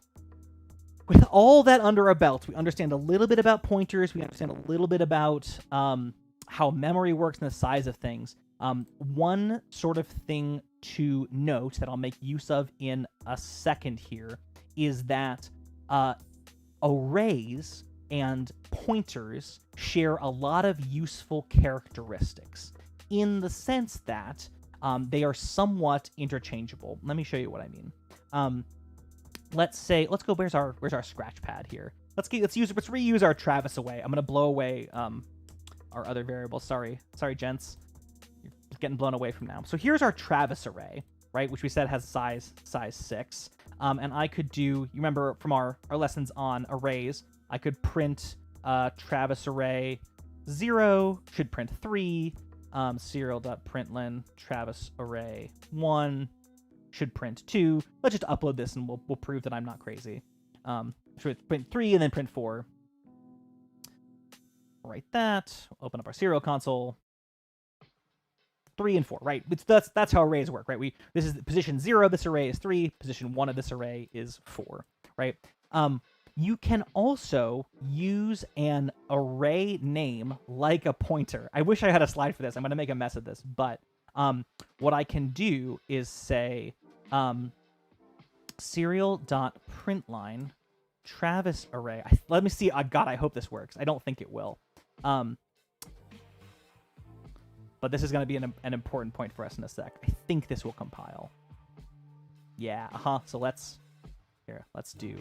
with all that under our belt, we understand a little bit about pointers. We understand a little bit about how memory works and the size of things. One sort of thing to note that I'll make use of in a second here is that arrays and pointers share a lot of useful characteristics in the sense that they are somewhat interchangeable. Let me show you what I mean. Let's go. Where's our scratch pad here? Let's reuse our Travis away. I'm gonna blow away our other variables. Sorry, gents. You're getting blown away from now. So here's our Travis array, right? Which we said has size 6. And I could do. You remember from our lessons on arrays? I could print Travis array 0 should print 3. Serial.println Travis array 1 should print 2. Let's just upload this and we'll prove that I'm not crazy. Should print 3 and then print 4. Write that. Open up our serial console. 3 and 4, right? That's how arrays work, right? This is position 0 of this array is 3. Position 1 of this array is 4, right? You can also use an array name like a pointer. I wish I had a slide for this. I'm going to make a mess of this, but what I can do is say serial.println Travis array. Let me see. God, I hope this works. I don't think it will. But this is going to be an important point for us in a sec. I think this will compile. Yeah, So let's do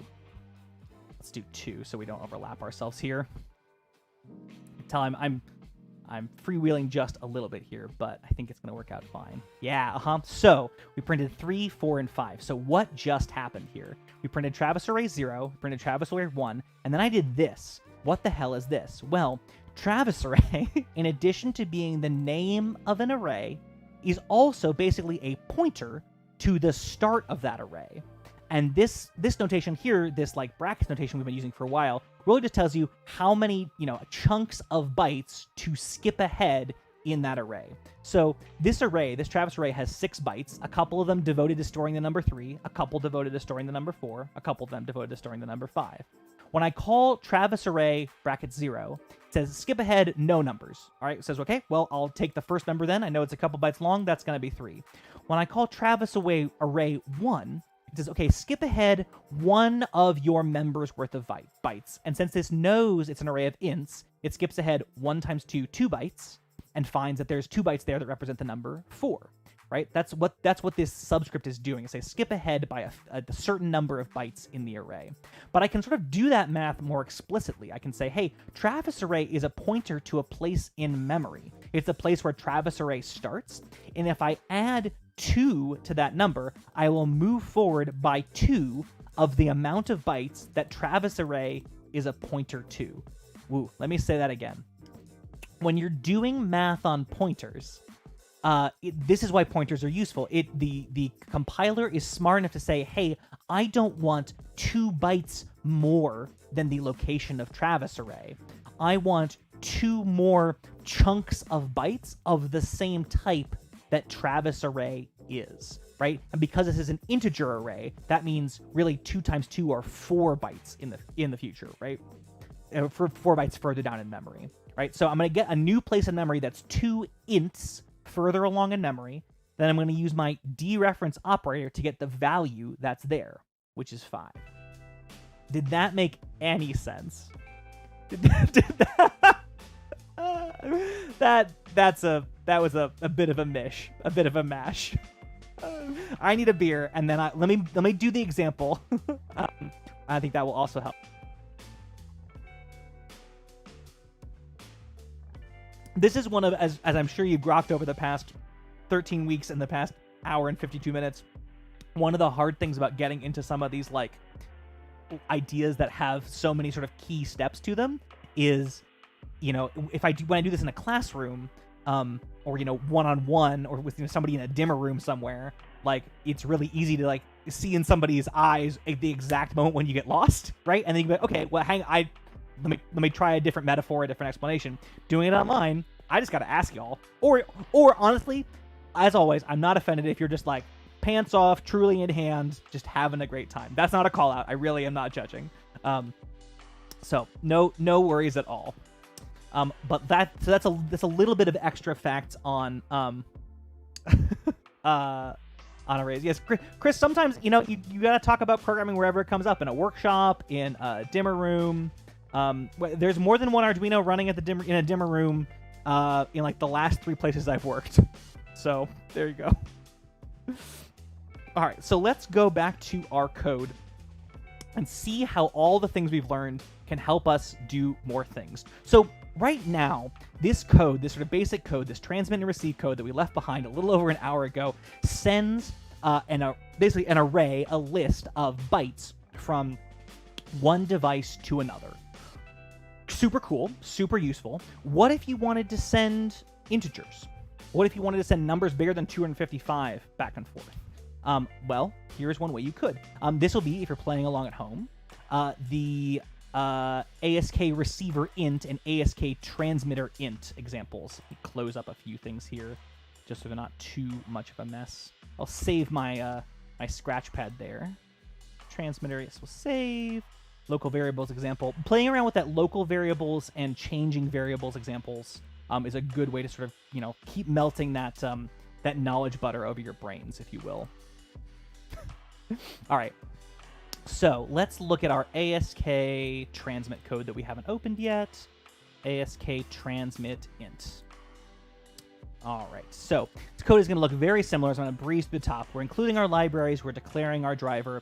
2 so we don't overlap ourselves here. Tell I'm freewheeling just a little bit here, but I think it's going to work out fine. Yeah, So we printed 3, 4, and 5. So what just happened here? We printed Travis array 0, printed Travis array 1, and then I did this. What the hell is this? Well, Travis array, in addition to being the name of an array, is also basically a pointer to the start of that array. And this notation here, this like brackets notation we've been using for a while, really just tells you how many, chunks of bytes to skip ahead in that array. So this array, this Travis array, has 6 bytes, a couple of them devoted to storing the number 3, a couple devoted to storing the number 4, a couple of them devoted to storing the number 5. When I call Travis array bracket 0, it says skip ahead, no numbers. All right, it says, okay, well, I'll take the first number then. I know it's a couple bytes long. That's going to be 3. When I call Travis array 1, it says, okay, skip ahead 1 of your members worth of bytes. And since this knows it's an array of ints, it skips ahead 1 times 2, 2 bytes, and finds that there's 2 bytes there that represent the number 4. Right? That's what this subscript is doing. It says skip ahead by a certain number of bytes in the array. But I can sort of do that math more explicitly. I can say, hey, Travis array is a pointer to a place in memory. It's a place where Travis array starts. And if I add 2 to that number, I will move forward by 2 of the amount of bytes that Travis array is a pointer to. Woo, let me say that again. When you're doing math on pointers, this is why pointers are useful. The compiler is smart enough to say, hey, I don't want 2 bytes more than the location of Travis array. I want 2 more chunks of bytes of the same type that Travis array is, right? And because this is an integer array, that means really 2 times 2 are 4 bytes in the future, right? For 4 bytes further down in memory, right? So I'm going to get a new place in memory that's 2 ints further along in memory. Then I'm going to use my dereference operator to get the value that's there, which is 5. Did that make any sense? That was a bit of a mash. I need a beer, and then let me do the example. I think that will also help. This is one of, as I'm sure you've grokked over the past 13 weeks and the past hour and 52 minutes, one of the hard things about getting into some of these like ideas that have so many sort of key steps to them is, when I do this in a classroom, or one-on-one, or with somebody in a dimmer room somewhere, like it's really easy to like see in somebody's eyes at the exact moment when you get lost, right? And then you go, okay, well, let me try a different metaphor, a different explanation. Doing it online, I just got to ask y'all. Or honestly, as always, I'm not offended if you're just like pants off, truly in hand, just having a great time. That's not a call out. I really am not judging. So no worries at all. But that's a little bit of extra facts on arrays. Yes, Chris. Sometimes you gotta talk about programming wherever it comes up, in a workshop, in a dimmer room. There's more than one Arduino running in a dimmer room in like the last 3 places I've worked. So there you go. All right, so let's go back to our code and see how all the things we've learned can help us do more things. So right now, this code, this sort of basic code, this transmit and receive code that we left behind a little over an hour ago, sends basically an array, a list of bytes from one device to another. super cool, super useful. What if you wanted to send integers? What if you wanted to send numbers bigger than 255 back and forth? Well, here's one way you could. This will be, if you're playing along at home, the ASK receiver int and ASK transmitter int examples. Let me close up a few things here, just so they're not too much of a mess. I'll save my my scratch pad there. Transmitter, yes, we'll save. Local variables example. Playing around with that local variables and changing variables examples is a good way to sort of, keep melting that that knowledge butter over your brains, if you will. All right. So let's look at our ASK transmit code that we haven't opened yet. ASK transmit int. All right, so this code is going to look very similar, so I'm going to breeze to the top. We're including our libraries. We're declaring our driver.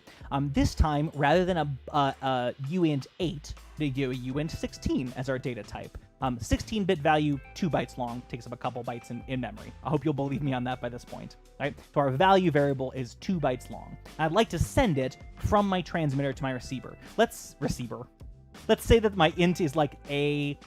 This time, rather than a uint 8, they do a uint 16 as our data type. 16-bit value, 2 bytes long, takes up a couple bytes in memory. I hope you'll believe me on that by this point. Right? So our value variable is 2 bytes long. I'd like to send it from my transmitter to my receiver. Let's say that my int is like a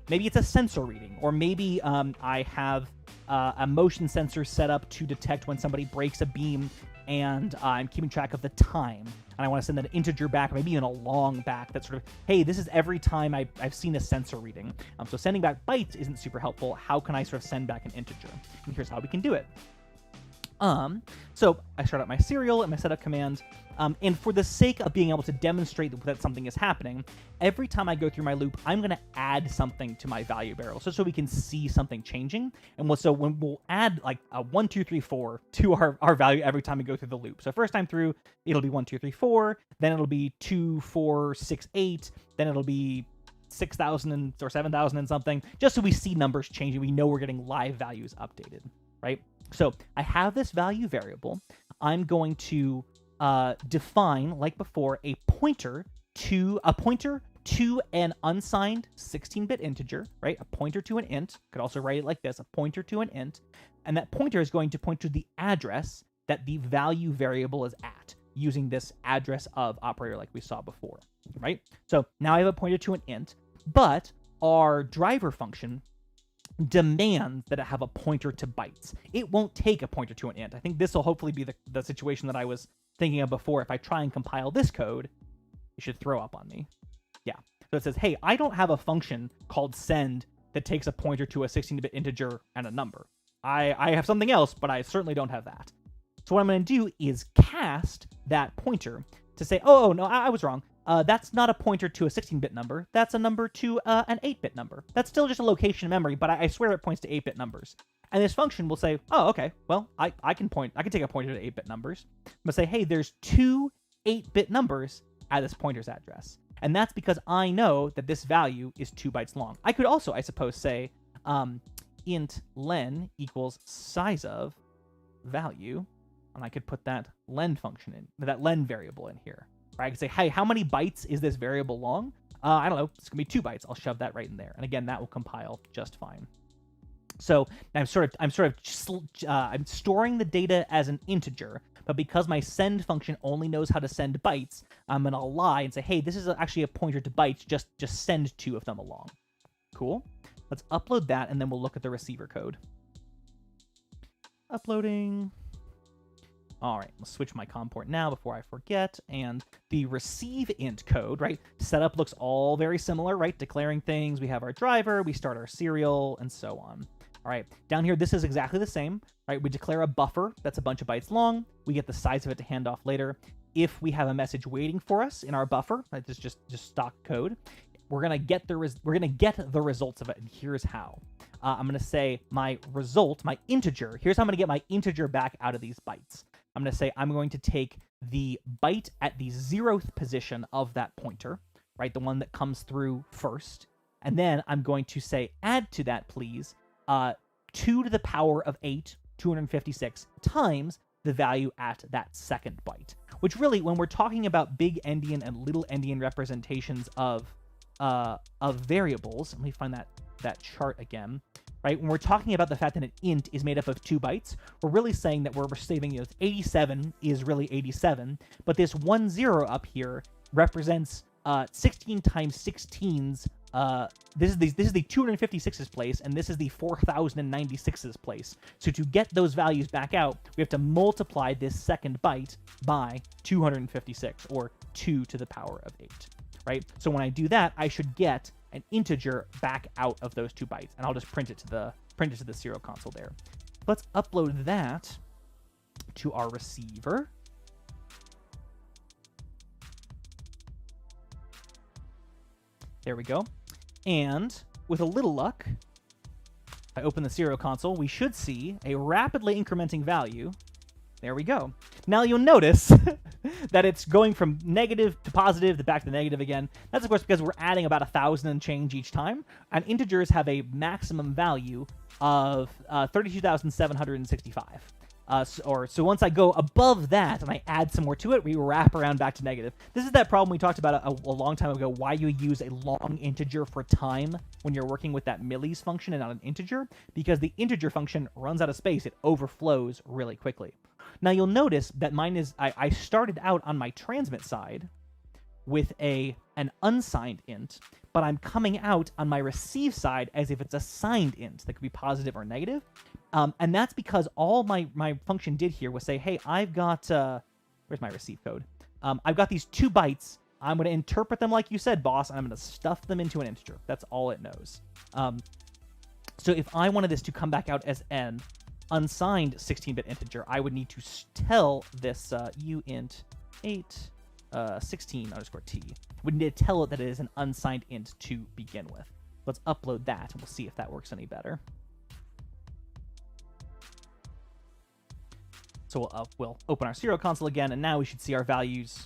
maybe it's a sensor reading, or maybe I have a motion sensor set up to detect when somebody breaks a beam, and I'm keeping track of the time, and I want to send an integer back, maybe even a long back that's sort of, hey, this is every time I've seen a sensor reading. So sending back bytes isn't super helpful. How can I sort of send back an integer? And here's how we can do it. So I start out my serial and my setup command, and for the sake of being able to demonstrate that something is happening, every time I go through my loop, I'm going to add something to my value variable, so we can see something changing. And when we'll add like a 1, 2, 3, 4 to our value every time we go through the loop. So first time through, it'll be 1, 2, 3, 4, then it'll be 2, 4, 6, 8, then it'll be 6,000 or 7,000 and something, just so we see numbers changing. We know we're getting live values updated, right? So I have this value variable. I'm going to define, like before, a pointer to an unsigned 16-bit integer, right? A pointer to an int. Could also write it like this: a pointer to an int, and that pointer is going to point to the address that the value variable is at, using this address of operator like we saw before, right? So now I have a pointer to an int, but our driver function demands that it have a pointer to bytes. It won't take a pointer to an int. I think this will hopefully be the situation that I was thinking of before. If I try and compile this code, it should throw up on me. Yeah. So it says, hey, I don't have a function called send that takes a pointer to a 16-bit integer and a number. I have something else, but I certainly don't have that. So what I'm going to do is cast that pointer to say, oh, no, I was wrong. That's not a pointer to a 16-bit number. That's a number to an 8-bit number. That's still just a location in memory, but I swear it points to 8-bit numbers. And this function will say, oh, okay, well, I can take a pointer to 8-bit numbers. I'm going to say, hey, there's 2 8-bit numbers at this pointer's address. And that's because I know that this value is 2 bytes long. I could also, I suppose, say int len equals size of value, and I could put that len function in, that len variable in here. Right? I could say, hey, how many bytes is this variable long? I don't know. It's gonna be 2 bytes. I'll shove that right in there, and again, that will compile just fine. So I'm storing the data as an integer, but because my send function only knows how to send bytes, I'm gonna lie and say, hey, this is actually a pointer to bytes. Just send 2 of them along. Cool. Let's upload that, and then we'll look at the receiver code. Uploading. All right, let's switch my COM port now before I forget. And the receive int code, right? Setup looks all very similar, right? Declaring things. We have our driver, we start our serial, and so on. All right, down here, this is exactly the same, right? We declare a buffer that's a bunch of bytes long. We get the size of it to hand off later. If we have a message waiting for us in our buffer, right, this is just stock code, we're gonna get the results of it, and here's how. I'm gonna say my result, my integer. Here's how I'm gonna get my integer back out of these bytes. I'm going to say I'm going to take the byte at the 0th position of that pointer, right, the one that comes through first, and then I'm going to say add to that, please, 2 to the power of 8, 256, times the value at that second byte, which really, when we're talking about big endian and little endian representations of variables, let me find that chart again. Right, when we're talking about the fact that an int is made up of 2 bytes, we're really saying that we're saving, 87 is really 87, but this 10 up here represents 16 times 16's this is the 256's place, and this is the 4096's place. So to get those values back out, we have to multiply this second byte by 256, or 2 to the power of 8, right? So when I do that, I should get an integer back out of those 2 bytes, and I'll just print it to the serial console there. Let's upload that to our receiver. There we go. And with a little luck, if I open the serial console, we should see a rapidly incrementing value. There we go. Now you'll notice that it's going from negative to positive to back to negative again. That's, of course, because we're adding about 1,000 and change each time. And integers have a maximum value of 32,765. So once I go above that and I add some more to it, we wrap around back to negative. This is that problem we talked about a long time ago, why you use a long integer for time when you're working with that millis function and not an integer, because the integer function runs out of space. It overflows really quickly. Now you'll notice that mine is, I started out on my transmit side with an unsigned int, but I'm coming out on my receive side as if it's a signed int that could be positive or negative. And that's because all my function did here was say, hey, I've got, where's my receive code? I've got these 2 bytes. I'm going to interpret them like you said, boss, and I'm going to stuff them into an integer. That's all it knows. So if I wanted this to come back out as an unsigned 16-bit integer, I would need to tell this uint 8 16 underscore t. We need to tell it that it is an unsigned int to begin with. Let's upload that, and we'll see if that works any better. So we'll open our serial console again, and now we should see our values,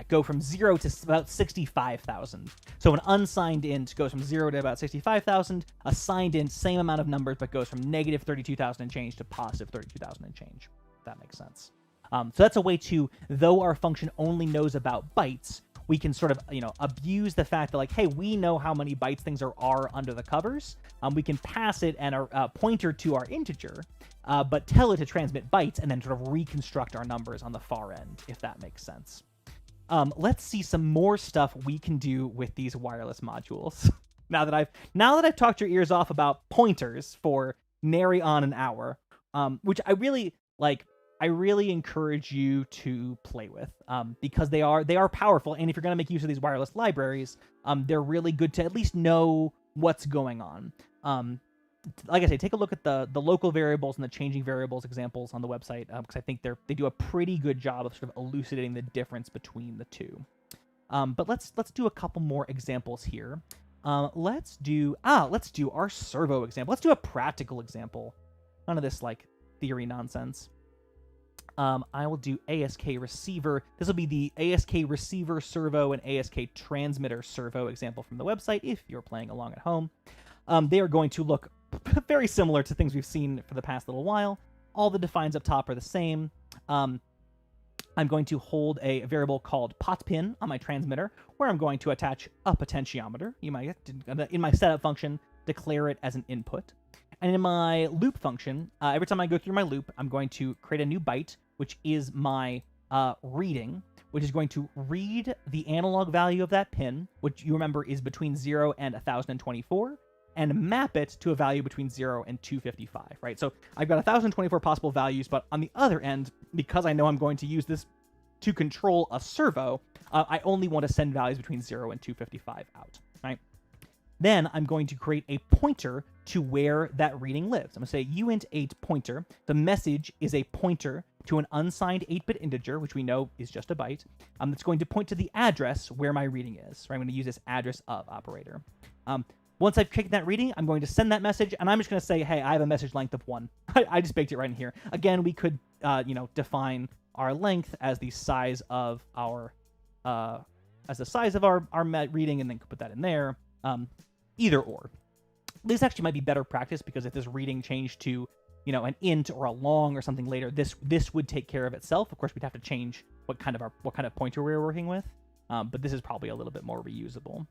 go from 0 to about 65,000. So an unsigned int goes from 0 to about 65,000. A signed int, same amount of numbers, but goes from negative 32,000 and change to positive 32,000 and change. If that makes sense. So that's a way to, though our function only knows about bytes, we can sort of, abuse the fact that, like, hey, we know how many bytes things are under the covers. We can pass it and a pointer to our integer, but tell it to transmit bytes and then sort of reconstruct our numbers on the far end, if that makes sense. Let's see some more stuff we can do with these wireless modules. now that I've talked your ears off about pointers for nary on an hour, which I really like. I really encourage you to play with, because they are powerful, and if you're going to make use of these wireless libraries, they're really good to at least know what's going on. Like I say, take a look at the local variables and the changing variables examples on the website, because I think they do a pretty good job of sort of elucidating the difference between the two. But let's do a couple more examples here. Let's do our servo example. Let's do a practical example. None of this like theory nonsense. I will do ASK receiver. This will be the ASK receiver servo and ASK transmitter servo example from the website if you're playing along at home. They are going to look very similar to things we've seen for the past little while. All the defines up top are the same. I'm going to hold a variable called potPin on my transmitter, where I'm going to attach a potentiometer. You might, in my setup function, declare it as an input. And in my loop function, every time I go through my loop, I'm going to create a new byte, which is my reading, which is going to read the analog value of that pin, which you remember is between 0 and 1024, and map it to a value between 0 and 255, right? So I've got 1024 possible values, but on the other end, because I know I'm going to use this to control a servo, I only want to send values between 0 and 255 out, right? Then I'm going to create a pointer to where that reading lives. I'm going to say uint8 pointer. The message is a pointer to an unsigned 8-bit integer, which we know is just a byte. That's going to point to the address where my reading is. Right? I'm going to use this address of operator. Once I've taken that reading, I'm going to send that message, and I'm just going to say, hey, I have a message length of 1. I just baked it right in here. Again, we could, define our length as the size of our, reading, and then put that in there. Either or. This actually might be better practice, because if this reading changed to, an int or a long or something later, this would take care of itself. Of course, we'd have to change what kind of pointer we were working with, but this is probably a little bit more reusable.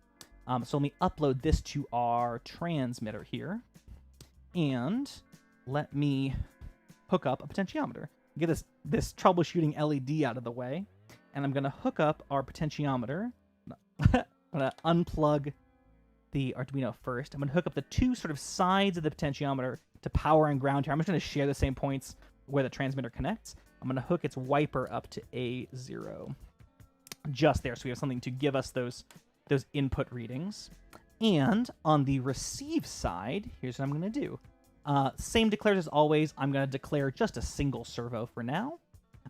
So let me upload this to our transmitter here, and let me hook up a potentiometer. Get this troubleshooting LED out of the way, and I'm going to hook up our potentiometer. I'm going to unplug the Arduino first. I'm going to hook up the two sort of sides of the potentiometer to power and ground here. I'm just going to share the same points where the transmitter connects. I'm going to hook its wiper up to A0. Just there, so we have something to give us those input readings. And on the receive side, here's what I'm going to do. Same declares as always. I'm going to declare just a single servo for now.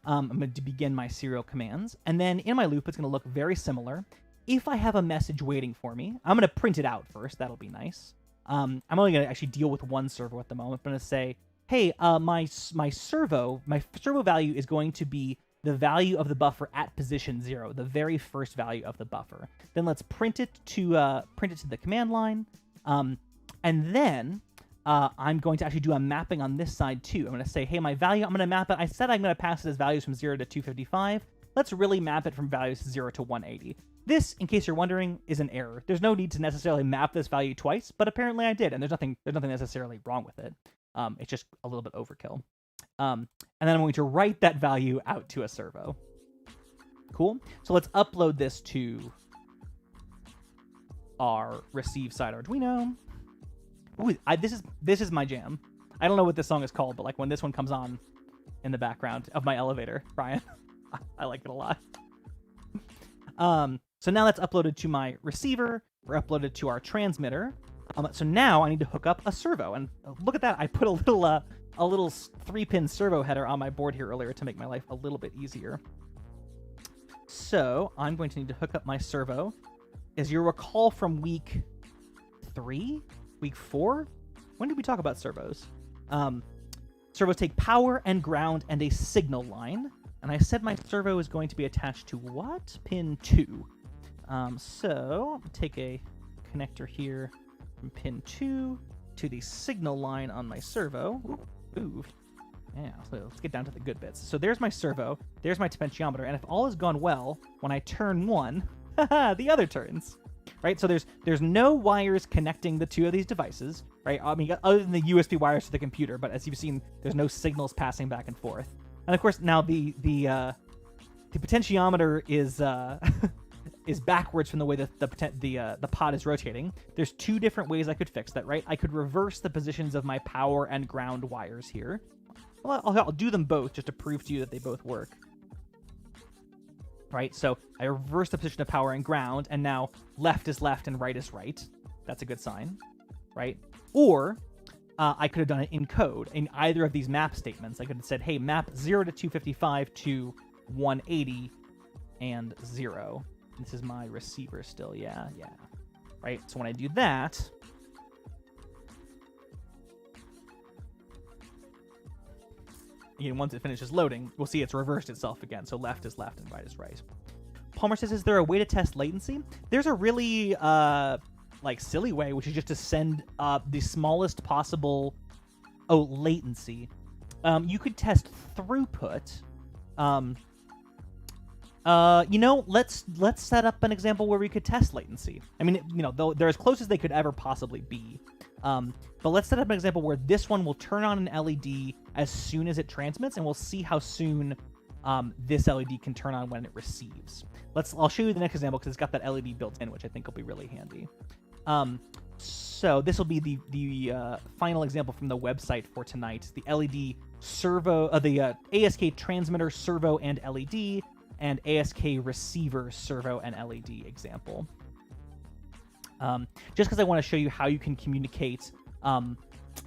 I'm going to begin my serial commands. And then in my loop, it's going to look very similar. If I have a message waiting for me, I'm going to print it out first. That'll be nice. I'm only going to actually deal with one servo at the moment. I'm going to say, hey, my servo value is going to be the value of the buffer at position 0, the very first value of the buffer. Then let's print it to the command line. And then I'm going to actually do a mapping on this side too. I'm going to say, hey, my value, I'm going to map it. I said I'm going to pass it as values from 0 to 255. Let's really map it from values 0 to 180. This, in case you're wondering, is an error. There's no need to necessarily map this value twice, but apparently I did, and there's nothing necessarily wrong with it. It's just a little bit overkill. And then I'm going to write that value out to a servo. Cool. So let's upload this to our receive side Arduino. Ooh, this is my jam. I don't know what this song is called, but like when this one comes on in the background of my elevator, Brian, I like it a lot. So now that's uploaded to my receiver. We're uploaded to our transmitter. So now I need to hook up a servo, and look at that. I put a little 3-pin servo header on my board here earlier to make my life a little bit easier. So I'm going to need to hook up my servo. As you recall from week 3, week 4, when did we talk about servos? Servos take power and ground and a signal line. And I said my servo is going to be attached to what? Pin 2. So take a connector here from pin 2 to the signal line on my servo. Ooh. Yeah, so let's get down to the good bits. So there's my servo, there's my potentiometer, and if all has gone well, when I turn 1, the other turns. Right? So there's no wires connecting the two of these devices, right? I mean, other than the USB wires to the computer, but as you've seen, there's no signals passing back and forth. And of course, now the potentiometer is is backwards from the way that the pod is rotating. There's two different ways I could fix that, right? I could reverse the positions of my power and ground wires here. Well, I'll do them both just to prove to you that they both work. Right, so I reverse the position of power and ground, and now left is left and right is right. That's a good sign, right? Or I could have done it in code in either of these map statements. I could have said, hey, map 0 to 255 to 180 and 0. This is my receiver still, yeah. Right, so when I do that, again, once it finishes loading, we'll see it's reversed itself again. So left is left and right is right. Palmer says, is there a way to test latency? There's a really silly way, which is just to send the smallest possible latency. You could test throughput. Let's set up an example where we could test latency. I mean, they're as close as they could ever possibly be. But let's set up an example where this one will turn on an LED as soon as it transmits, and we'll see how soon this LED can turn on when it receives. I'll show you the next example because it's got that LED built in, which I think will be really handy. So this will be the final example from the website for tonight. The LED servo, the ASK transmitter servo and LED, and ASK receiver servo and LED example. Just because I want to show you how you can communicate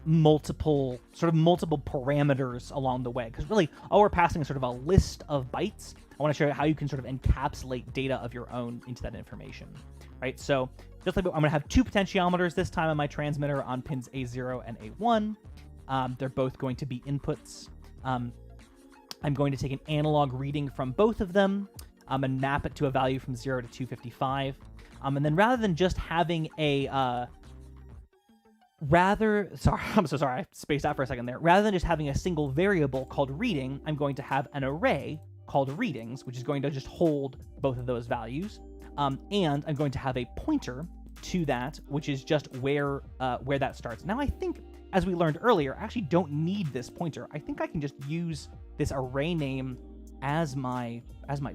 multiple parameters along the way. Because really, all we're passing is sort of a list of bytes. I want to show you how you can sort of encapsulate data of your own into that information. Right? So just like I'm going to have two potentiometers this time on my transmitter on pins A0 and A1. They're both going to be inputs. I'm going to take an analog reading from both of them and map it to a value from 0 to 255. And then rather than just having I'm so sorry, I spaced out for a second there. Rather than just having a single variable called reading, I'm going to have an array called readings, which is going to just hold both of those values. And I'm going to have a pointer to that, which is just where that starts. Now, I think, as we learned earlier, I actually don't need this pointer. I think I can just use this array name as my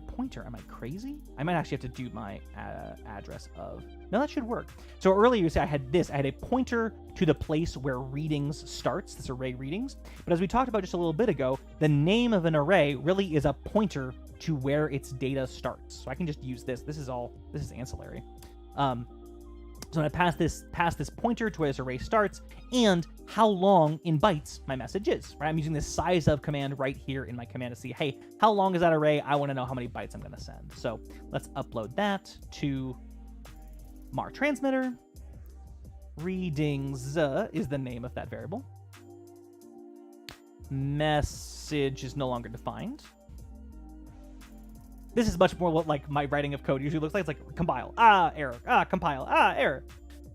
pointer. Am I crazy? I might actually have to do my address of. No, that should work. So earlier you said I had a pointer to the place where readings starts, this array readings. But as we talked about just a little bit ago, the name of an array really is a pointer to where its data starts. So I can just use this. This is ancillary. So I'm going to pass this pointer to where this array starts and how long in bytes my message is, right? I'm using this size of command right here in my command to see, hey, how long is that array? I want to know how many bytes I'm going to send. So let's upload that to mar transmitter. Readings is the name of that variable. Message is no longer defined. This is much more what like my writing of code usually looks like. It's like compile, error, compile, error.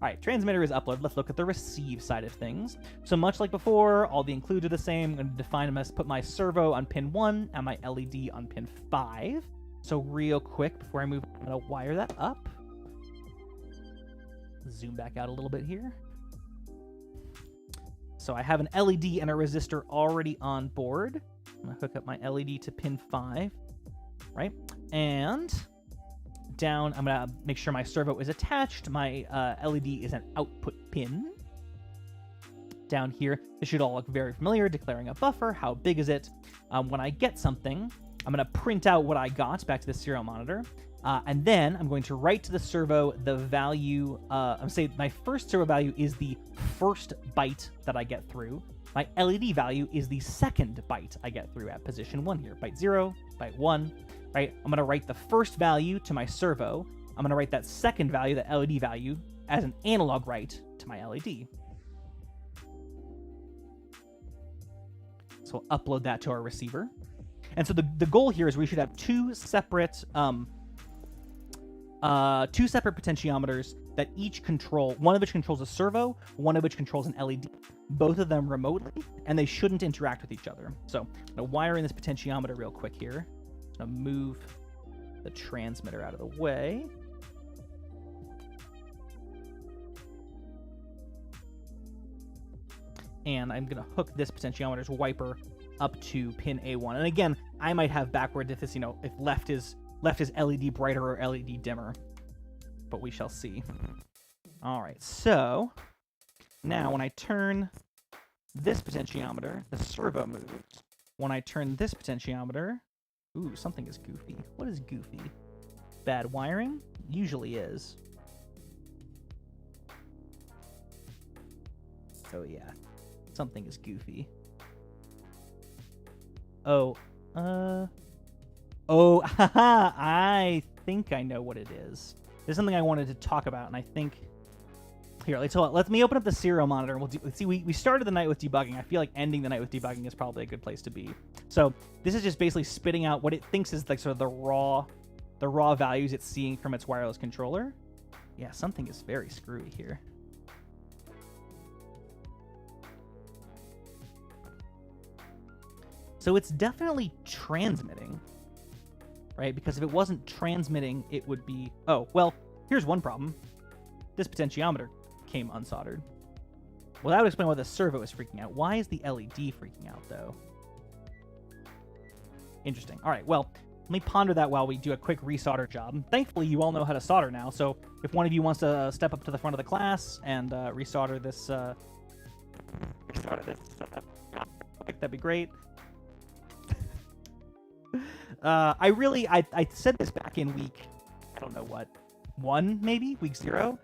All right, transmitter is uploaded. Let's look at the receive side of things. So much like before, all the includes are the same. I'm going to define them as put my servo on pin 1 and my LED on pin 5. So real quick, before I move, I'm going to wire that up. Zoom back out a little bit here. So I have an LED and a resistor already on board. I'm going to hook up my LED to pin 5. Right, and down, I'm gonna make sure my servo is attached. My LED is an output pin. Down here, this should all look very familiar. Declaring a buffer, how big is it? When I get something, I'm gonna print out what I got back to the serial monitor, and then I'm going to write to the servo the value. I'm gonna say my first servo value is the first byte that I get through. My LED value is the second byte I get through at position 1 here. Byte 0, byte 1, right? I'm going to write the first value to my servo. I'm going to write that second value, the LED value, as an analog write to my LED. So I'll upload that to our receiver. And so the goal here is we should have two separate potentiometers that each control, one of which controls a servo, one of which controls an LED, both of them remotely, and they shouldn't interact with each other. So I'm going to wire in this potentiometer real quick here. I'm going to move the transmitter out of the way. And I'm going to hook this potentiometer's wiper up to pin A1. And again, I might have backward if this, if left is LED brighter or LED dimmer, but we shall see. All right, so now when I turn this potentiometer, the servo moves. When I turn this potentiometer, ooh, something is goofy. What is goofy? Bad wiring? Usually is. Oh yeah, something is goofy. Oh, haha, I think I know what it is. There's something I wanted to talk about, and I think... Here, let me open up the serial monitor, and let's see, we started the night with debugging. I feel like ending the night with debugging is probably a good place to be. So this is just basically spitting out what it thinks is like sort of the raw values it's seeing from its wireless controller. Yeah, something is very screwy here. So it's definitely transmitting, right? Because if it wasn't transmitting, it would be... Oh, well, here's one problem. This potentiometer came unsoldered. Well, that would explain why the servo is freaking out. Why is the LED freaking out, though? Interesting. All right, well, let me ponder that while we do a quick resolder job. Thankfully, you all know how to solder now, so if one of you wants to step up to the front of the class and resolder this... that'd be great. I said this back in week, I don't know what, 1 maybe, week 0.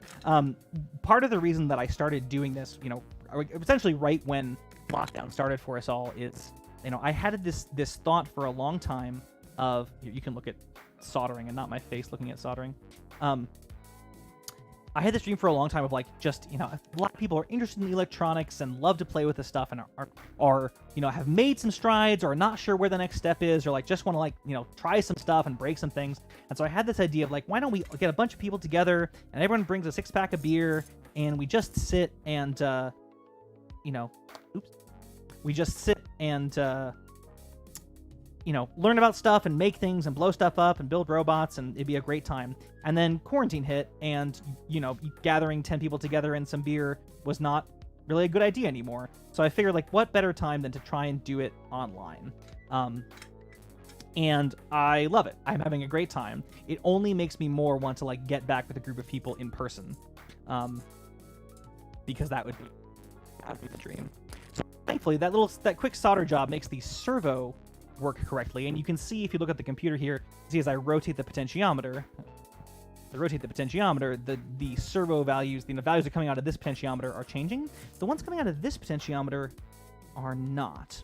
Part of the reason that I started doing this, essentially right when lockdown started for us all, is, I had this thought for a long time of, you can look at soldering and not my face looking at soldering. I had this dream for a long time of just, a lot of people are interested in electronics and love to play with this stuff and are have made some strides or are not sure where the next step is or just want to try some stuff and break some things. And so I had this idea of why don't we get a bunch of people together and everyone brings a 6-pack of beer and we just sit and, we just sit and, learn about stuff and make things and blow stuff up and build robots, and it'd be a great time. And then quarantine hit, and, gathering 10 people together in some beer was not really a good idea anymore. So I figured, what better time than to try and do it online? And I love it. I'm having a great time. It only makes me more want to like get back with a group of people in person, because that would be the dream. So thankfully, that quick solder job makes the servo work correctly. And you can see if you look at the computer here, see as I rotate the potentiometer, the servo values, the values that are coming out of this potentiometer are changing. The ones coming out of this potentiometer are not.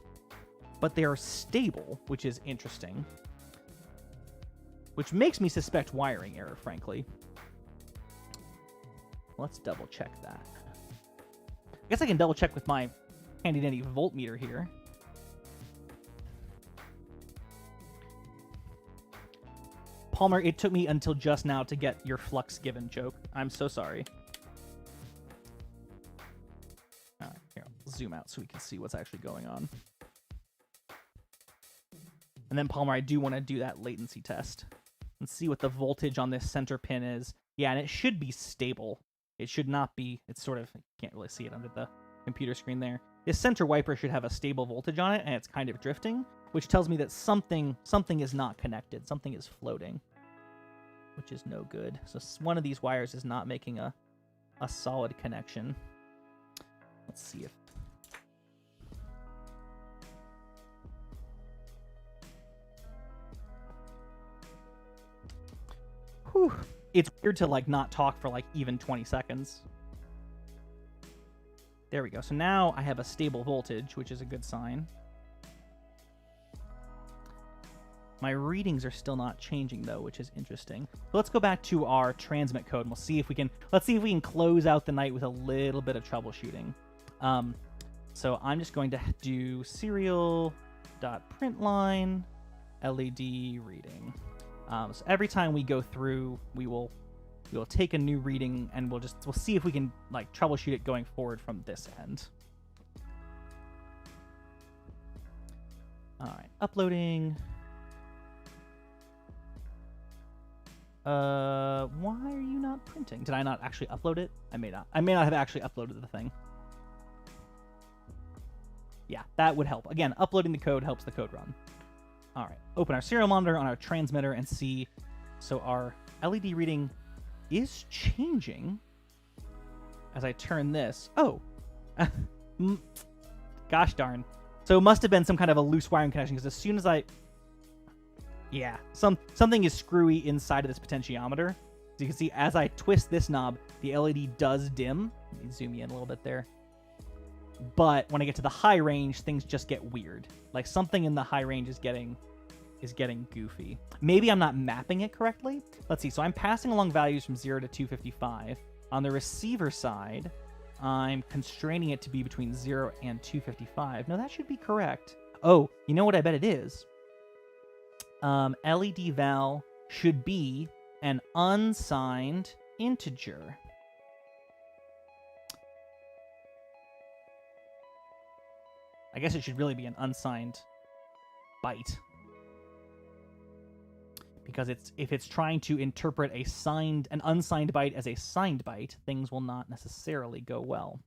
But they are stable, which is interesting. Which makes me suspect wiring error, frankly. Let's double check that. I guess I can double check with my handy-dandy voltmeter here. Palmer, it took me until just now to get your flux given joke. I'm so sorry. All right, here, I'll zoom out so we can see what's actually going on. And then, Palmer, I do want to do that latency test and see what the voltage on this center pin is. Yeah, and it should be stable. It should not be... It's sort of... You can't really see it under the computer screen there. This center wiper should have a stable voltage on it, and it's kind of drifting, which tells me that something is not connected. Something is floating, which is no good. So one of these wires is not making a solid connection. Let's see if... Whew. It's weird to like not talk for like even 20 seconds. There we go. So now I have a stable voltage, which is a good sign. My readings are still not changing though, which is interesting. So let's go back to our transmit code and we'll see if we can, let's see if we can close out the night with a little bit of troubleshooting. So I'm just going to do serial.println LED reading. So every time we go through, we will take a new reading and we'll see if we can like troubleshoot it going forward from this end. All right, uploading. Why are you not printing? Did I not actually upload it? I may not have actually uploaded the thing. Yeah, that would help. Again, uploading the code helps the code run. All right, open our serial monitor on our transmitter and see. So our LED reading is changing as I turn this. Oh, gosh darn. So it must have been some kind of a loose wiring connection because as soon as yeah, something is screwy inside of this potentiometer. So you can see as I twist this knob, the LED does dim. Let me zoom you in a little bit there. But when I get to the high range, things just get weird. Like something in the high range is getting goofy. Maybe I'm not mapping it correctly. Let's see. So I'm passing along values from 0 to 255. On the receiver side, I'm constraining it to be between 0 and 255. No, that should be correct. Oh, you know what I bet it is? LED val should be an unsigned integer. I guess it should really be an unsigned byte. Because if it's trying to interpret an unsigned byte as a signed byte, things will not necessarily go well.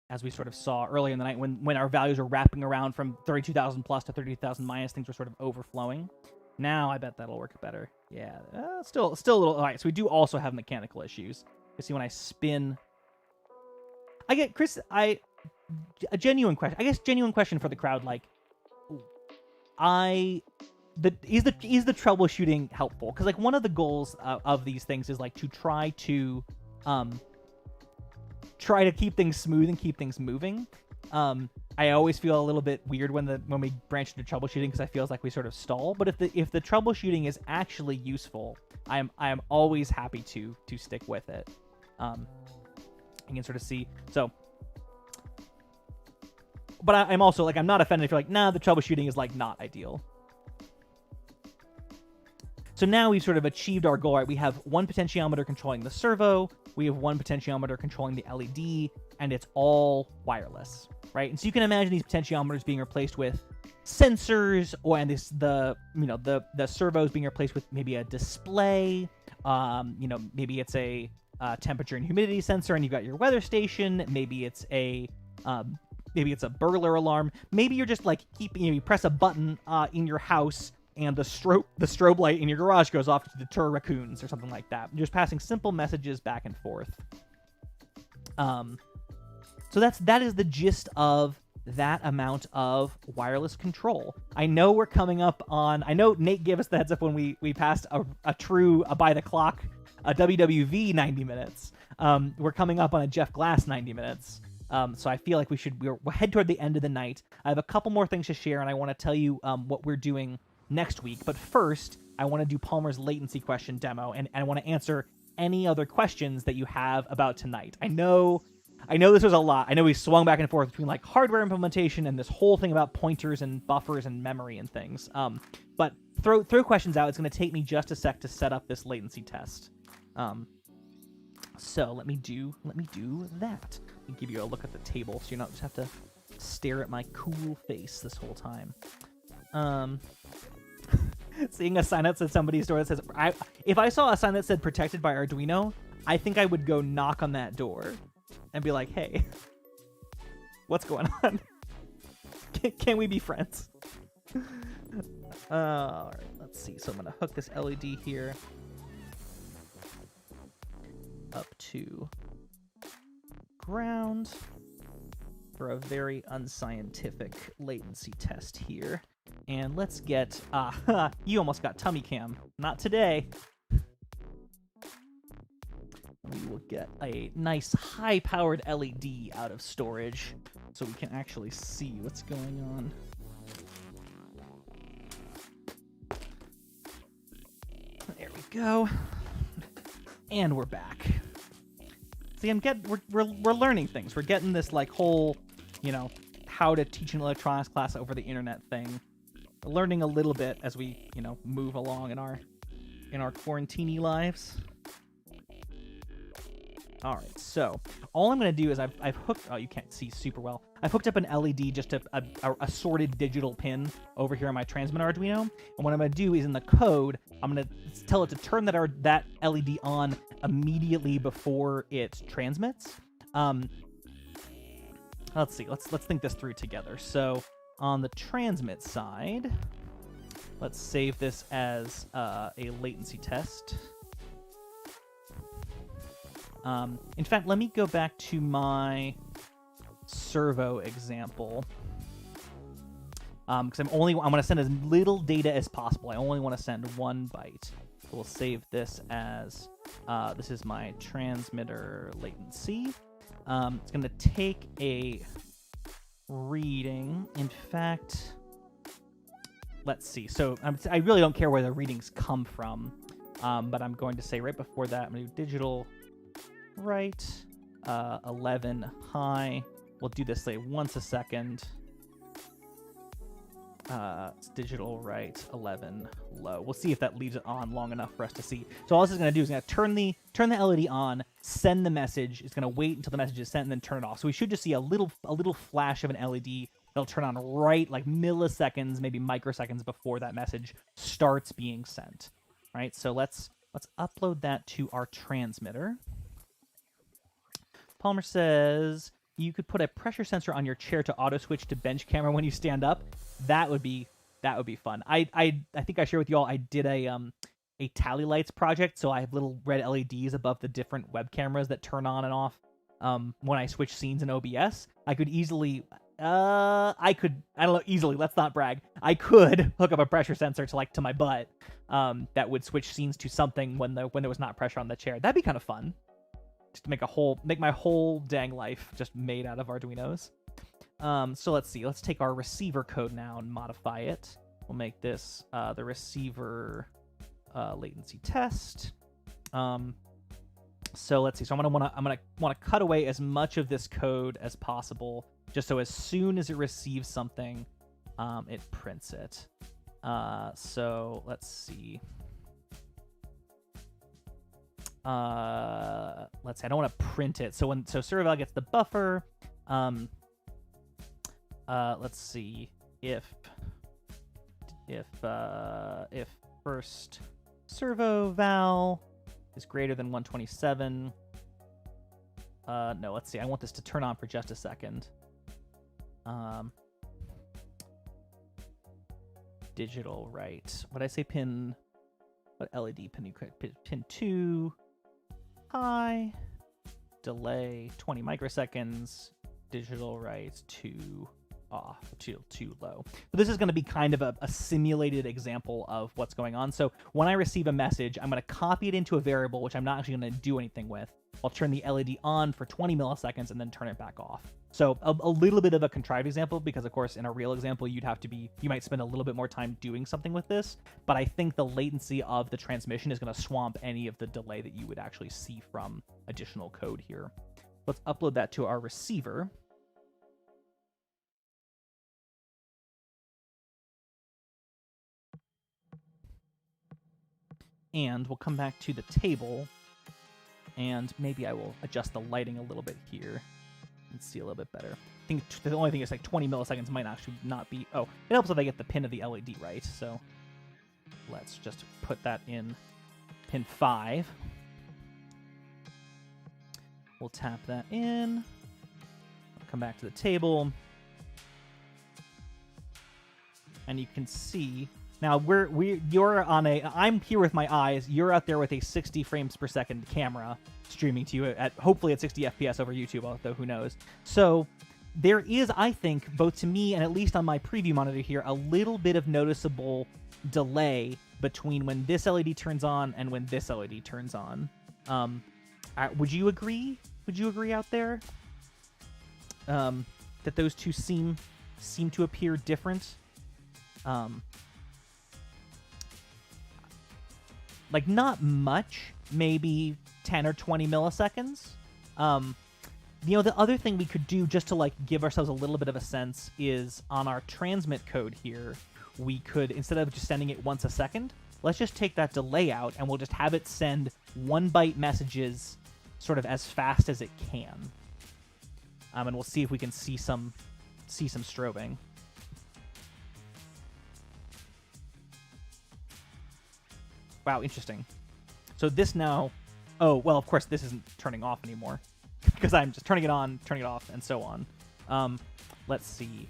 As we sort of saw earlier in the night when our values are wrapping around from 32,000 plus to 32,000 minus, things were sort of overflowing. Now I bet that'll work better. Yeah, still a little... All right, so we do also have mechanical issues. You see when I spin... I get... Chris, a genuine question. I guess genuine question for the crowd, like... Is the troubleshooting helpful? Because like one of the goals of these things is like to try to keep things smooth and keep things moving. I always feel a little bit weird when we branch into troubleshooting because I feel like we sort of stall. But if the troubleshooting is actually useful, I am always happy to stick with it. You can sort of see so. But I'm also like I'm not offended if you're like, nah, the troubleshooting is like not ideal. So now we've sort of achieved our goal, right? We have one potentiometer controlling the servo, we have one potentiometer controlling the LED, and it's all wireless, right? And so you can imagine these potentiometers being replaced with sensors, and the servos being replaced with maybe a display. Maybe it's a temperature and humidity sensor, and you've got your weather station. Maybe it's a maybe it's a burglar alarm. Maybe you're just like you press a button in your house and the strobe light in your garage goes off to deter raccoons or something like that. You're just passing simple messages back and forth. So that is the gist of that amount of wireless control. I know we're coming up on... I know Nate gave us the heads up when we passed a true by the clock, a WWV 90 minutes. We're coming up on a Jeff Glass 90 minutes. So I feel like we'll head toward the end of the night. I have a couple more things to share, and I want to tell you what we're doing next week. But first, I want to do Palmer's latency question demo, and I want to answer any other questions that you have about tonight. I know this was a lot. I know we swung back and forth between like hardware implementation and this whole thing about pointers and buffers and memory and things. But throw questions out. It's going to take me just a sec to set up this latency test. So let me do that. Let me give you a look at the table so you don't just have to stare at my cool face this whole time. Seeing a sign that said somebody's door that says... if I saw a sign that said protected by Arduino, I think I would go knock on that door and be like, hey, what's going on? Can we be friends? All right, let's see. So I'm going to hook this LED here up to ground for a very unscientific latency test here. And let's get... you almost got tummy cam. Not today. We will get a nice high-powered LED out of storage so we can actually see what's going on. There we go. And we're back. See, we're learning things. We're getting this like whole, how to teach an electronics class over the internet thing. We're learning a little bit as we, move along in our quarantini lives. All right, so all I'm going to do is I've hooked... Oh, you can't see super well. I've hooked up an LED, just a sorted digital pin over here on my transmitter Arduino. And what I'm going to do is in the code, I'm going to tell it to turn that LED on immediately before it transmits. Let's see. Let's think this through together. So on the transmit side, let's save this as a latency test. In fact, let me go back to my servo example. Because I'm going to send as little data as possible. I only want to send 1 byte. So we'll save this as, this is my transmitter latency. It's going to take a reading. In fact, let's see. So I really don't care where the readings come from. But I'm going to say right before that, I'm going to do digital write 11 high. We'll do this say once a second. It's digital write 11 low. We'll see if that leaves it on long enough for us to see. So all this is going to do is going to turn the LED on, send the message. It's going to wait until the message is sent and then turn it off. So we should just see a little flash of an LED that'll turn on right like milliseconds, maybe microseconds before that message starts being sent. All right, so let's upload that to our transmitter. Palmer says you could put a pressure sensor on your chair to auto switch to bench camera when you stand up. That would be fun. I think I shared with you all I did a tally lights project, so I have little red LEDs above the different web cameras that turn on and off when I switch scenes in OBS. I could easily let's not brag. I could hook up a pressure sensor to my butt that would switch scenes to something when there was not pressure on the chair. That'd be kind of fun. Just to make my whole dang life just made out of Arduinos. So let's see. Let's take our receiver code now and modify it. We'll make this the receiver latency test. So let's see. So I'm gonna want to cut away as much of this code as possible, just so as soon as it receives something, it prints it. So let's see. Let's see. I don't want to print it. So serval gets the buffer. Let's see if first servo val is greater than 127. No, let's see. I want this to turn on for just a second. Digital, right? What did I say? Pin. What LED pin you could pin 2. High. Delay 20 microseconds. Digital, right? 2 off, too low. So this is going to be kind of a simulated example of what's going on. So when I receive a message, I'm going to copy it into a variable, which I'm not actually going to do anything with. I'll turn the LED on for 20 milliseconds and then turn it back off. So a little bit of a contrived example, because of course in a real example you might spend a little bit more time doing something with this, but I think the latency of the transmission is going to swamp any of the delay that you would actually see from additional code here. Let's upload that to our receiver. And we'll come back to the table, and maybe I will adjust the lighting a little bit here and see a little bit better. I think the only thing is like 20 milliseconds might actually not be... Oh, it helps if I get the pin of the LED right, so let's just put that in pin 5. We'll tap that in. I'll come back to the table. And you can see... Now, you're on I'm here with my eyes. You're out there with a 60 frames per second camera streaming to you at hopefully at 60 FPS over YouTube, although who knows. So there is, I think, both to me and at least on my preview monitor here, a little bit of noticeable delay between when this LED turns on and when this LED turns on. Would you agree? Would you agree out there? That those two seem to appear different? Like, not much, maybe 10 or 20 milliseconds. The other thing we could do just to, like, give ourselves a little bit of a sense is on our transmit code here, we could, instead of just sending it once a second, let's just take that delay out and we'll just have it send 1-byte messages sort of as fast as it can. And we'll see if we can see some strobing. Wow, interesting. So this now... Oh, well, of course, this isn't turning off anymore. Because I'm just turning it on, turning it off, and so on. Let's see.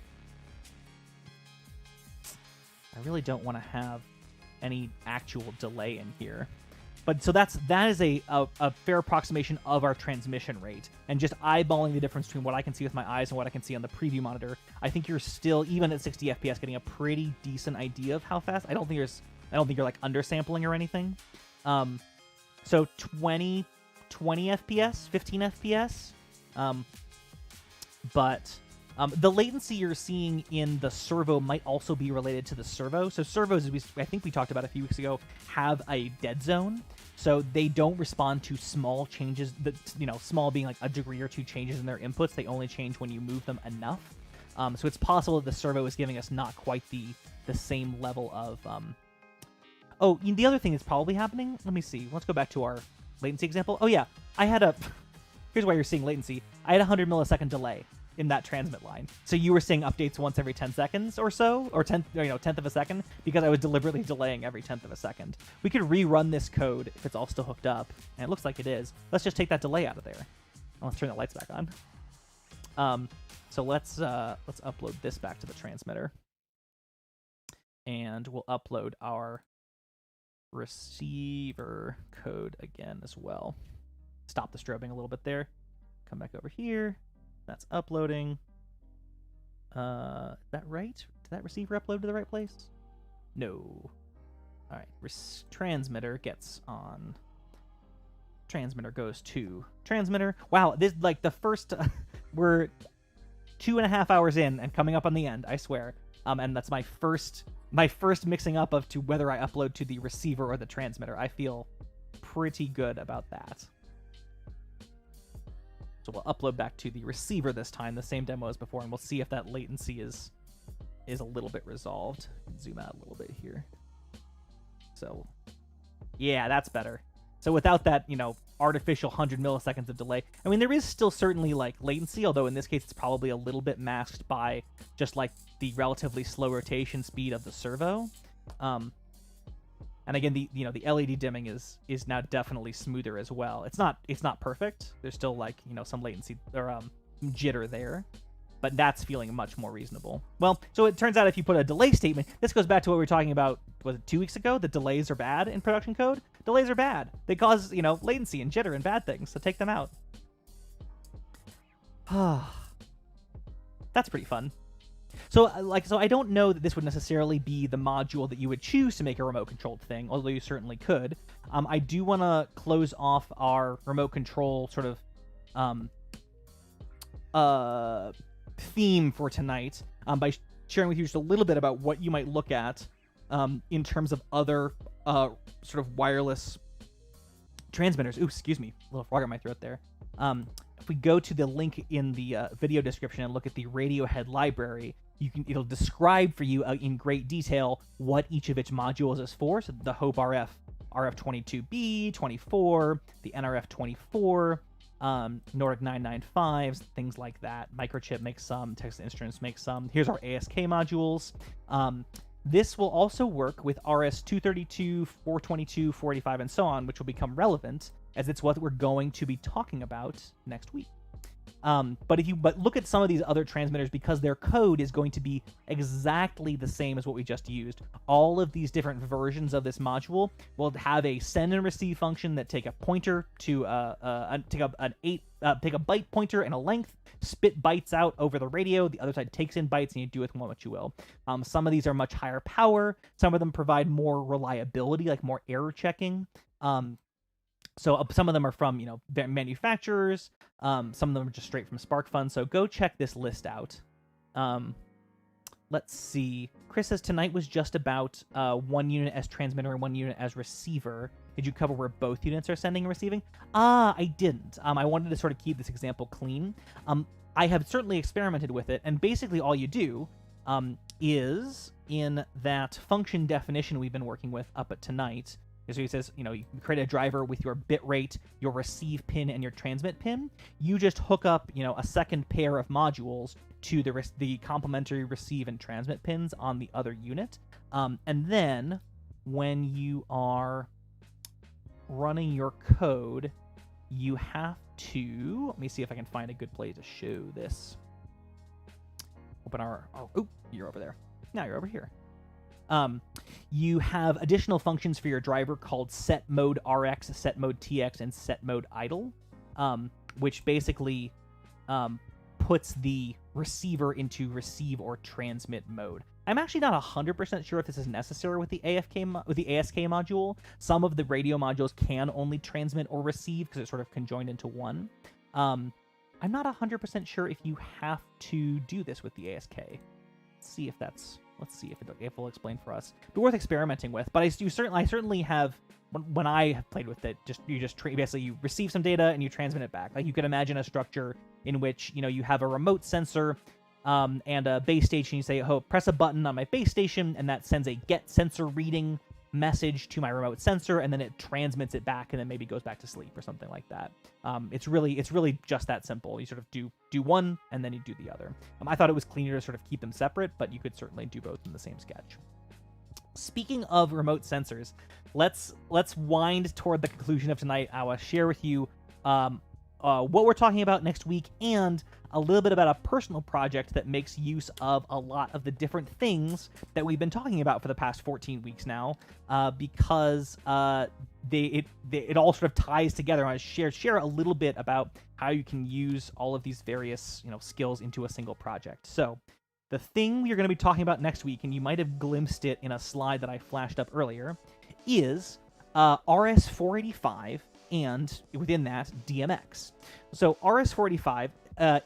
I really don't want to have any actual delay in here. But so that is a fair approximation of our transmission rate. And just eyeballing the difference between what I can see with my eyes and what I can see on the preview monitor, I think you're still, even at 60 FPS, getting a pretty decent idea of how fast. I don't think you're like undersampling or anything. So 20 FPS, 15 FPS. But the latency you're seeing in the servo might also be related to the servo. So servos, I think we talked about a few weeks ago, have a dead zone. So they don't respond to small changes, small being like a degree or two changes in their inputs. They only change when you move them enough. So it's possible that the servo is giving us not quite the same level of... Oh, the other thing that's probably happening, let me see. Let's go back to our latency example. Oh yeah, I had here's why you're seeing latency. I had a 100 millisecond delay in that transmit line. So you were seeing updates once every 10 seconds or so, or tenth of a second, because I was deliberately delaying every 10th of a second. We could rerun this code if it's all still hooked up, and it looks like it is. Let's just take that delay out of there. Let's turn the lights back on. So let's upload this back to the transmitter. And we'll upload our receiver code again as well. Stop the strobing a little bit there. Come back over here. That's uploading. Is that right? Did that receiver upload to the right place? No. All right. Transmitter gets on. Transmitter goes to transmitter. Wow, this like the first. We're 2.5 hours in and coming up on the end. I swear. And that's my first mixing up of to whether I upload to the receiver or the transmitter. I feel pretty good about that. So we'll upload back to the receiver this time, the same demo as before, and we'll see if that latency is a little bit resolved. Zoom out a little bit here. So, yeah, that's better. So without that, artificial 100 milliseconds of delay, I mean, there is still certainly like latency, although in this case it's probably a little bit masked by just like the relatively slow rotation speed of the servo. And again, the LED dimming is now definitely smoother as well. It's not perfect. There's still like some latency or jitter there, but that's feeling much more reasonable. Well, so it turns out if you put a delay statement, this goes back to what we were talking about, was it 2 weeks ago? The delays are bad in production code? Delays are bad. They cause, latency and jitter and bad things, so take them out. That's pretty fun. So I don't know that this would necessarily be the module that you would choose to make a remote controlled thing, although you certainly could. I do want to close off our remote control sort of theme for tonight by sharing with you just a little bit about what you might look at in terms of other sort of wireless transmitters. Ooh, excuse me, a little frog in my throat there. If we go to the link in the video description and look at the Radiohead library, it'll describe for you in great detail what each of its modules is for. So the Hope RF, RF22B, 24, the NRF 24, Nordic 995s, things like that. Microchip makes some, Texas Instruments makes some. Here's our ASK modules. This will also work with RS-232, 422, 485, and so on, which will become relevant as it's what we're going to be talking about next week. But look at some of these other transmitters, because their code is going to be exactly the same as what we just used. All of these different versions of this module will have a send and receive function that take a pointer to take a byte pointer and a length, spit bytes out over the radio. The other side takes in bytes, and you do with them what you will. Some of these are much higher power. Some of them provide more reliability, like more error checking. So some of them are from, manufacturers. Some of them are just straight from SparkFun. So go check this list out. Let's see. Chris says tonight was just about 1 unit as transmitter and 1 unit as receiver. Did you cover where both units are sending and receiving? I didn't. I wanted to sort of keep this example clean. I have certainly experimented with it, and basically all you do is in that function definition we've been working with up at tonight. So he says, you create a driver with your bit rate, your receive pin, and your transmit pin. You just hook up, a second pair of modules to the complementary receive and transmit pins on the other unit. And then when you are running your code, you have to, let me see if I can find a good place to show this. Open you're over there. Now you're over here. You have additional functions for your driver called set mode RX, set mode TX, and set mode idle, which basically puts the receiver into receive or transmit mode. I'm actually not 100% sure if this is necessary with the ASK module. Some of the radio modules can only transmit or receive because it's sort of conjoined into one. I'm not 100% sure if you have to do this with the ASK. Let's see if it will explain for us. But worth experimenting with. But I certainly have, when I have played with it, basically you receive some data and you transmit it back. Like you could imagine a structure in which you have a remote sensor and a base station. You say, press a button on my base station, and that sends a get sensor reading message to my remote sensor, and then it transmits it back, and then maybe goes back to sleep or something like that. It's really just that simple. You sort of do one, and then you do the other. I thought it was cleaner to sort of keep them separate, but you could certainly do both in the same sketch. Speaking of remote sensors, let's wind toward the conclusion of tonight. I will share with you what we're talking about next week, and a little bit about a personal project that makes use of a lot of the different things that we've been talking about for the past 14 weeks now, because it all sort of ties together. I want to share a little bit about how you can use all of these various skills into a single project. So the thing we're going to be talking about next week, and you might have glimpsed it in a slide that I flashed up earlier, is RS-485, and within that, DMX. So RS-485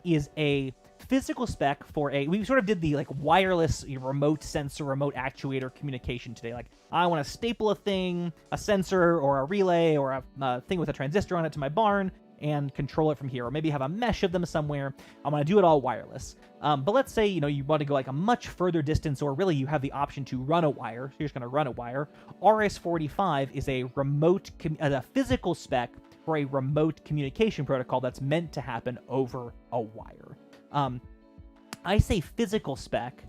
is a physical spec for we sort of did the wireless remote sensor, remote actuator communication today. Like, I want to staple a sensor or a relay or a thing with a transistor on it to my barn and control it from here, or maybe have a mesh of them somewhere. I want to do it all wireless. But let's say, you want to go a much further distance, or really you have the option to run a wire. So you're just going to run a wire. RS-485 is a physical spec for a remote communication protocol that's meant to happen over a wire. I say physical spec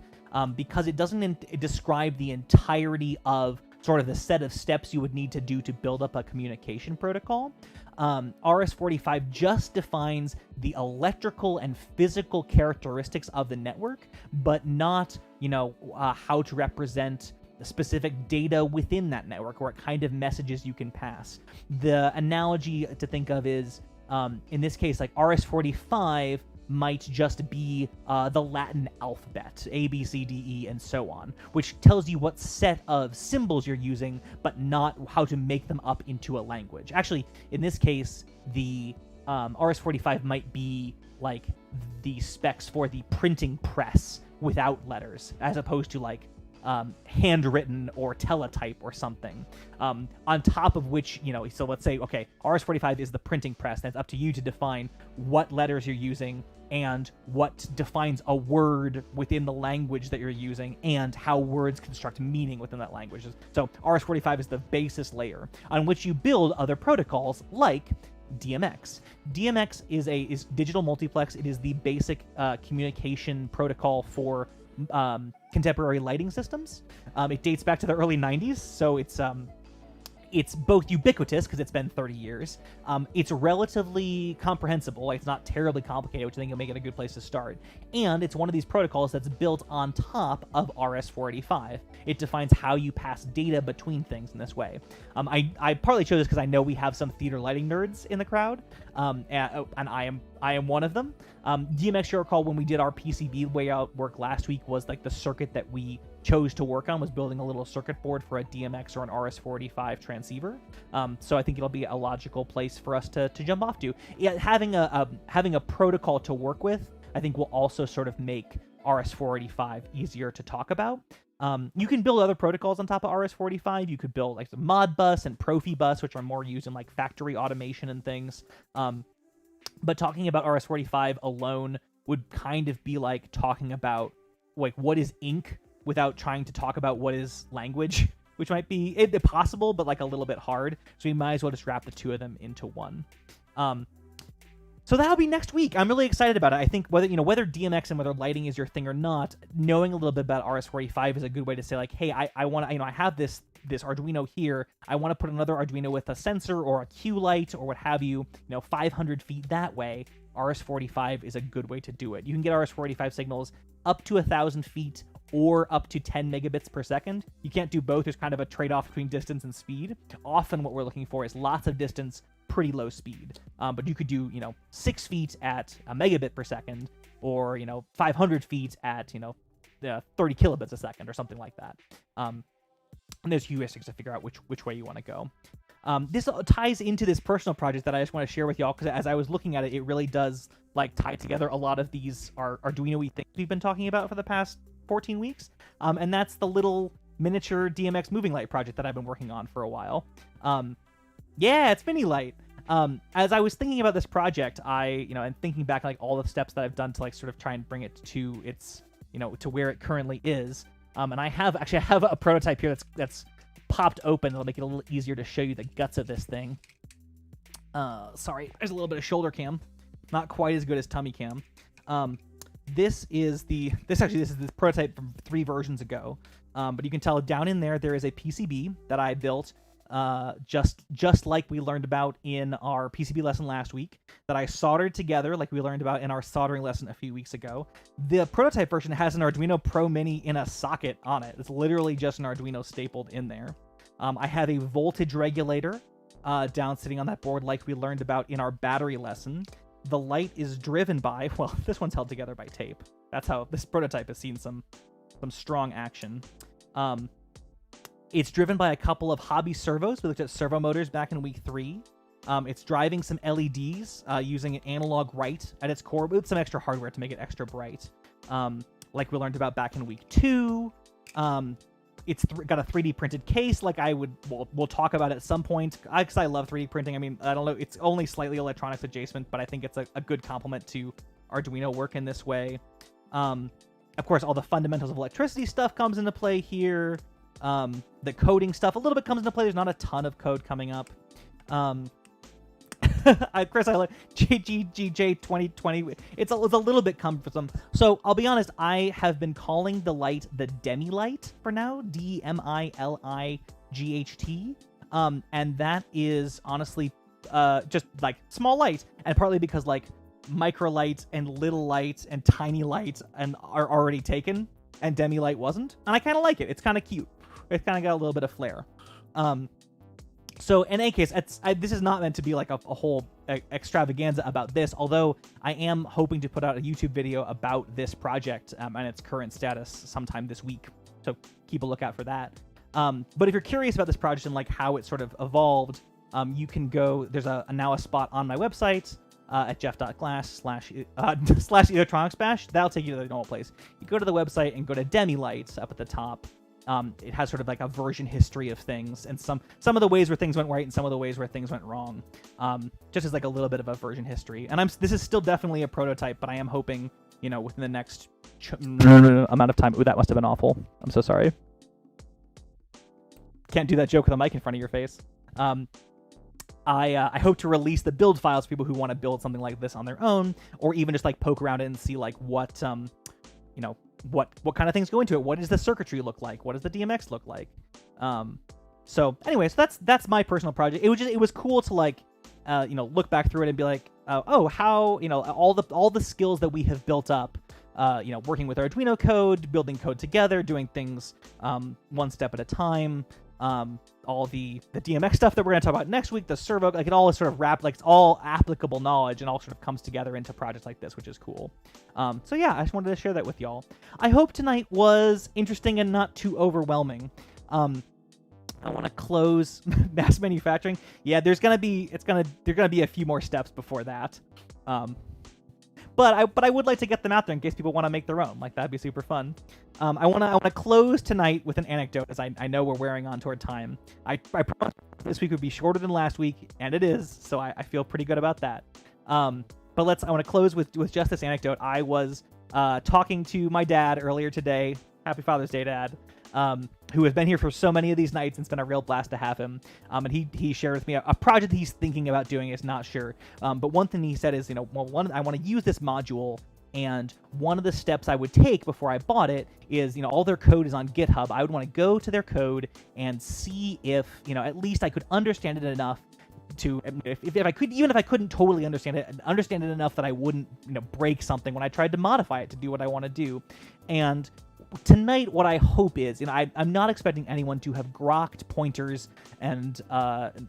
because it doesn't describe the entirety of sort of the set of steps you would need to do to build up a communication protocol. RS-485 just defines the electrical and physical characteristics of the network, but not, how to represent the specific data within that network or what kind of messages you can pass. The analogy to think of is, in this case, like RS-485 might just be the Latin alphabet, A, B, C, D, E, and so on, which tells you what set of symbols you're using, but not how to make them up into a language. Actually, in this case, the RS-485 might be like the specs for the printing press without letters, as opposed to like handwritten or teletype or something, on top of which, so let's say, okay, RS-485 is the printing press, and it's up to you to define what letters you're using and what defines a word within the language that you're using and how words construct meaning within that language. So RS-485 is the basis layer on which you build other protocols like DMX. DMX is digital multiplex. It is the basic communication protocol for contemporary lighting systems. It dates back to the early 90s, so it's both ubiquitous because it's been 30 years. It's relatively comprehensible. It's not terribly complicated, which I think will make it a good place to start. And it's one of these protocols that's built on top of RS-485. It defines how you pass data between things in this way. I partly chose this because I know we have some theater lighting nerds in the crowd, and I am one of them. DMX, you recall, when we did our PCB layout work last week, was like the circuit that we chose to work on was building a little circuit board for a DMX or an RS-485 transceiver. So I think it'll be a logical place for us to jump off to. Yeah, having a protocol to work with, I think, will also sort of make RS-485 easier to talk about. You can build other protocols on top of RS-485. You could build like the Modbus and Profibus, which are more used in like factory automation and things. But talking about RS-485 alone would kind of be like talking about like what is ink without trying to talk about what is language, which might be possible, but like a little bit hard. So we might as well just wrap the two of them into one. So that'll be next week. I'm really excited about it. I think whether DMX and whether lighting is your thing or not, knowing a little bit about RS-485 is a good way to say like, hey, I want to, I have this Arduino here. I want to put another Arduino with a sensor or a Q light or what have you, 500 feet that way. RS-485 is a good way to do it. You can get RS-485 signals up to 1,000 feet or up to 10 megabits per second. You can't do both. There's kind of a trade-off between distance and speed. Often what we're looking for is lots of distance, pretty low speed. But you could do, 6 feet at a megabit per second, or, 500 feet at, 30 kilobits a second or something like that. And there's heuristics to figure out which way you want to go. This ties into this personal project that I just want to share with y'all, because as I was looking at it, it really does like tie together a lot of these Arduino-y things we've been talking about for the past 14 weeks. And that's the little miniature DMX moving light project that I've been working on for a while. Yeah, it's mini light. As I was thinking about this project, and thinking back like all the steps that I've done to like sort of try and bring it to its, to where it currently is. And I have a prototype here that's popped open. It'll make it a little easier to show you the guts of this thing. Sorry, there's a little bit of shoulder cam. Not quite as good as tummy cam. This is the prototype from 3 versions ago. But you can tell down in there is a PCB that I built, just like we learned about in our PCB lesson last week, that I soldered together like we learned about in our soldering lesson a few weeks ago. The prototype version has an Arduino Pro Mini in a socket on it. It's literally just an Arduino stapled in there. I have a voltage regulator down sitting on that board like we learned about in our battery lesson. The light is driven by, well, this one's held together by tape. That's how this prototype has seen some strong action. It's driven by a couple of hobby servos. We looked at servo motors back in week 3. It's driving some LEDs using an analog write at its core with some extra hardware to make it extra bright, like we learned about back in week 2. It's got a 3D printed case, like we'll talk about at some point, because I love 3D printing. I mean, I don't know, it's only slightly electronics adjacent, but I think it's a good complement to Arduino work in this way. Of course, all the fundamentals of electricity stuff comes into play here. The coding stuff a little bit comes into play. There's not a ton of code coming up. Chris, I like JGJ 2020. It's a little bit cumbersome. So I'll be honest, I have been calling the light the Demi Light for now. DEMILIGHT. GHT, and that is honestly just like small light, and partly because like micro lights and little lights and tiny lights and are already taken, and demi light wasn't, and I kind of like it. It's kind of cute. It's kind of got a little bit of flair. So in any case, this is not meant to be like a whole extravaganza about this, although I am hoping to put out a YouTube video about this project and its current status sometime this week. So keep a lookout for that. But if you're curious about this project and like how it sort of evolved, you can go, there's now a spot on my website at jeff.glass/electronics bash. That'll take you to the normal place. You go to the website and go to Demi Lights up at the top. It has sort of like a version history of things, and some of the ways where things went right and some of the ways where things went wrong, just as like a little bit of a version history. And this is still definitely a prototype, but I am hoping, within the next amount of time. Ooh, that must have been awful. I'm so sorry. Can't do that joke with a mic in front of your face. I hope to release the build files for people who want to build something like this on their own, or even just like poke around it and see like what kind of things go into it. What does the circuitry look like? What does the DMX look like? So anyways, that's my personal project. It was cool to like, look back through it and be like, how, all the skills that we have built up, working with Arduino code, building code together, doing things, one step at a time, all the DMX stuff that we're going to talk about next week, the servo, like it all is sort of wrapped, like it's all applicable knowledge and all sort of comes together into projects like this, which is cool. So yeah, I just wanted to share that with y'all. I hope tonight was interesting and not too overwhelming. I want to close mass manufacturing. Yeah, there's going to be a few more steps before that. But I would like to get them out there in case people want to make their own. Like, that'd be super fun. I want to close tonight with an anecdote, as I know we're wearing on toward time. I promised this week would be shorter than last week, and it is, so I feel pretty good about that. But I want to close with just this anecdote. I was talking to my dad earlier today. Happy Father's Day, Dad. Who has been here for so many of these nights, and it's been a real blast to have him. And he shared with me a project he's thinking about doing. Is not sure. But one thing he said is, I want to use this module, and one of the steps I would take before I bought it is, all their code is on GitHub. I would want to go to their code and see if, at least I could understand it enough to, if I could, even if I couldn't totally understand it enough that I wouldn't, break something when I tried to modify it to do what I want to do. And tonight, what I hope is, I'm not expecting anyone to have grokked pointers and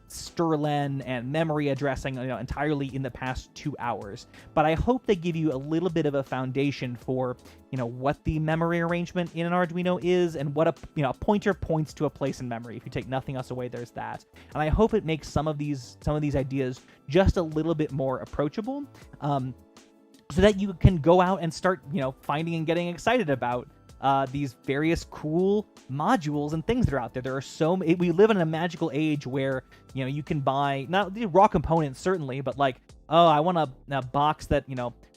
strlen and memory addressing, entirely in the past 2 hours. But I hope they give you a little bit of a foundation for, what the memory arrangement in an Arduino is, and what a pointer points to a place in memory. If you take nothing else away, there's that. And I hope it makes some of these ideas just a little bit more approachable, so that you can go out and start, finding and getting excited about these various cool modules and things that are out there. There are so many. We live in a magical age where, you can buy, not the raw components certainly, but like, oh, I want a box that,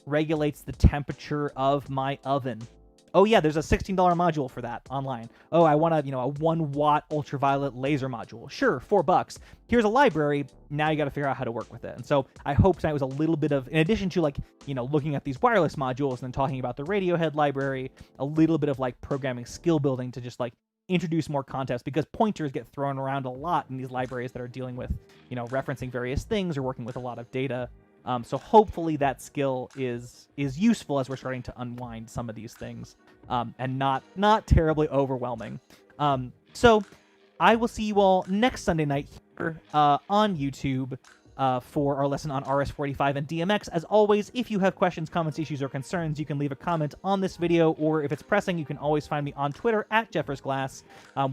regulates the temperature of my oven. Oh yeah, there's a $16 module for that online. Oh, I want a 1 watt ultraviolet laser module. Sure, $4. Here's a library. Now you got to figure out how to work with it. And so I hope tonight was a little bit of, in addition to like, looking at these wireless modules and then talking about the Radiohead library, a little bit of like programming skill building to just like introduce more context, because pointers get thrown around a lot in these libraries that are dealing with, referencing various things or working with a lot of data. So hopefully that skill is useful as we're starting to unwind some of these things, and not terribly overwhelming. So I will see you all next Sunday night here on YouTube for our lesson on RS-45 and DMX. As always, if you have questions, comments, issues, or concerns, you can leave a comment on this video, or if it's pressing, you can always find me on Twitter at JeffersGlass.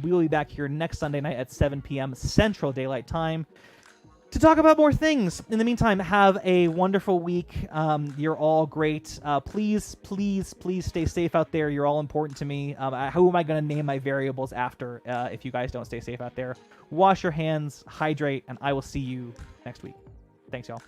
We will be back here next Sunday night at 7 p.m. Central Daylight Time to talk about more things. In the meantime, have a wonderful week. You're all great. Please stay safe out there. You're all important to me. Who am I going to name my variables after if you guys don't stay safe out there? Wash your hands, hydrate, and I will see you next week. Thanks, y'all.